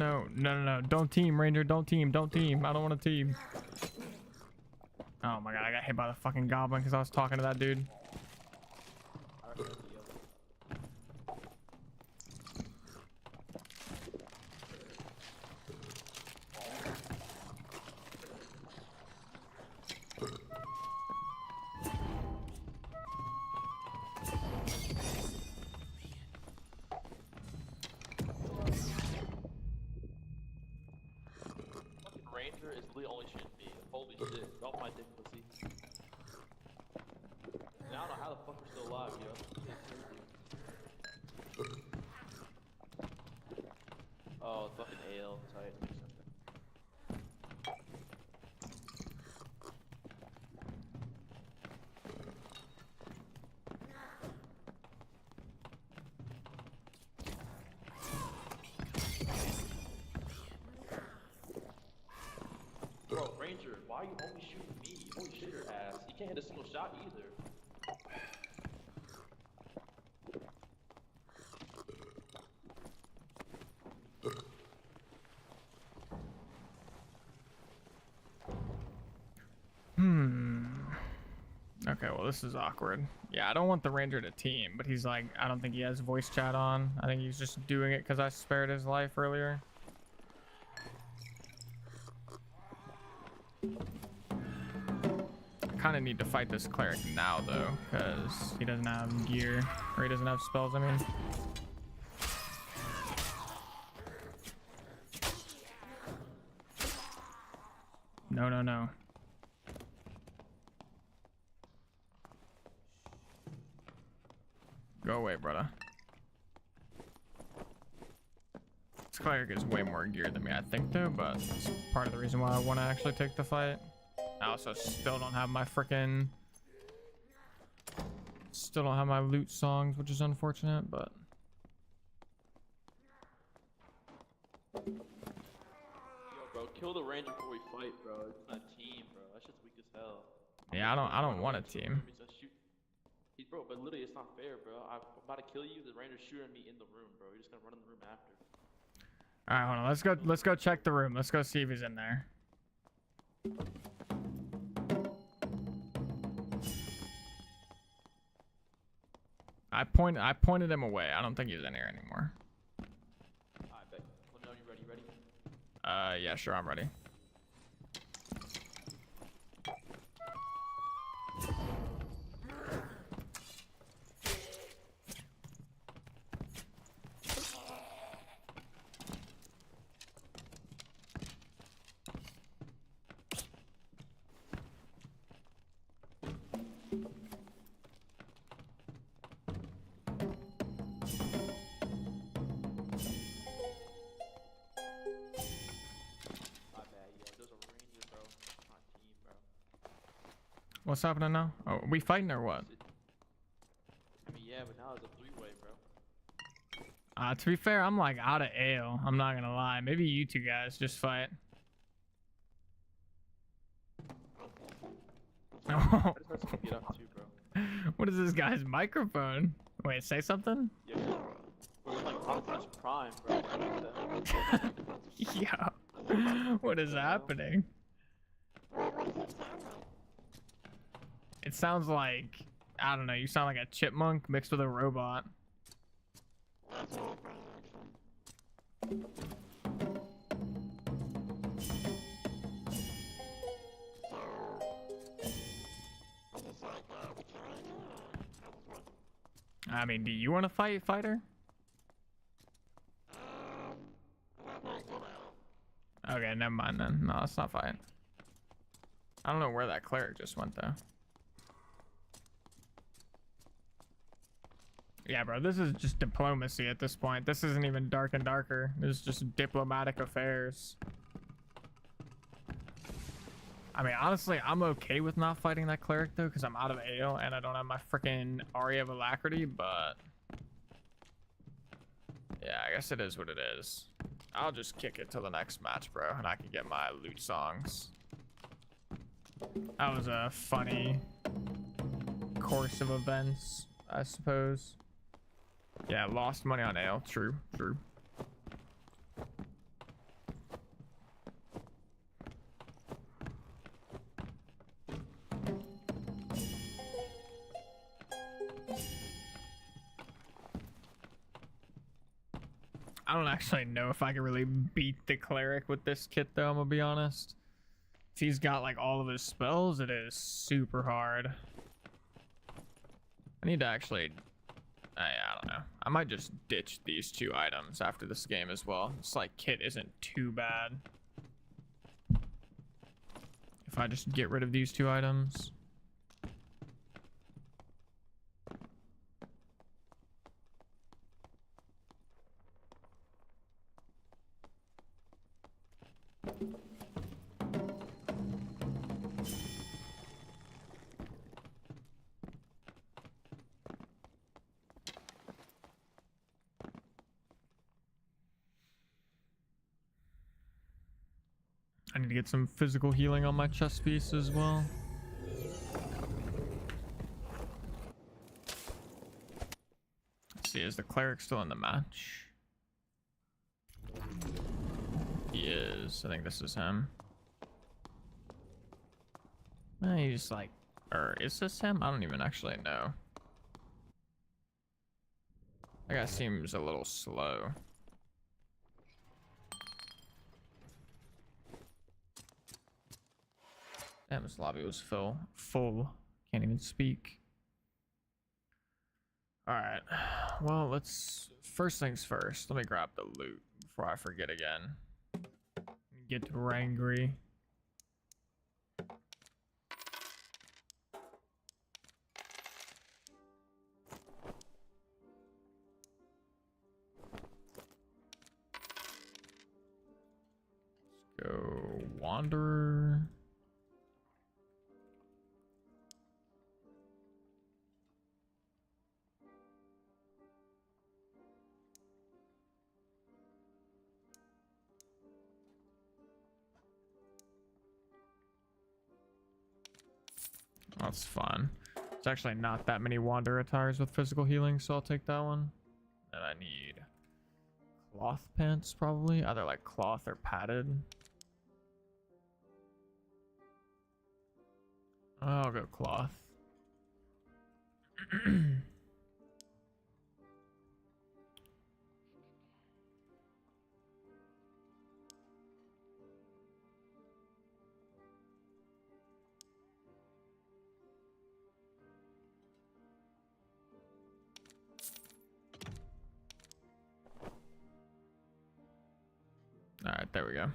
No, no, no, no. Don't team, Ranger. Don't team. Don't team. I don't want to team. Oh my god, I got hit by the fucking goblin because I was talking to that dude. Ranger is literally only shooting me. Holy shit. Off my dick, pussy. And I don't know how the fuck we're still alive, yo. Oh, fucking AL. Tight. Bro, Ranger, why are you only shooting me? Holy shit, your ass. You can't hit a single shot either. Okay, well, this is awkward. Yeah, I don't want the Ranger to team, but he's like, I don't think he has voice chat on. I think he's just doing it because I spared his life earlier. I kind of need to fight this cleric now, though, because he doesn't have gear, or he doesn't have spells, I mean. No, no, no. Go away, brother. This cleric is way more geared than me, I think, though, but it's part of the reason why I want to actually take the fight. I also still don't have my frickin'... Still don't have my loot songs, which is unfortunate, but... Yo, bro, kill the Ranger before we fight, bro. It's not a team, bro. That shit's weak as hell. Yeah, I don't want a team. Bro, but literally, it's not fair, bro. I'm about to kill you. The Ranger's shooting me in the room, bro. You're just gonna run in the room after. All right, hold on. Let's go check the room. Let's go see if he's in there. I pointed him away. I don't think he's in here anymore. Alright, bet. Let me know when you're ready. Ready? Yeah, sure, I'm ready. What's happening now? Oh, are we fighting or what? I mean, yeah, but now it's a three-way, bro. To be fair, I'm like out of ale. I'm not gonna lie. Maybe you two guys just fight. I just heard someone get up too, bro. What is this guy's microphone? Wait, say something? Yeah. We're like Optimus Prime, bro. Yo, what is happening? It sounds like, I don't know, you sound like a chipmunk mixed with a robot. I mean, do you want to fight, fighter? Okay, never mind then. No, let's not fight. I don't know where that cleric just went though. Yeah, bro, this is just diplomacy at this point. This isn't even dark and darker. This is just diplomatic affairs. I mean, honestly, I'm okay with not fighting that cleric though, because I'm out of ale and I don't have my freaking Aria of Alacrity, but yeah, I guess it is what it is. I'll just kick it to the next match, bro, and I can get my loot songs. That was a funny course of events, I suppose. Yeah, lost money on ale. True, true. I don't actually know if I can really beat the cleric with this kit though, I'm gonna be honest. If he's got like all of his spells, it is super hard. I need to actually, I don't know. I might just ditch these 2 items after this game as well. This like kit isn't too bad. If I just get rid of these 2 items. I need to get some physical healing on my chest piece as well. Let's see, is the cleric still in the match? He is. I think this is him. He's like, or is this him? I don't even actually know. That guy seems a little slow. Damn, this lobby was full. Can't even speak. Alright. Well, first things first. Let me grab the loot before I forget again. Get angry. Let's go Wanderer. That's fun. It's actually not that many Wanderer attires with physical healing, so I'll take that one. And I need cloth pants, probably. Either like cloth or padded. I'll go cloth. Alright, there we go.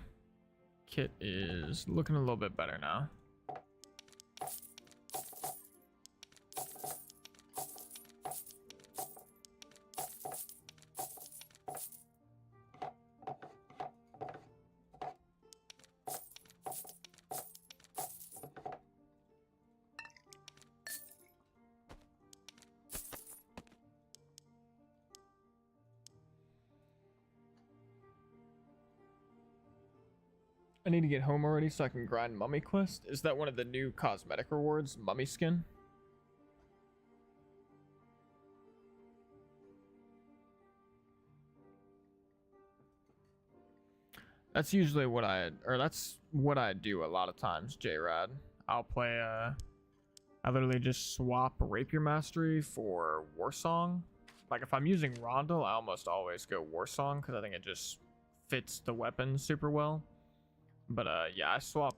Kit is looking a little bit better now. I need to get home already so I can grind Mummy Quest. Is that one of the new cosmetic rewards? Mummy skin? That's usually what that's what I do a lot of times, J-Rad. I'll play, I literally just swap Rapier Mastery for Warsong. Like if I'm using Rondel, I almost always go Warsong because I think it just fits the weapon super well. But yeah, I swap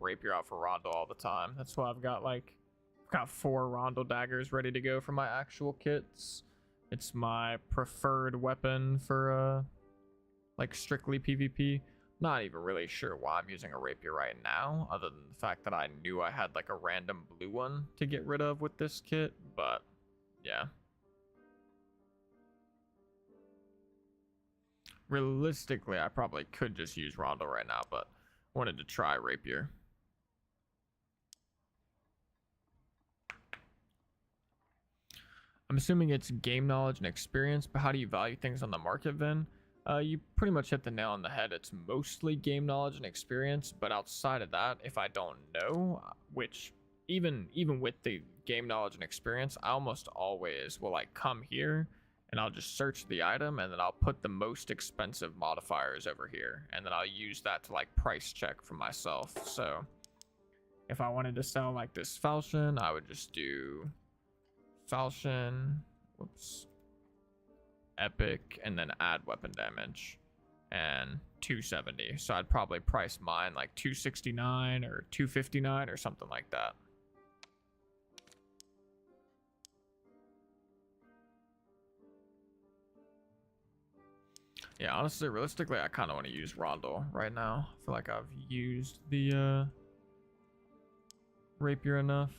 Rapier out for Rondel all the time. That's why I've got 4 Rondel daggers ready to go for my actual kits. It's my preferred weapon for like strictly PvP. Not even really sure why I'm using a Rapier right now, other than the fact that I knew I had like a random blue one to get rid of with this kit, but yeah. Realistically, I probably could just use Rondel right now, but wanted to try Rapier. I'm assuming it's game knowledge and experience, but how do you value things on the market, Vin? You pretty much hit the nail on the head. It's mostly game knowledge and experience, but outside of that, if I don't know, which even with the game knowledge and experience, I almost always will like come here and I'll just search the item and then I'll put the most expensive modifiers over here and then I'll use that to like price check for myself. So if I wanted to sell like this falchion, I would just do falchion, whoops, epic and then add weapon damage, and 270. So I'd probably price mine like 269 or 259 or something like that. Yeah, honestly, realistically, I kind of want to use Rondo right now. I feel like I've used the rapier enough.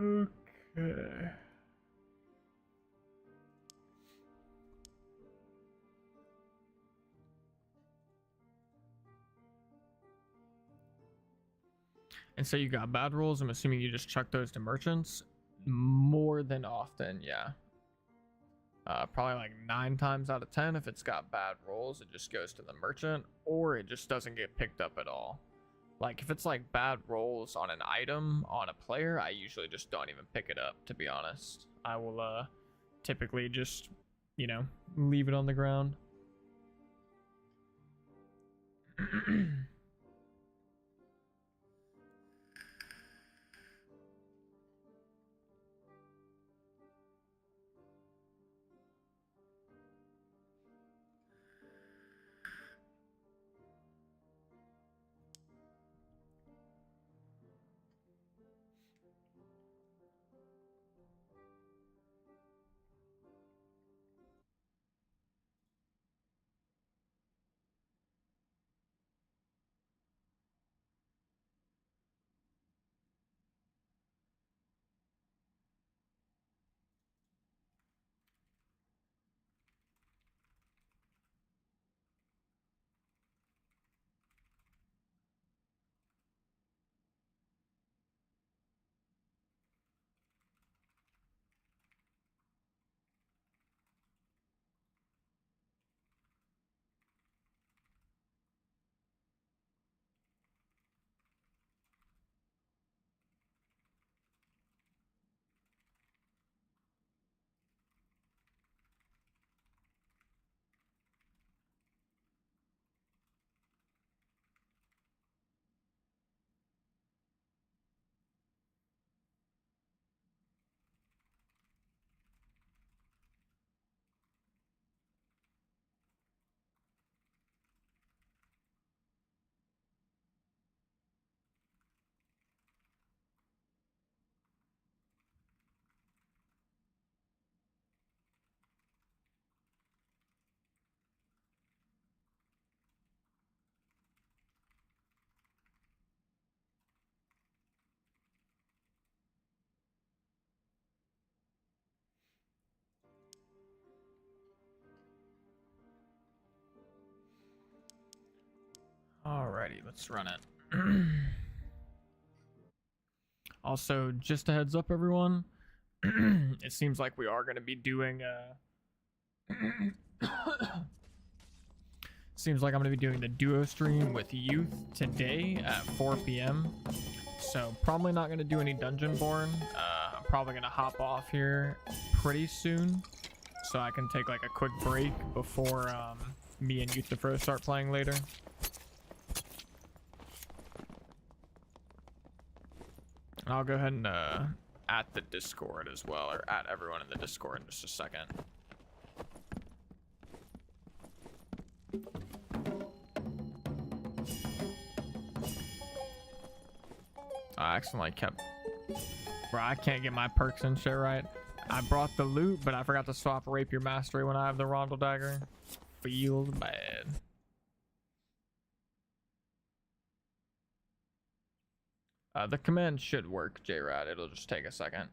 Okay. And so you got bad rolls. I'm assuming you just chuck those to merchants. More than often, yeah. Probably like 9 times out of 10, if it's got bad rolls, it just goes to the merchant, or it just doesn't get picked up at all. Like if it's like bad rolls on an item on a player, I usually just don't even pick it up, to be honest. I will typically just, you know, leave it on the ground. Alrighty, let's run it. Also, just a heads up, everyone. It seems like we are going to be doing. Seems like I'm going to be doing the duo stream with youth today at 4 p.m. So probably not going to do any Dungeonborn. I'm probably going to hop off here pretty soon, so I can take like a quick break before me and Youth the Fro start playing later. And I'll go ahead and at the Discord as well, or at everyone in the Discord in just a second. I accidentally kept... Bro, I can't get my perks and shit right. I brought the loot, but I forgot to swap Rapier Mastery when I have the Rondo Dagger. Feels bad. The command should work, J-Rad. It'll just take a second.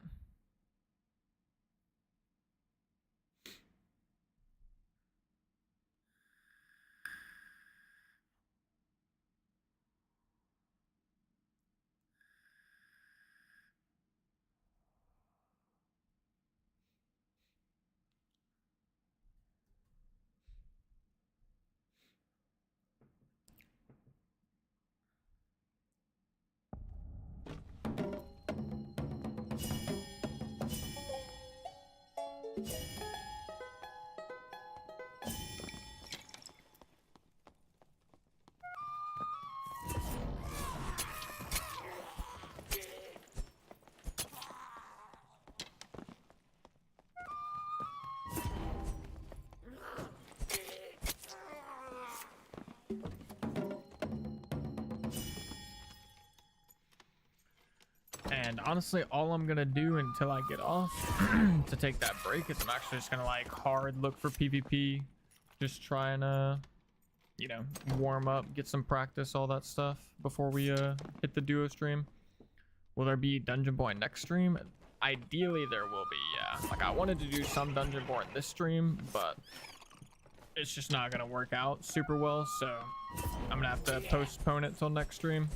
And honestly, all I'm gonna do until I get off to take that break is I'm actually just gonna like hard look for PvP, just trying to, you know, warm up, get some practice, all that stuff before we hit the duo stream. Will there be Dungeon Boy next stream? Ideally there will be, yeah. Like I wanted to do some Dungeon Boy in this stream, but it's just not gonna work out super well, so I'm gonna have to postpone it till next stream.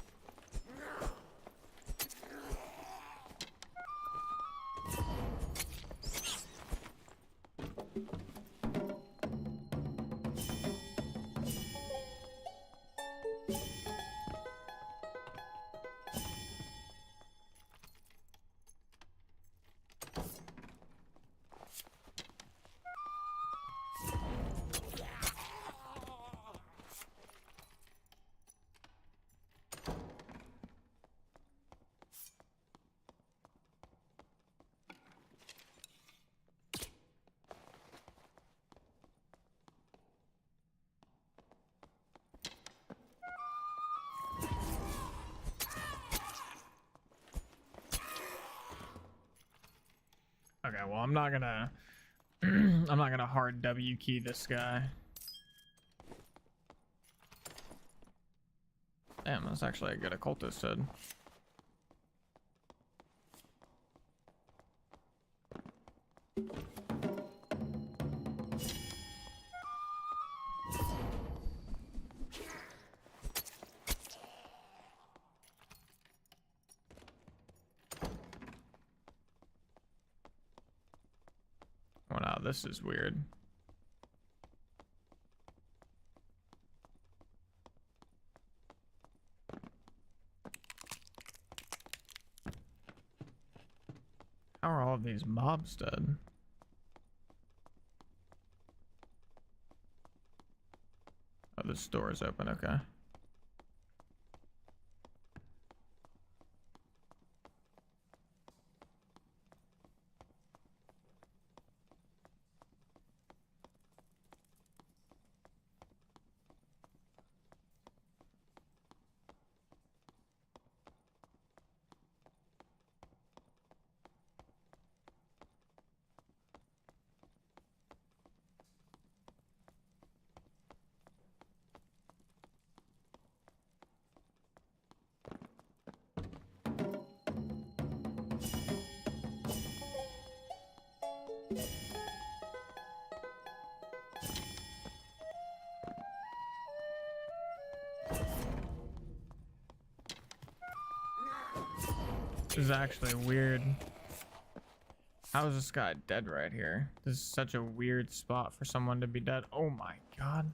Okay, well, I'm not gonna I'm not gonna hard W key this guy. Damn, that's actually a good occultist head. Oh, no, this is weird. How are all of these mobs dead? Oh, this door is open, okay. This is actually weird. How is this guy dead right here? This is such a weird spot for someone to be dead. Oh my god.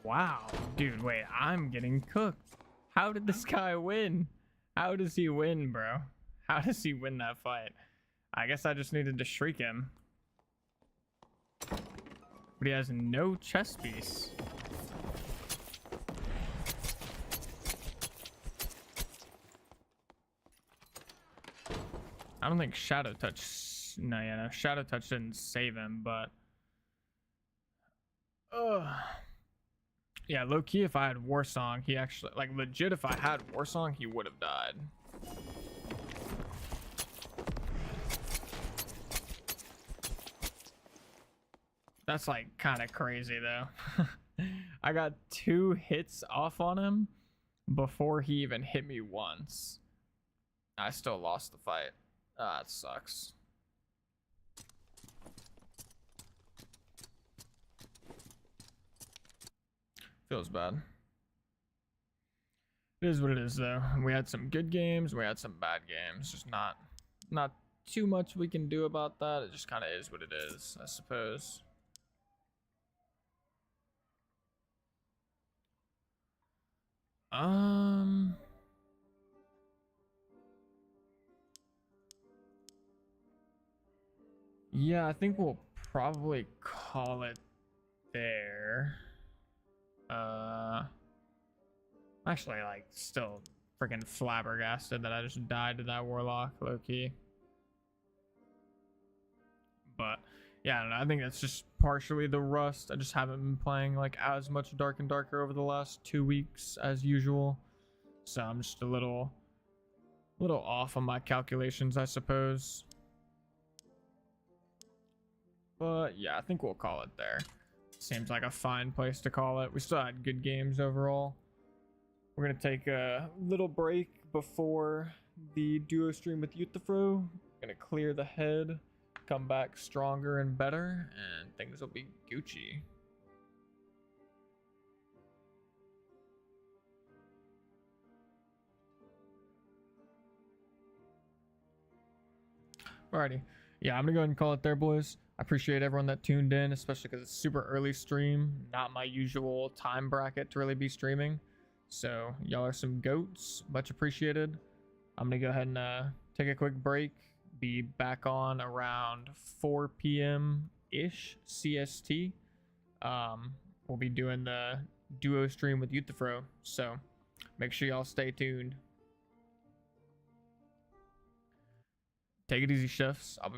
Wow, dude, wait, I'm getting cooked. How did this guy win? How does he win, bro? How does he win that fight? I guess I just needed to shriek him. But he has no chest piece. I don't think Shadow Touch no, yeah, no, Shadow Touch didn't save him, but yeah, low key, if I had War Song, he actually, like, legit, if I had War Song, he would have died. That's like kind of crazy though. I got 2 hits off on him before he even hit me once. I still lost the fight. Ah, it sucks. Feels bad. It is what it is though. We had some good games, we had some bad games. Just not too much we can do about that. It just kind of is what it is, I suppose. Yeah, I think we'll probably call it there. Actually, like, still freaking flabbergasted that I just died to that warlock, low key. But yeah, I don't know, I think that's just partially the rust. I just haven't been playing like as much Dark and Darker over the last 2 weeks as usual, so I'm just a little off on my calculations, I suppose. But yeah, I think we'll call it there. Seems like a fine place to call it. We still had good games overall. We're gonna take a little break before the duo stream with Euthyphro. Gonna clear the head, come back stronger and better, and things will be Gucci. Alrighty. Yeah, I'm gonna go ahead and call it there, boys. I appreciate everyone that tuned in, especially because it's super early stream, not my usual time bracket to really be streaming. So y'all are some goats, much appreciated. I'm gonna go ahead and take a quick break, be back on around 4 p.m. ish CST. We'll be doing the duo stream with Euthyphro, so make sure y'all stay tuned. Take it easy, chefs. I'll be